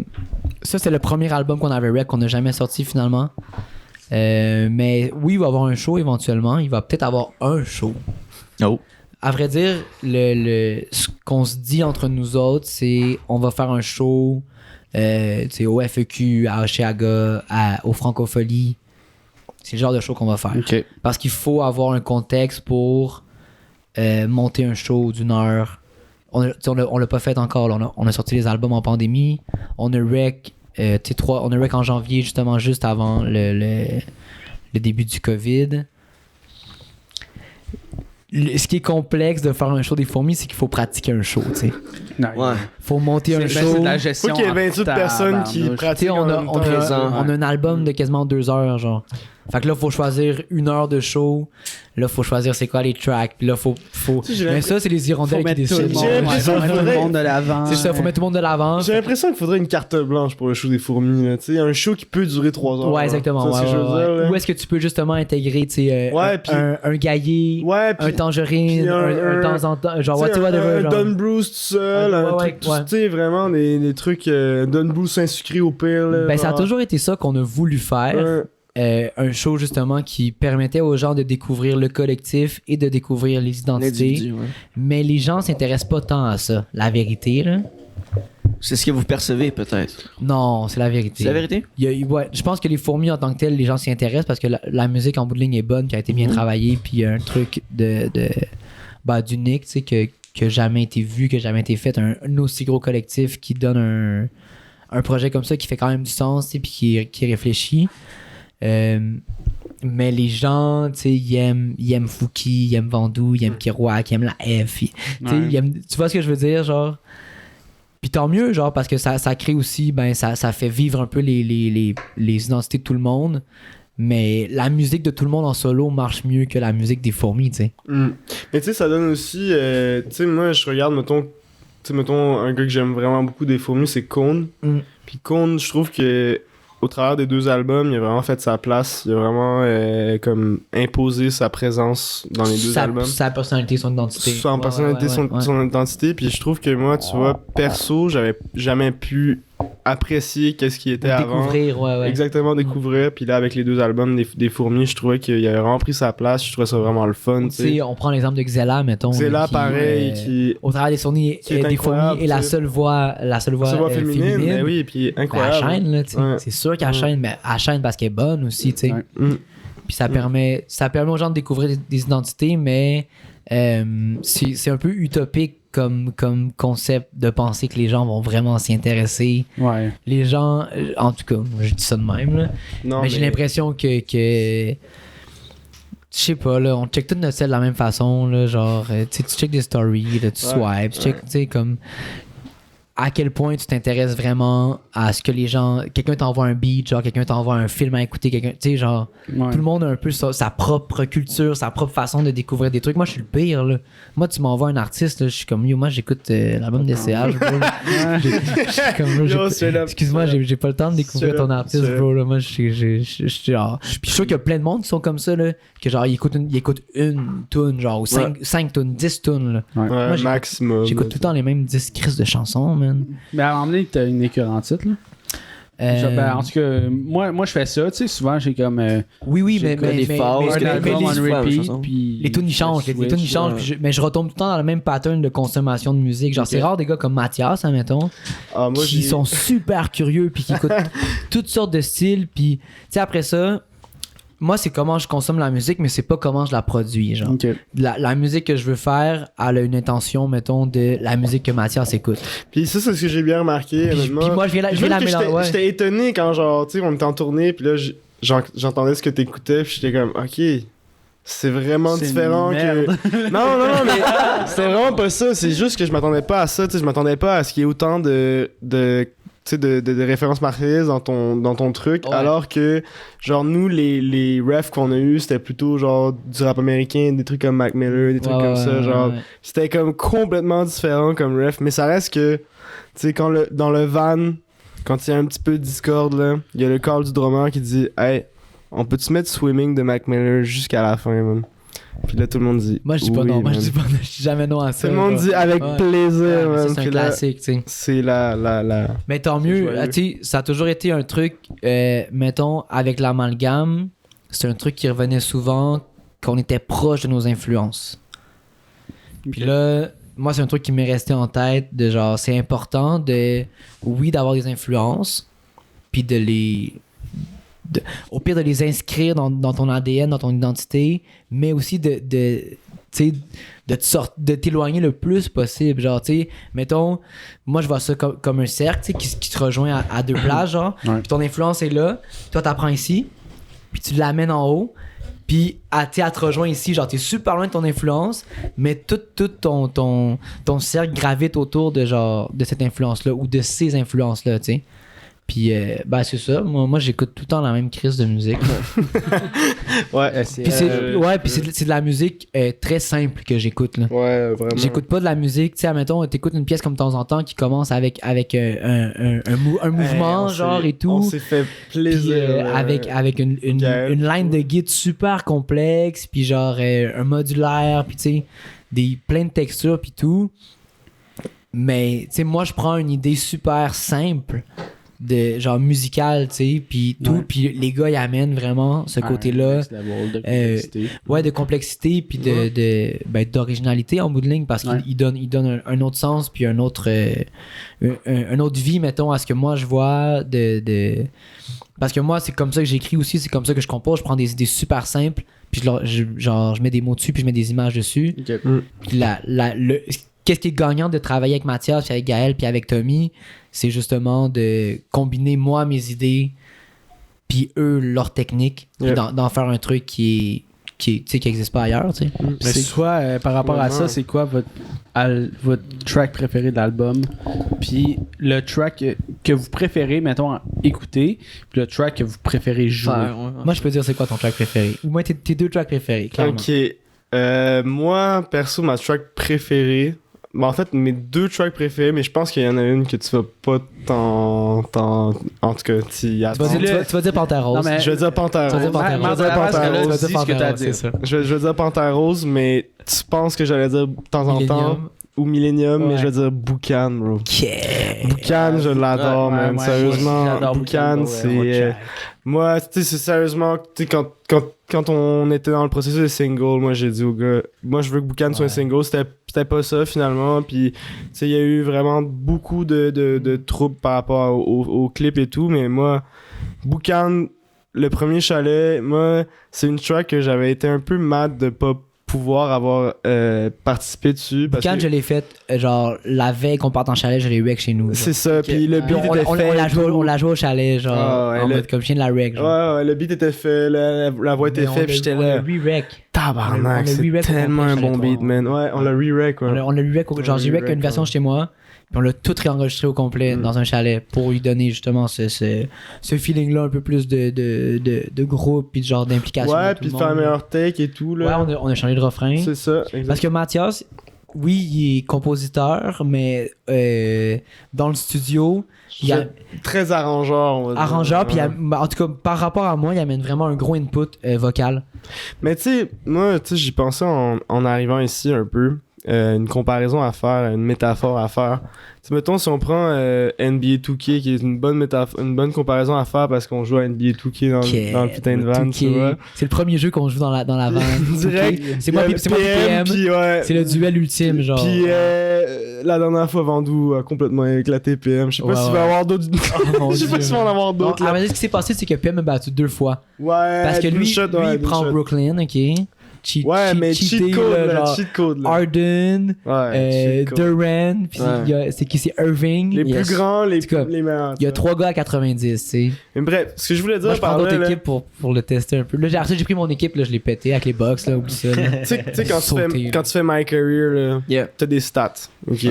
Ça, c'est le premier album qu'on avait rec, qu'on n'a jamais sorti finalement. Mais oui, il va y avoir un show éventuellement. Il va peut-être avoir un show. Oh. À vrai dire, ce qu'on se dit entre nous autres, c'est on va faire un show tu sais, au FEQ, à Oshéaga, au Francophonie. C'est le genre de show qu'on va faire. OK. Parce qu'il faut avoir un contexte pour monter un show d'une heure. On l'a pas fait encore. Là. On a sorti les albums en pandémie. On a rec, on a rec en janvier, justement, juste avant le début du COVID. Ce qui est complexe de faire un show des fourmis, c'est qu'il faut pratiquer un show. Tu sais. Ouais. Faut monter un C'est show. de la gestion. Faut qu'il y ait 28 en personnes qui tabarnouche. Tu sais, pratiquent on en a, même on, temps. a, on a un album de quasiment 2 heures, genre. Fait que là, faut choisir 1 heure de show. Là, faut choisir c'est quoi les tracks. Puis là, faut... Tu sais, j'ai Mais ça, c'est les hirondelles Faut qui mettre tout le décident. monde, J'ai ouais, l'impression faut mettre qu'il tout le faudrait- monde de l'avant. C'est ça, faut mettre tout le monde de l'avant. J'ai l'impression qu'il faudrait une carte blanche pour le show des fourmis. Là. Tu sais, un show qui peut durer 3 heures. Ouais, là. exactement. Ça, Ouais, c'est ce que je veux ouais, dire, ouais. là. Où est-ce que tu peux justement intégrer, tu sais, Ouais, puis- un gaillé, Ouais, puis un tangerine, puis un temps en temps, genre, tu sais, whatever, un genre. Don Bruce tout seul, Ouais, un ouais, truc, tout- ouais. tu sais, vraiment des trucs Don Bruce sucré au pire. Là, Ben, ça a genre. toujours été ça qu'on a voulu faire. Ouais. Un show justement qui permettait aux gens de découvrir le collectif et de découvrir les identités. L'individu, ouais. Mais les gens s'intéressent pas tant à ça. La vérité, là. C'est ce que vous percevez, peut-être. Non, c'est la vérité. C'est la vérité? Ouais, je pense que les fourmis en tant que telles, les gens s'y intéressent parce que la musique en bout de ligne est bonne, qui a été bien travaillée, puis il y a un truc d'unique, tu sais, que jamais été vu, que jamais été fait. Un aussi gros collectif qui donne un projet comme ça qui fait quand même du sens, tu sais, puis qui réfléchit. Mais les gens, tu sais, ils aiment Fouki, ils aiment Vandou, ils aiment Kerouac, ils aiment la F. Tu sais, Ouais. ils aiment- tu vois ce que je veux dire, genre? Puis tant mieux, genre, parce que ça crée aussi, ben, ça fait vivre un peu les identités de tout le monde. Mais la musique de tout le monde en solo marche mieux que la musique des fourmis, tu sais. Mm. Mais tu sais, ça donne aussi. Tu sais, moi, je regarde, mettons, un gars que j'aime vraiment beaucoup des fourmis, c'est Cone. Mm. Puis Cone, je trouve que au travers des 2 albums, il a vraiment fait sa place. Il a vraiment comme imposé sa présence dans les 2 albums. Sa personnalité, son identité. Son Ouais, personnalité, ouais, ouais, ouais. son identité. Puis je trouve que moi, tu vois, perso, j'avais jamais pu apprécier qu'est-ce qui était avant. Découvrir, ouais. Exactement, découvrir. Puis là, avec les 2 albums des fourmis, je trouvais qu'il avait vraiment pris sa place. Je trouvais ça vraiment le fun. Tu Tu sais. sais, on prend l'exemple de Xela, mettons. C'est là, qui, pareil, qui. au travers des fourmis, qui est des fourmis incroyable, est la tu sais. seule voix, Ça voit féminine, mais oui, puis Ben, incroyable. elle chaîne, là, tu sais. Ouais. C'est sûr qu'elle Ouais. chaîne, mais elle chaîne parce qu'elle est bonne aussi, tu sais. Ouais. Mm. Puis ça permet aux gens de découvrir des identités, mais c'est un peu utopique comme concept de penser que les gens vont vraiment s'y intéresser. Ouais. Les gens, en tout cas, je dis ça de même, là. Non, mais j'ai l'impression que je sais pas, là, on check tout notre sel de la même façon, là, genre, tu sais, tu check des stories, là, tu swipes, tu check, tu sais, comme à quel point tu t'intéresses vraiment à ce que les gens, quelqu'un t'envoie un beat, genre, quelqu'un t'envoie un film à écouter, quelqu'un, tu sais, genre, Ouais. tout le monde a un peu sa propre culture, sa propre façon de découvrir des trucs. Moi, je suis le pire, là. Moi, tu m'envoies un artiste, là, je suis comme, yo, moi, j'écoute l'album des CH, bro. Je suis comme, bro, Yo, c'est là- excuse-moi, j'ai pas le temps de découvrir c'est ton là- artiste, c'est là. bro. Là. Moi, je suis genre. Puis je suis sûr qu'il y a plein de monde qui sont comme ça, là. Que genre, ils écoutent une tune, genre, ou 5 tunes, 10 tunes, là. Ouais. Ouais, Moi, j'écoute- maximum. J'écoute tout le temps les mêmes 10 crises de chansons, man. Mais à un moment donné, t'as une écœurante titre, là. Ben, en tout cas, moi je fais ça, tu sais, souvent j'ai comme oui, mais, j'écoute mais, des mais, phases, mais- que un les- album mais on les- la repeat, chanson. puis les tunes ils changent, les tunes ils changent, puis mais je retombe tout le temps dans le même pattern de consommation de musique. Genre, c'est rare des gars comme Mathias, admettons, Ah, moi, qui j'ai- sont super curieux, puis qui écoutent toutes sortes de styles, puis tu sais, après ça, moi, c'est comment je consomme la musique, mais c'est pas comment je la produis, genre. Ok. La musique que je veux faire, elle a une intention, mettons, de la musique que Mathias écoute. Puis ça, c'est ce que j'ai bien remarqué, Puis honnêtement. moi, je viens la Même que mélanger. Ouais. J'étais étonné quand, genre, tu sais, on était en tournée, puis là, j'entendais ce que t'écoutais, puis j'étais comme, ok, c'est vraiment C'est différent une que. merde. Non, mais c'était vraiment pas ça. C'est juste que je m'attendais pas à ça, tu sais, je m'attendais pas à ce qu'il y ait autant de tu sais, de références marseillaises dans ton truc, Ouais. alors que, genre, nous, les refs qu'on a eu, c'était plutôt, genre, du rap américain, des trucs comme Mac Miller, des trucs Ouais, comme ça, ouais, genre. ouais. C'était comme complètement différent comme ref, mais ça reste que, tu sais, dans le van, quand il y a un petit peu de discorde, là, il y a le call du drummer qui dit, hey, on peut-tu mettre Swimming de Mac Miller jusqu'à la fin, man? Puis là, tout le monde dit. Moi, je dis pas oui, non. Moi, je man. dis pas non. Je dis jamais non à ça. Tout le monde genre. dit avec Ouais. plaisir, Ouais, mais man. ça, c'est un Puis là, classique, tu sais. c'est la. Mais tant C'est mieux, joyeux. tu sais, ça a toujours été un truc, mettons, avec l'amalgame, c'est un truc qui revenait souvent, qu'on était proche de nos influences. Puis là, moi, c'est un truc qui m'est resté en tête, de genre, c'est important de, oui, d'avoir des influences, puis de les... au pire, de les inscrire dans ton ADN, dans ton identité, mais aussi tu sais, de t'éloigner le plus possible. Genre, tu sais, mettons, moi, je vois ça comme un cercle, tu sais, qui te rejoint à deux plages, genre. Ouais. Puis ton influence est là, toi, t'apprends ici, puis tu l'amènes en haut, puis elle te rejoint ici, genre, t'es super loin de ton influence, mais tout ton cercle gravite autour de, genre, de cette influence-là, ou de ces influences-là, tu sais. Puis, c'est ça. Moi, j'écoute tout le temps la même crise de musique. Ouais, Puis c'est de la musique très simple que j'écoute, là. ouais, vraiment. J'écoute pas de la musique, tu sais, admettons, t'écoutes une pièce comme de temps en temps qui commence avec un mouvement, genre, et tout. On s'est fait Puis, plaisir. avec une line de guide super complexe, puis genre un modulaire, puis tu sais, plein de textures, puis tout. Mais, tu sais, moi, je prends une idée super simple de genre musicale, tu sais, puis tout, puis les gars, ils amènent vraiment ce côté-là. De complexité, puis d'originalité en bout de ligne, parce qu'il donne un autre sens, puis un autre vie, mettons, à ce que moi je vois parce que moi, c'est comme ça que j'écris aussi, c'est comme ça que je compose. Je prends des idées super simples, puis je mets des mots dessus, puis je mets des images dessus. Puis qu'est-ce qui est gagnant de travailler avec Mathias, puis avec Gaël, puis avec Tommy, c'est justement de combiner moi mes idées, puis eux leur technique, puis d'en faire un truc qui n'existe pas ailleurs, tu sais. C'est quoi, par rapport à ça, c'est quoi votre track préféré de l'album? Puis le track que vous préférez, mettons, écouter, puis le track que vous préférez jouer. Moi, je peux dire c'est quoi ton track préféré? Ou moi, tes deux tracks préférés, clairement. Ok. Moi, perso, ma track préférée... en fait, mes deux tracks préférés, mais je pense qu'il y en a une que tu vas pas en tout cas, tu vas dire Panthère Rose. Je vais dire Panthère Rose. Je vais dire Panthère Rose, mais tu penses que j'allais dire de temps en temps ou Millennium, mais je vais dire Boucan, bro. Boucan, je l'adore, man. Sérieusement, Boucan, c'est... Moi, tu sais, c'est sérieusement... Tu sais, quand on était dans le processus de single, moi, j'ai dit au gars... Moi, je veux que Boucan soit un single. C'était pas ça, finalement. Puis, tu sais, il y a eu vraiment beaucoup de troubles par rapport au clip et tout. Mais moi, Boucan, le premier chalet, moi, c'est une track que j'avais été un peu mad de pas pouvoir avoir participé dessus. Quand je l'ai fait, genre, la veille qu'on parte en chalet, je l'ai rec chez nous. C'est ça, puis le beat était fait. On l'a joué au chalet, genre, en mode comme chien de la rec. Ouais, le beat était fait, la voix était faite, puis j'étais là. On l'a re-rec. Tabarnak, c'est tellement un bon beat, man. Ouais, on l'a re-rec, ouais. On l'a re-rec, genre, j'ai rec une version chez moi. Puis on l'a tout réenregistré au complet dans un chalet pour lui donner justement ce feeling-là un peu plus de groupe puis de genre d'implication. Ouais, puis de faire un meilleur take et tout. Là. Ouais, on a changé de refrain. C'est ça, exactement. Parce que Mathias, oui, il est compositeur, mais dans le studio, il est très arrangeur, on va dire. Arrangeur, puis en tout cas, par rapport à moi, il amène vraiment un gros input vocal. Mais tu sais, moi, j'y pensais en arrivant ici un peu. Une comparaison à faire, une métaphore à faire. T'sais, mettons, si on prend NBA 2K, qui est une bonne comparaison à faire parce qu'on joue à NBA 2K dans le putain de van, tu vois. C'est le premier jeu qu'on joue dans la van. Direct. C'est moi PM. Ouais. C'est le duel ultime, genre. Puis la dernière fois, Vandou a complètement éclaté PM. Je sais pas s'il va y avoir d'autres. Je sais pas s'il va en avoir d'autres. Ce qui s'est passé, c'est que PM a battu 2 fois. Ouais. Parce que lui il prend Brooklyn, ok? Cheat code là. Arden, Duran, puis c'est qui, c'est Irving. Les plus grands, les meilleurs. Il y a 3 gars à 90, tu sais. Mais bref, ce que je voulais dire par là. Je prends d'autres équipes pour le tester un peu. Là, j'ai pris mon équipe, là, je l'ai pété avec les box, là, oublie ça. Tu sais, quand tu fais My Career, là, t'as des stats, ok?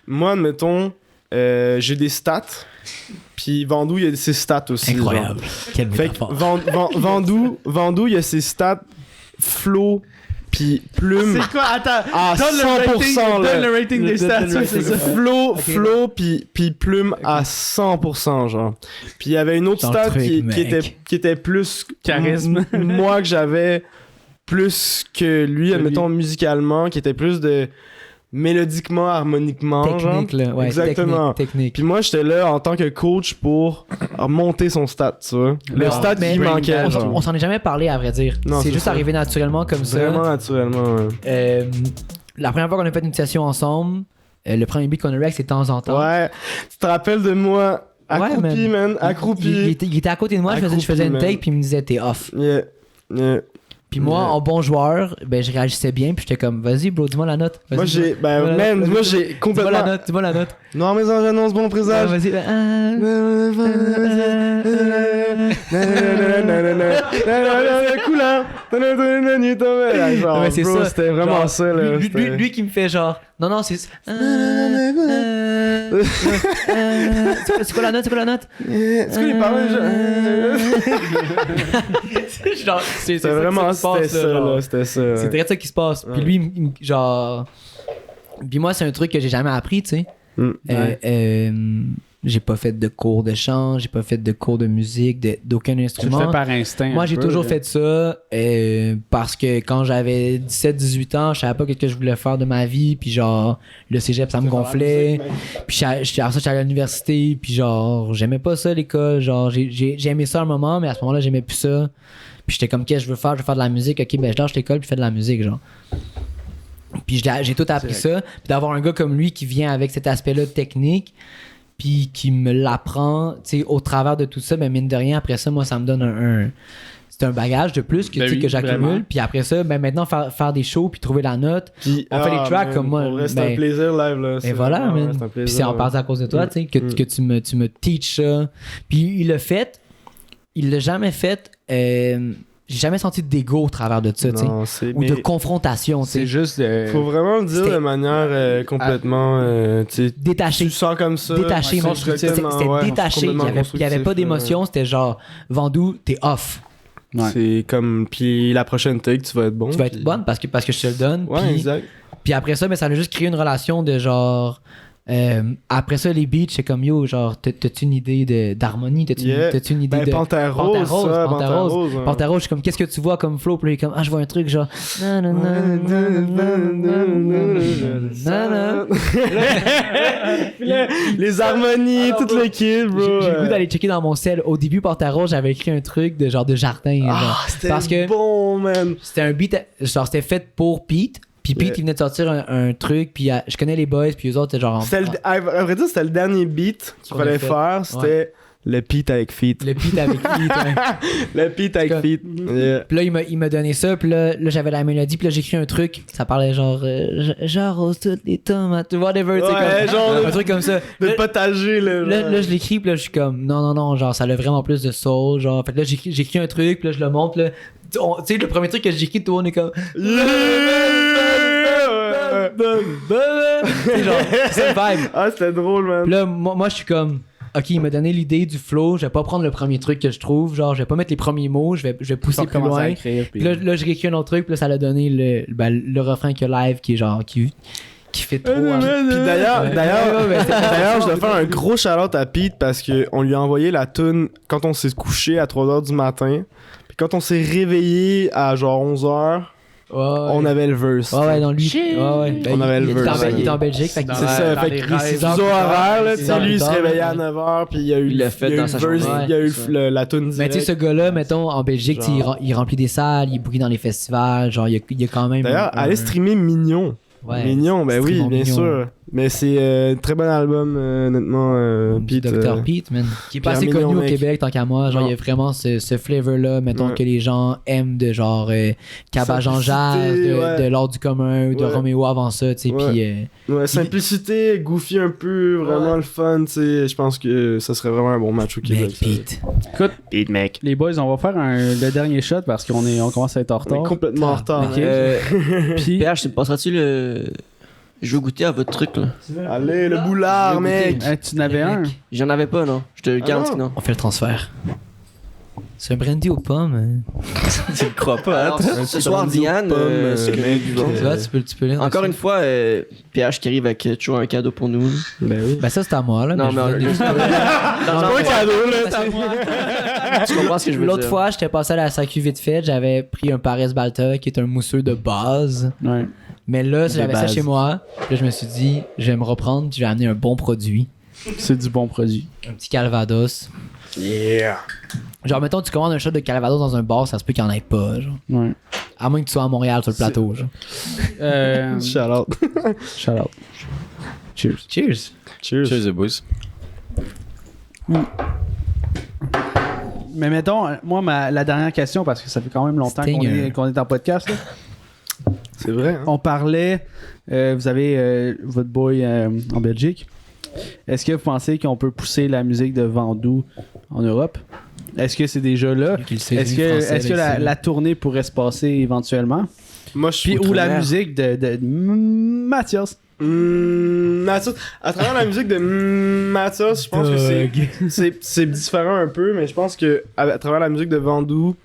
Moi, admettons, j'ai des stats. Puis Vandou, il y a ses stats aussi. Incroyable. Quelle métaphore. Vandou, il y a ses stats. Flow puis plume. C'est quoi? Attends, à 100%. Donne le rating des stats. C'est ça. Flow puis plume à 100%, genre. Puis il y avait une autre stat qui était plus charisme. Moi que j'avais plus que lui, admettons musicalement, qui était plus de mélodiquement, harmoniquement, technique, genre. Là, ouais, exactement. Technique. Puis moi, j'étais là en tant que coach pour monter son stat, tu vois. Le stat qui manquait. On s'en est jamais parlé, à vrai dire. C'est juste arrivé naturellement comme ça. Vraiment naturellement, ouais. La première fois qu'on a fait une session ensemble, le premier beat qu'on a rec, c'est de temps en temps. Ouais. Tu te rappelles de moi accroupi, man. Accroupi. Il était à côté de moi, je faisais une take, puis il me disait t'es off. Yeah. Puis moi, en bon joueur, ben je réagissais bien, puis j'étais comme, vas-y, bro, dis-moi la note. Moi, j'ai complètement. Dis-moi la note. Non, mais j'annonce bon présage. Vas-y, Genre, c'est bro, ça. C'était vraiment ça, là. Lui qui me fait genre, non, c'est. C'est quoi la note? Est-ce que les paroles Genre, c'est C'était vraiment c'était ça, là. C'était ça. C'est très ça qui se passe. Puis lui, genre. Puis moi, c'est un truc que j'ai jamais appris, tu sais. J'ai pas fait de cours de chant, j'ai pas fait de cours de musique, d'aucun Tu le instrument. fais par instinct. Moi, un j'ai peu, toujours là. fait ça parce que quand j'avais 17-18 ans, je savais pas ce que je voulais faire de ma vie. Puis genre, le cégep, ça me gonflait. Puis après ça, j'étais à l'université. Puis genre, j'aimais pas ça, l'école. Genre, j'ai aimé ça un moment, mais à ce moment-là, j'aimais plus ça. Puis j'étais comme, qu'est-ce que je veux faire? Je veux faire de la musique. Ok, ben je lâche l'école puis je fais de la musique, genre. Puis j'ai tout appris ça. Puis d'avoir un gars comme lui qui vient avec cet aspect-là technique, puis qui me l'apprend, tu sais, au travers de tout ça, ben mine de rien, après ça, moi, ça me donne c'est un bagage de plus que, Ben tu sais, oui, que j'accumule. vraiment. Puis après ça, ben maintenant, faire des shows puis trouver la note. Puis, On fait des tracks comme moi, Pour vrai, c'est ben- un plaisir live, là. Et voilà, man. C'est un Puis plaisir. c'est en partie à cause de toi, tu sais, que tu me teach ça. Puis il l'a fait. Il l'a jamais fait. J'ai jamais senti d'ego au travers de ça, tu sais. Non, c'est. Ou de confrontation, tu C'est sais. juste. Faut vraiment le dire C'était- de manière complètement. Tu sais, Détaché. tu sens comme ça. Détaché, man. C'était détaché. Il y avait pas d'émotion. C'était genre, Vandou, t'es off. Ouais. C'est comme. Puis la prochaine take, tu vas être bon. Tu vas être puis- bonne parce que je te le donne. Ouais, puis, exact. puis après ça, mais ça a juste créé une relation de genre. Après ça, les beats, c'est comme yo, genre, t'as-tu une idée d'harmonie? T'as-tu Yeah. t'as-tu une idée Ben, de. Panthère Rose, ça, Panthère Rose. ouais. Panthère Rose, je suis comme, qu'est-ce que tu vois comme flow? Puis là, il est comme, je vois un truc genre. Les harmonies, Ah, toute bro. l'équipe, bro. J'ai le goût d'aller checker dans mon cell. Au début, Panthère Rose, j'avais écrit un truc de genre de jardin. Ah, genre. c'était Parce que bon, man. c'était un beat, genre, c'était fait pour Pete. Puis Pete, Yeah. il venait de sortir un truc. Puis je connais les boys. Puis eux autres, genre. À vrai dire, c'était le dernier beat qu'il Qu'on fallait a fait. faire. C'était le beat avec feat. Le beat avec Pete. Ouais. Le beat avec comme- feat. Yeah. Puis là, il m'a donné ça. Puis là, j'avais la mélodie. Puis là, j'ai écrit un truc. Ça parlait genre. J'arrose toutes les tomates. Whatever. tu sais, Ouais, comme, genre un truc comme ça. de Là, potager, là. là, je l'écris. Puis là, je suis comme. Non. Genre, ça a vraiment plus de soul. Genre, fait que là, j'écris un truc. Puis là, je le montre. Là. Tu sais, le premier truc que j'ai écrit, tout le monde est comme. Tu sais, genre, c'est le vibe. Ah, c'était drôle, man. Puis là, moi, je suis comme. Ok, il m'a donné l'idée du flow. Je vais pas prendre le premier truc que je trouve. Genre, je vais pas mettre les premiers mots. Je vais pousser plus loin. Puis là, je réécris un autre truc. Puis là, ça l'a donné le refrain qu'il y a live qui est genre. Qui fait trop. hein. Puis d'ailleurs, Ouais. d'ailleurs, Ouais, ouais, c'était- d'ailleurs, je dois faire un gros shout-out à Pete parce qu'on lui a envoyé la tune quand on s'est couché à 3h du matin. Puis quand on s'est réveillé à genre 11h, Ouais, ouais. on avait le verse. Ouais, dans lui. Ouais. Ben, On avait le il était verse. il était en Belgique. Fait que C'est ça, fait que c'est fuseau horaire, là, tu sais, lui il se réveillait à 9h, puis il y a eu Il l'a fait il y a eu dans le sa verse, chambre. il y a eu Ouais, la tune Mais tu sais, ce direct. gars-là, mettons, en Belgique, tu sais, Genre. il remplit des salles, il brille dans les festivals. Genre, il y a quand même. D'ailleurs, allez streamer Mignon. Ouais, Mignon, ben oui, streamons bien Mignon. sûr. Mais c'est un très bon album, honnêtement, Puis Pete. Dr. Pete, man. Qui est pas Pierre assez Mignon, connu au mec. Québec, tant qu'à moi. Genre, Non. il y a vraiment ce flavor-là, mettons, Ouais. que les gens aiment de genre Cabage en jazz, Simplicité, ouais. de l'ordre du commun, de Ouais. Roméo avant ça, tu sais. Ouais. Puis. Ouais, simplicité, goofy un peu, vraiment Ouais. le fun, tu sais. Je pense que ça serait vraiment un bon match au Québec. Mec, Pete. Pete, mec. Les boys, on va faire le dernier shot parce qu'on commence à être en On retard. est complètement en retard. Ok. hein. Puis, PH, tu me passeras-tu le. Je veux goûter à votre truc, là. Allez, le boulard, mec. tu n'avais un. J'en avais pas, non. Je te le garantis, non? non. On fait le transfert. C'est un brandy aux pommes. Hein. Tu le crois pas, Alors, hein? ce soir, Diane, ce que- mec, Tu vois, tu peux lire. encore une fois, PH qui arrive avec toujours un cadeau pour nous. Ben oui. Ben, ça, c'est à moi, là. Non, mais je mais vous donne des- Non, Pas un cadeau, là. C'est à moi. tu comprends ce que je veux L'autre dire. fois, j'étais passé à la SAQ vite fait, j'avais pris un Paris Balta qui est un mousseux de base. Ouais. Mais là, De j'avais ça base. chez moi. Puis là, je me suis dit, je vais me reprendre, puis je vais amener un bon produit. C'est du bon produit. Un petit Calvados. Yeah. Genre, mettons, tu commandes un shot de Calvados dans un bar, ça se peut qu'il n'y en ait pas, genre. Ouais. À moins que tu sois à Montréal sur le plateau, genre. Shout out. Shout out. Cheers. Cheers. Cheers. Cheers, les boys. Mais mettons, moi, la dernière question, parce que ça fait quand même longtemps Stinger. qu'on est en podcast, là. C'est vrai, hein? On parlait, vous avez votre boy en Belgique. Est-ce que vous pensez qu'on peut pousser la musique de Vandou en Europe? Est-ce que c'est déjà là? Est-ce que la tournée pourrait se passer éventuellement? Moi, je suis Puis ou la musique de Mathias? Mathias, à travers la musique de Mathias, je pense que c'est différent un peu, mais je pense que à travers la musique de Vandou,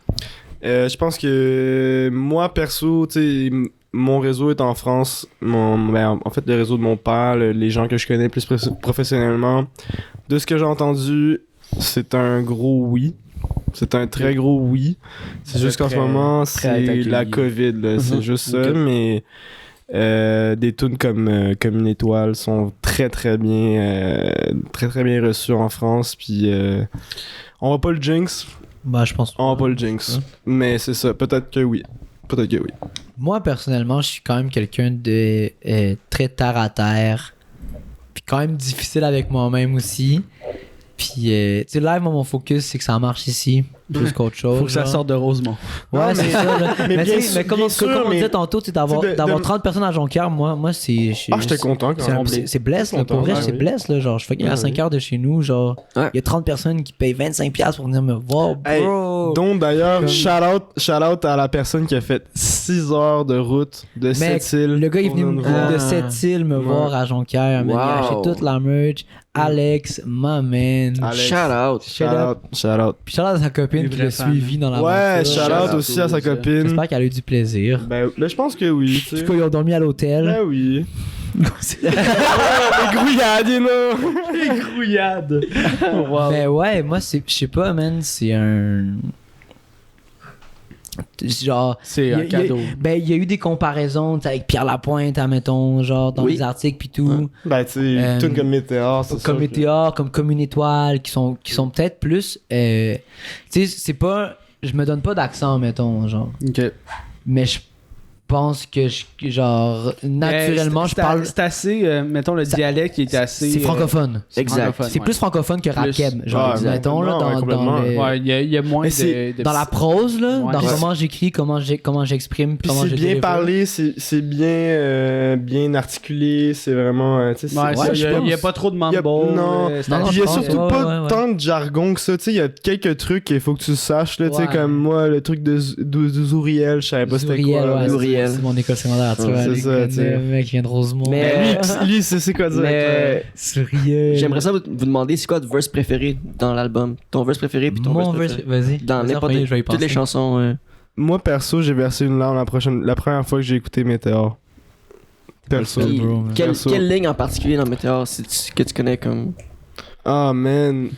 je pense que moi perso, tu sais, mon réseau est en France. En fait, le réseau de mon père, les gens que je connais plus professionnellement, de ce que j'ai entendu, c'est un gros oui. C'est un très gros oui. C'est juste qu'en ce moment, c'est la COVID, là. C'est juste ça, mais des tunes comme une étoile sont très très bien reçues en France, puis on va pas le jinx. Bah, je pense. On va pas le jinx. Mais c'est ça, peut-être que oui. Moi, personnellement, je suis quand même quelqu'un de très terre à terre. Puis quand même difficile avec moi-même aussi. Puis, tu sais, live, moi, mon focus, c'est que ça marche ici, plus qu'autre chose. Faut que ça genre. sorte de Rosemont. Ouais, Non, c'est ça. Là. mais mais bien tu sais, mais comme on disait tantôt, tu sais, d'avoir de- 30 personnes à Jonquière, moi c'est. J'étais content quand même. C'est blesse, là. Pour vrai, c'est blesse, là. Genre, je fais qu'il y a 5 heures de chez nous, genre, il y a 30 personnes qui payent 25$ pour venir me voir, Hey, bro. donc d'ailleurs, shout out à la personne qui a fait 6 heures de route de Mec, Sept-Îles. le gars est venu pour nous de voir. Sept-Îles me voir à Jonquière, man. Il a acheté toute la merch. Alex, my man. Alex. Shout out. Shout out. Puis shout out à sa copine Les qui vrais l'a fans. suivi dans la Ouais, shout out aussi à sa copine. J'espère qu'elle a eu du plaisir. Ben, là, je pense que oui, tu En sais. tout cas, ils ont dormi à l'hôtel. Ben oui. Les grouillades, you know. Les grouillades. Mais ouais, moi, je sais pas, man, c'est un. Genre. C'est un cadeau. Ben, il y a eu des comparaisons tu sais, avec Pierre Lapointe, admettons, genre, dans Oui. les articles pis tout. Ben, tu sais, tunes comme Météor, c'est ça. Comme Météor, comme une étoile, qui sont peut-être plus. Tu sais, c'est pas. Je me donne pas d'accent, mettons, genre. Ok. Mais je pense que, genre, naturellement, je parle. C'est assez, mettons, le dialecte qui est assez. C'est francophone. Exact. C'est plus francophone que rap Plus- keb, genre, Ouais, mettons, là, non, ouais, dans complètement. le. Ouais, il y a moins Mais c'est de. Dans la prose, là, Ouais. dans Ouais. comment j'écris, comment j'exprime, Puis comment c'est je bien délivre. parlé, c'est bien articulé, c'est vraiment. Tu sais, Ouais, c'est- il y a pas trop de mumble. non. c'est Non, Puis il y je a pense, surtout ouais, pas ouais. tant de jargon que ça. Tu sais, il y a quelques trucs qu'il faut que tu saches. Là, tu sais, Ouais. comme moi, le truc de Zouriel, je savais pas c'était Zuriel, quoi. ouais, là. Zuriel. c'est mon école secondaire, tu Ouais, vois. c'est les ça, gars, tu sais. le mec qui vient de Rosemont. Mais- Lui, c'est quoi dire. Mais Zuriel. j'aimerais ça vous demander c'est quoi votre verse préféré dans l'album? Ton verse préféré puis ton Mon verse verse, préféré. vas-y. Dans Vas-y, en n'importe premier, je vais y toutes les penser. chansons. Moi, perso, j'ai versé une larme la première fois que j'ai écouté Météor. Perso. Puis, bro, man. quelle Perso. ligne en particulier dans Météor que tu connais comme. Ah, man.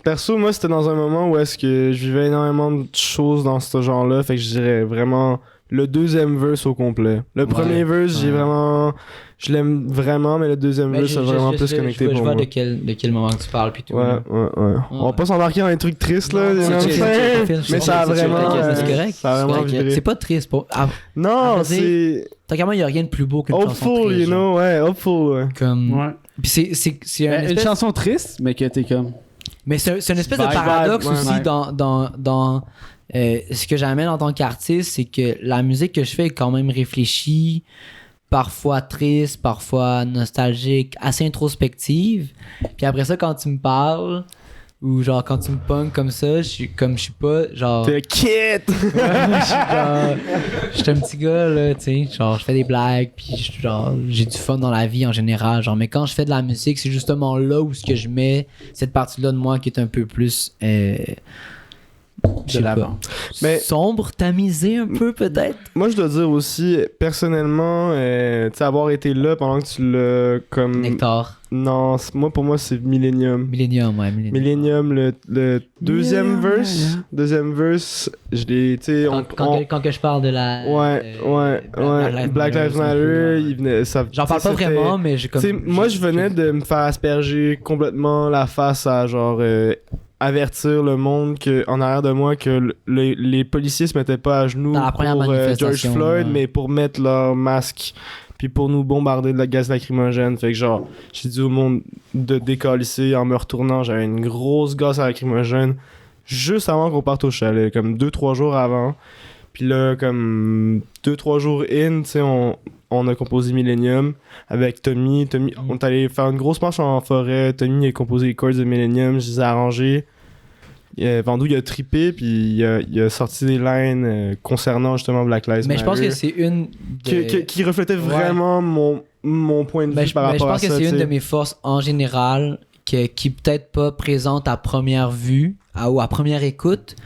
Perso, moi, c'était dans un moment où est-ce que je vivais énormément de choses dans ce genre-là. Fait que je dirais vraiment le deuxième verse au complet. Le premier verse, j'ai vraiment... Je l'aime vraiment, mais le deuxième Mais verse, c'est vraiment plus connecté je pour vois moi. de quel moment que tu parles, puis tout. Ouais, là. ouais, ouais. On va pas s'embarquer dans les trucs tristes, là. Non, you know c'est what I'm chill, saying? c'est Mais ça a chill, vraiment... t'inquiète, c'est correct. Ça a vraiment C'est correct. vibré. C'est pas triste. Non, à vrai dire, c'est... Tant qu'à moi, il y a rien de plus beau qu'une chanson Hopeful, triste, you genre. know? Ouais, hopeful, ouais. Comme... Ouais. Puis c'est un Une espèce... chanson triste, mais que t'es comme. Mais c'est une espèce de Vibe, paradoxe ouais, aussi ouais. dans ce que j'amène en tant qu'artiste, c'est que la musique que je fais est quand même réfléchie, parfois triste, parfois nostalgique, assez introspective. Puis après ça, quand tu me parles, ou genre quand tu me punks comme ça, je suis pas genre... T'es kid! Je suis un petit gars, là, tu sais. Genre, je fais des blagues, puis genre, j'ai du fun dans la vie en général. Genre, mais quand je fais de la musique, c'est justement là où ce que je mets cette partie-là de moi qui est un peu plus. Je sais l'avant. pas. Mais- Sombre, tamisé un peu, peut-être. Moi, je dois dire aussi, personnellement, tu sais, avoir été là pendant que tu l'as comme... Nectar. Non, pour moi, c'est Millennium. Millennium, ouais, Millennium. Millennium, le deuxième Yeah, verse. yeah. Deuxième verse, je l'ai, tu sais, Quand que je parle de la. Black Lives Matter, il venait, ça, J'en parle pas c'était- vraiment, mais j'ai comme. Tu sais, moi, je venais de me faire asperger complètement la face à genre avertir le monde que en arrière de moi que les policiers se mettaient pas à genoux Dans la première pour George manifestation, Floyd, ouais. mais pour mettre leur masque puis pour nous bombarder de la gaz lacrymogène. Fait que genre, j'ai dit au monde de décalisser en me retournant, j'avais une grosse gaz lacrymogène juste avant qu'on parte au chalet, comme 2-3 jours avant. Puis là, comme 2-3 jours in, tu sais, on a composé Millennium avec Tommy. On est allé faire une grosse marche en forêt. Tommy a composé les chords de Millennium, je les ai arrangés. Vandou, il a trippé, puis il a sorti des lines concernant justement Black Lives Matter. Mais je pense que c'est une. Qui reflétait vraiment mon point de vue par rapport à ça. Je pense que c'est une t'sais. de mes forces en général qui peut-être pas présente à première vue ou à première écoute.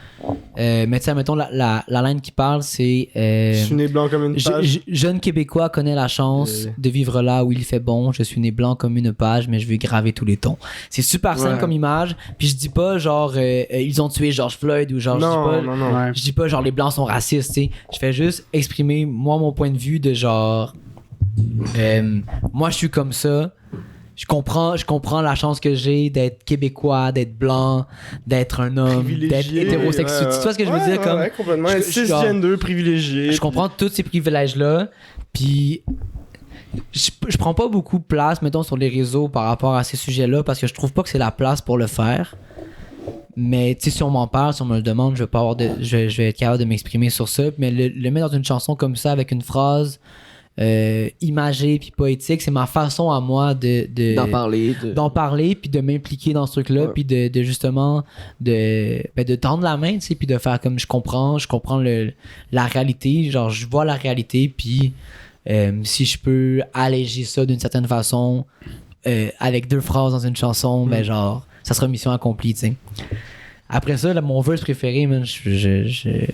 Mais tu sais, mettons, la ligne qui parle, c'est... Je suis né blanc comme une page. Jeune Québécois connaît la chance de vivre là où il fait bon. Je suis né blanc comme une page, mais je vais graver tous les tons. C'est super simple comme image. Puis je dis pas genre ils ont tué George Floyd ou genre Non. je dis pas genre les blancs sont racistes. Tu sais. Je fais juste exprimer moi mon point de vue de genre moi je suis comme ça. Je comprends la chance que j'ai d'être québécois, d'être blanc, d'être un homme, d'être hétérosexuel. Tu vois ce que je veux dire? Comme, complètement. Être cisgender, privilégié. Je comprends tous ces privilèges-là. Puis, je prends pas beaucoup de place, mettons, sur les réseaux par rapport à ces sujets-là parce que je trouve pas que c'est la place pour le faire. Mais, tu sais, si on m'en parle, si on me le demande, je vais être capable de m'exprimer sur ça. Mais le mettre dans une chanson comme ça avec une phrase imagée puis poétique, c'est ma façon à moi d'en parler puis de m'impliquer dans ce truc là puis de justement de tendre la main, tu sais, puis de faire comme je comprends la réalité, genre je vois la réalité, puis si je peux alléger ça d'une certaine façon avec 2 phrases dans une chanson, ben genre ça sera mission accomplie, tu sais. Après ça, là, mon verse préféré, man, j'ai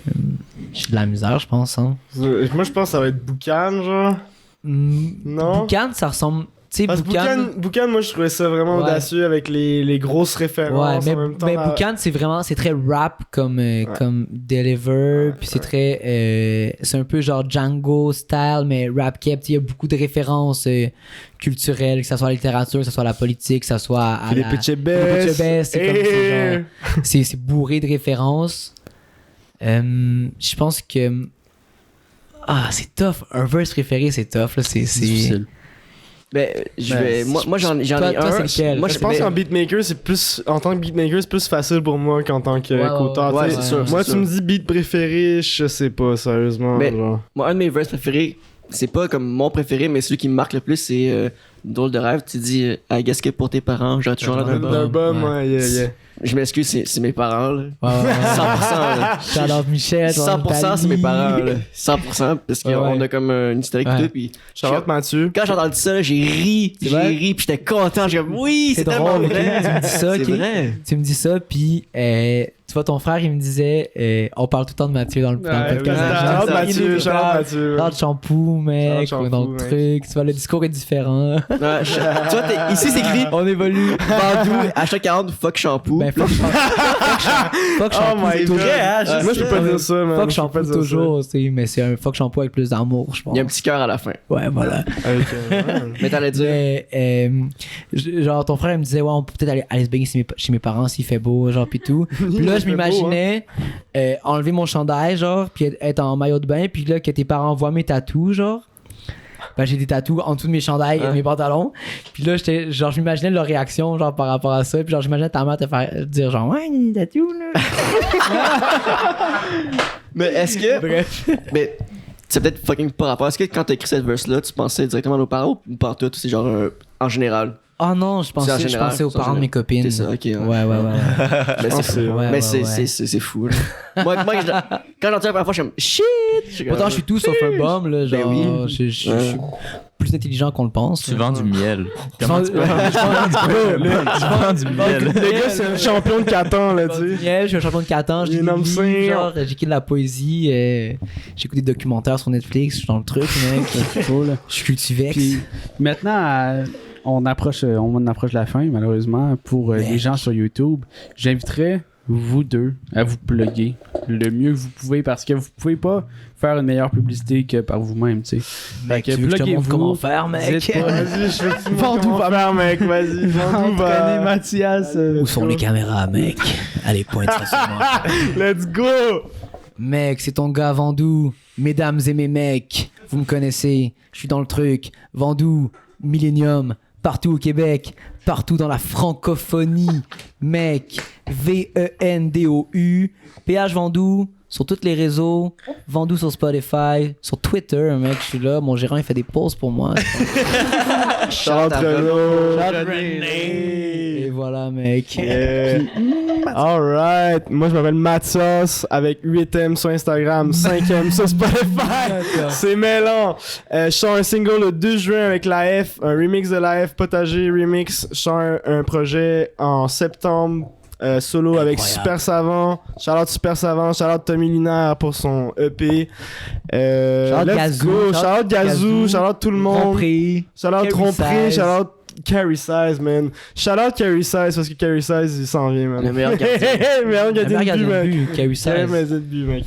de la misère, je pense. Hein. Moi, je pense que ça va être Boucan, genre. Non? Boucan, ça ressemble... Parce que Boucan, moi, je trouvais ça vraiment audacieux avec les grosses références en même temps. Mais Boucan, c'est très rap comme Deliver, puis c'est très... c'est un peu genre Django style, mais rap kept. Il y a beaucoup de références culturelles, que ce soit la littérature, que ce soit la politique, que ce soit à les Pitchebest, c'est bourré de références. Je pense que... c'est tough. Un verse préféré, c'est tough. Là. C'est difficile. Ben, moi j'en ai un. Moi, je pense qu'en beatmaker, c'est plus. En tant que beatmaker, c'est plus facile pour moi qu'en tant qu'auteur. Ouais, c'est sûr. Moi, tu me dis beat préféré, je sais pas, sérieusement. Mais, genre. moi, un de mes verses préférés, c'est pas comme mon préféré, mais celui qui me marque le plus, c'est Drôle de rêve. Tu dis, I guess que pour tes parents, j'aurais toujours l'air d'un bum. Yeah. Je m'excuse, c'est mes parents, là. 100%, là. Shout-out Michel. 100% c'est mes parents, là. 100%, parce qu'on a comme une historique et tout, puis... Shout-out Mathieu. Quand j'ai entendu ça, là, j'ai ri, puis j'étais content, j'ai comme, oui, c'est tellement drôle, vrai. Tu me dis ça, c'est vrai. Tu me dis ça, puis tu vois, ton frère, il me disait, on parle tout le temps de Mathieu dans le podcast. Shout-out Mathieu, shout-out Shampoo, mec, Shampoo, dans le truc. Tu vois, le discours est différent. Tu vois, ici, c'est écrit, on évolue. Bandou, hashtag 40, fuck shampoo. Ben, fuck shampoo. Oh my god. Moi, je peux pas dire ça, man. Fuck shampoo toujours, mais c'est un fuck shampoo avec plus d'amour, je pense. Il y a un petit cœur à la fin. Ouais, voilà. Mais t'allais dire. Genre, ton frère, il me disait, ouais, on peut peut-être aller se baigner chez mes parents s'il fait beau, genre, pis tout. Puis là, je m'imaginais enlever mon chandail, genre, puis être en maillot de bain, puis là, que tes parents voient mes tatous, genre. Ben, j'ai des tatous en dessous de mes chandails et mes pantalons. Puis là, genre, je m'imaginais leur réaction, genre, par rapport à ça. Puis genre, j'imaginais ta mère te faire dire, genre, ouais, il y a des tatous, là. Mais est-ce que. Bref. Mais c'est peut-être fucking pas rapport. Est-ce que quand t'as écrit cette verse-là, tu pensais directement à nos parents ou pas tout? C'est genre en général? Oh non, je pensais aux parents de mes copines. C'est ça, ok. Ouais. Mais c'est fou, là. moi, quand j'entends la première fois, je suis comme shit! Pourtant, je suis tout sauf un bum, là. Genre, oui. Je suis plus intelligent qu'on le pense. Tu vends du miel. Comment tu vends du miel? Le gars, c'est un champion de Catan, là, tu sais. Je suis un champion de Catan, je lis des livres, genre, j'écris de la poésie, j'écoute des documentaires sur Netflix, je suis dans le truc, mec. Je suis cultivex. Puis maintenant, on approche de la fin, malheureusement, pour les gens sur YouTube. J'inviterais vous deux à vous plugger le mieux que vous pouvez, parce que vous pouvez pas faire une meilleure publicité que par vous-même, tu sais. Fait que pluguez-vous. Comment faire, mec? Vas-y, je fais comment faire, mec. Vas-y, Entraînez Mathias. Où sont les caméras, mec? Allez, pointe ça sur moi. Let's go! Mec, c'est ton gars Vandou. Mesdames et mes mecs, vous me connaissez. Je suis dans le truc. Vandou, Millennium, partout au Québec, partout dans la francophonie. Mec, V-E-N-D-O-U, PH Vandou, sur tous les réseaux, Vandou sur Spotify, sur Twitter, mec, je suis là. Mon gérant, il fait des posts pour moi. Chante Renaud. Et voilà, là, mec. Yeah. Alright. Moi, je m'appelle Mathias avec 8M sur Instagram, 5M sur Spotify. C'est mêlant. Je sors un single le 2 juin avec la F, un remix de la F, Potager Remix. Je sors un projet en septembre. Solo avec Super Savant, shout-out Super Savant, shout-out Tommy Linaire pour son EP. Shout-out let's Gazou, go, shout-out Gazou, shout-out tout le monde. Compris. Shout-out Carry Trompré, Size. shout-out Carry Size, man. Shout-out Carry Size parce que Carry Size il s'en vient, man. Le meilleur gardien. meilleur gardien de but, mec. qui a eu ça. Meilleur gardien de but, mec.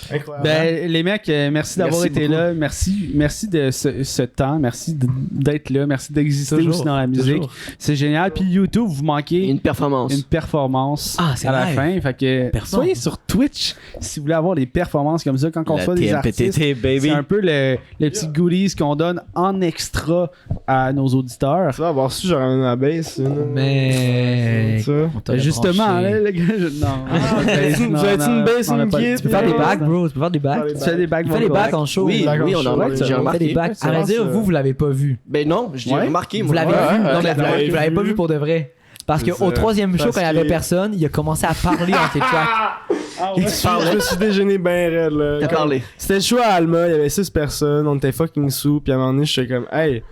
Incroyable. Ben, les mecs, merci d'avoir Merci été beaucoup. là. Merci de ce temps. Merci d'être là. Merci d'exister Toujours, aussi dans la musique. toujours. C'est génial. Puis YouTube, vous manquez Une performance. une performance Ah, c'est à la live. fin. Fait que Performance. soyez sur Twitch si vous voulez avoir des performances comme ça quand on La reçoit des artistes. TMPTT, baby. C'est un peu les petits goodies qu'on donne en extra à nos auditeurs. Tu vas avoir su, j'aurais amené ma base. Mais. Ça. On t'aurait Justement, branché. là, le gars, non. Vous avez une bass, une pas- guide, Tu peux faire des bacs, bro. Tu peux faire des bacs. Tu fais des bacs Tu fais des bacs en show. Oui, D'accord, oui, on je en vois a que j'ai ça- On fait remarqué. des bacs. À vrai dire, vous l'avez pas vu. Ben non, je l'ai Ouais. remarqué, moi. Vous l'avez Ouais, vu? ouais, Non, mais je l'avais vous l'avez pas vu. vu pour de vrai. Parce C'est qu'au ça. troisième show, Parce quand il y avait que- personne, il a commencé à parler entre les tracks. Je me suis déjeuné ben raide, là. T'as parlé. C'était le show à Alma, il y avait 6 personnes, on était fucking sous, puis à un moment donné, j'étais comme, hey,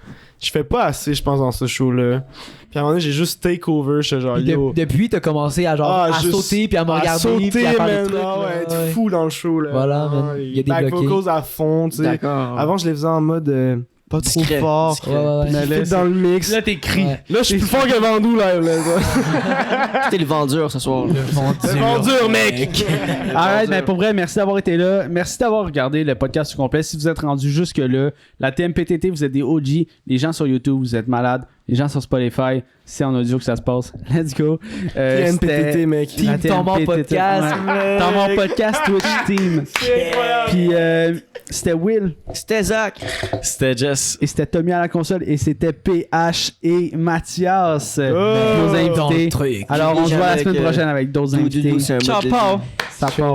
je fais pas assez, je pense, dans ce show-là. Puis à un moment donné, j'ai juste take over, j'étais genre, Puis yo. depuis, t'as commencé à genre à juste- sauter puis à me à regarder sauter, puis à faire des man, trucs. ah ouais, là, être ouais. fou dans le show, là. Voilà, man. Ah, Il y a des back bloqués. vocals à fond, tu sais. D'accord. Avant, je les faisais en mode pas trop Discret, fort. discret. Ouais, ouais, ouais. Mais Mais là, fit dans le mix. Là, t'écris. Ouais. Là, je suis plus fort que Vandou, live, là. C'était le vendeur ce soir. C'est vendu, mec! Alright, mais pour vrai, merci d'avoir été là. Merci d'avoir regardé le podcast au complet. Si vous êtes rendu jusque-là, la TMPTT, vous êtes des OG. Les gens sur YouTube, vous êtes malades. Les gens sur Spotify, c'est en audio que ça se passe. Let's go. TMPTT, mec. La Team Tombant TMPTT, Podcast, ouais. Tombant Podcast, Twitch Team. Puis c'était Will. C'était Zach. C'était Jess. Et c'était Tommy à la console. Et c'était PH et Mathias, nos Dans le invités. truc. Alors, on se voit la Avec, semaine prochaine avec d'autres invités. C'est un Ciao, mode de Paul. vie. Ça part.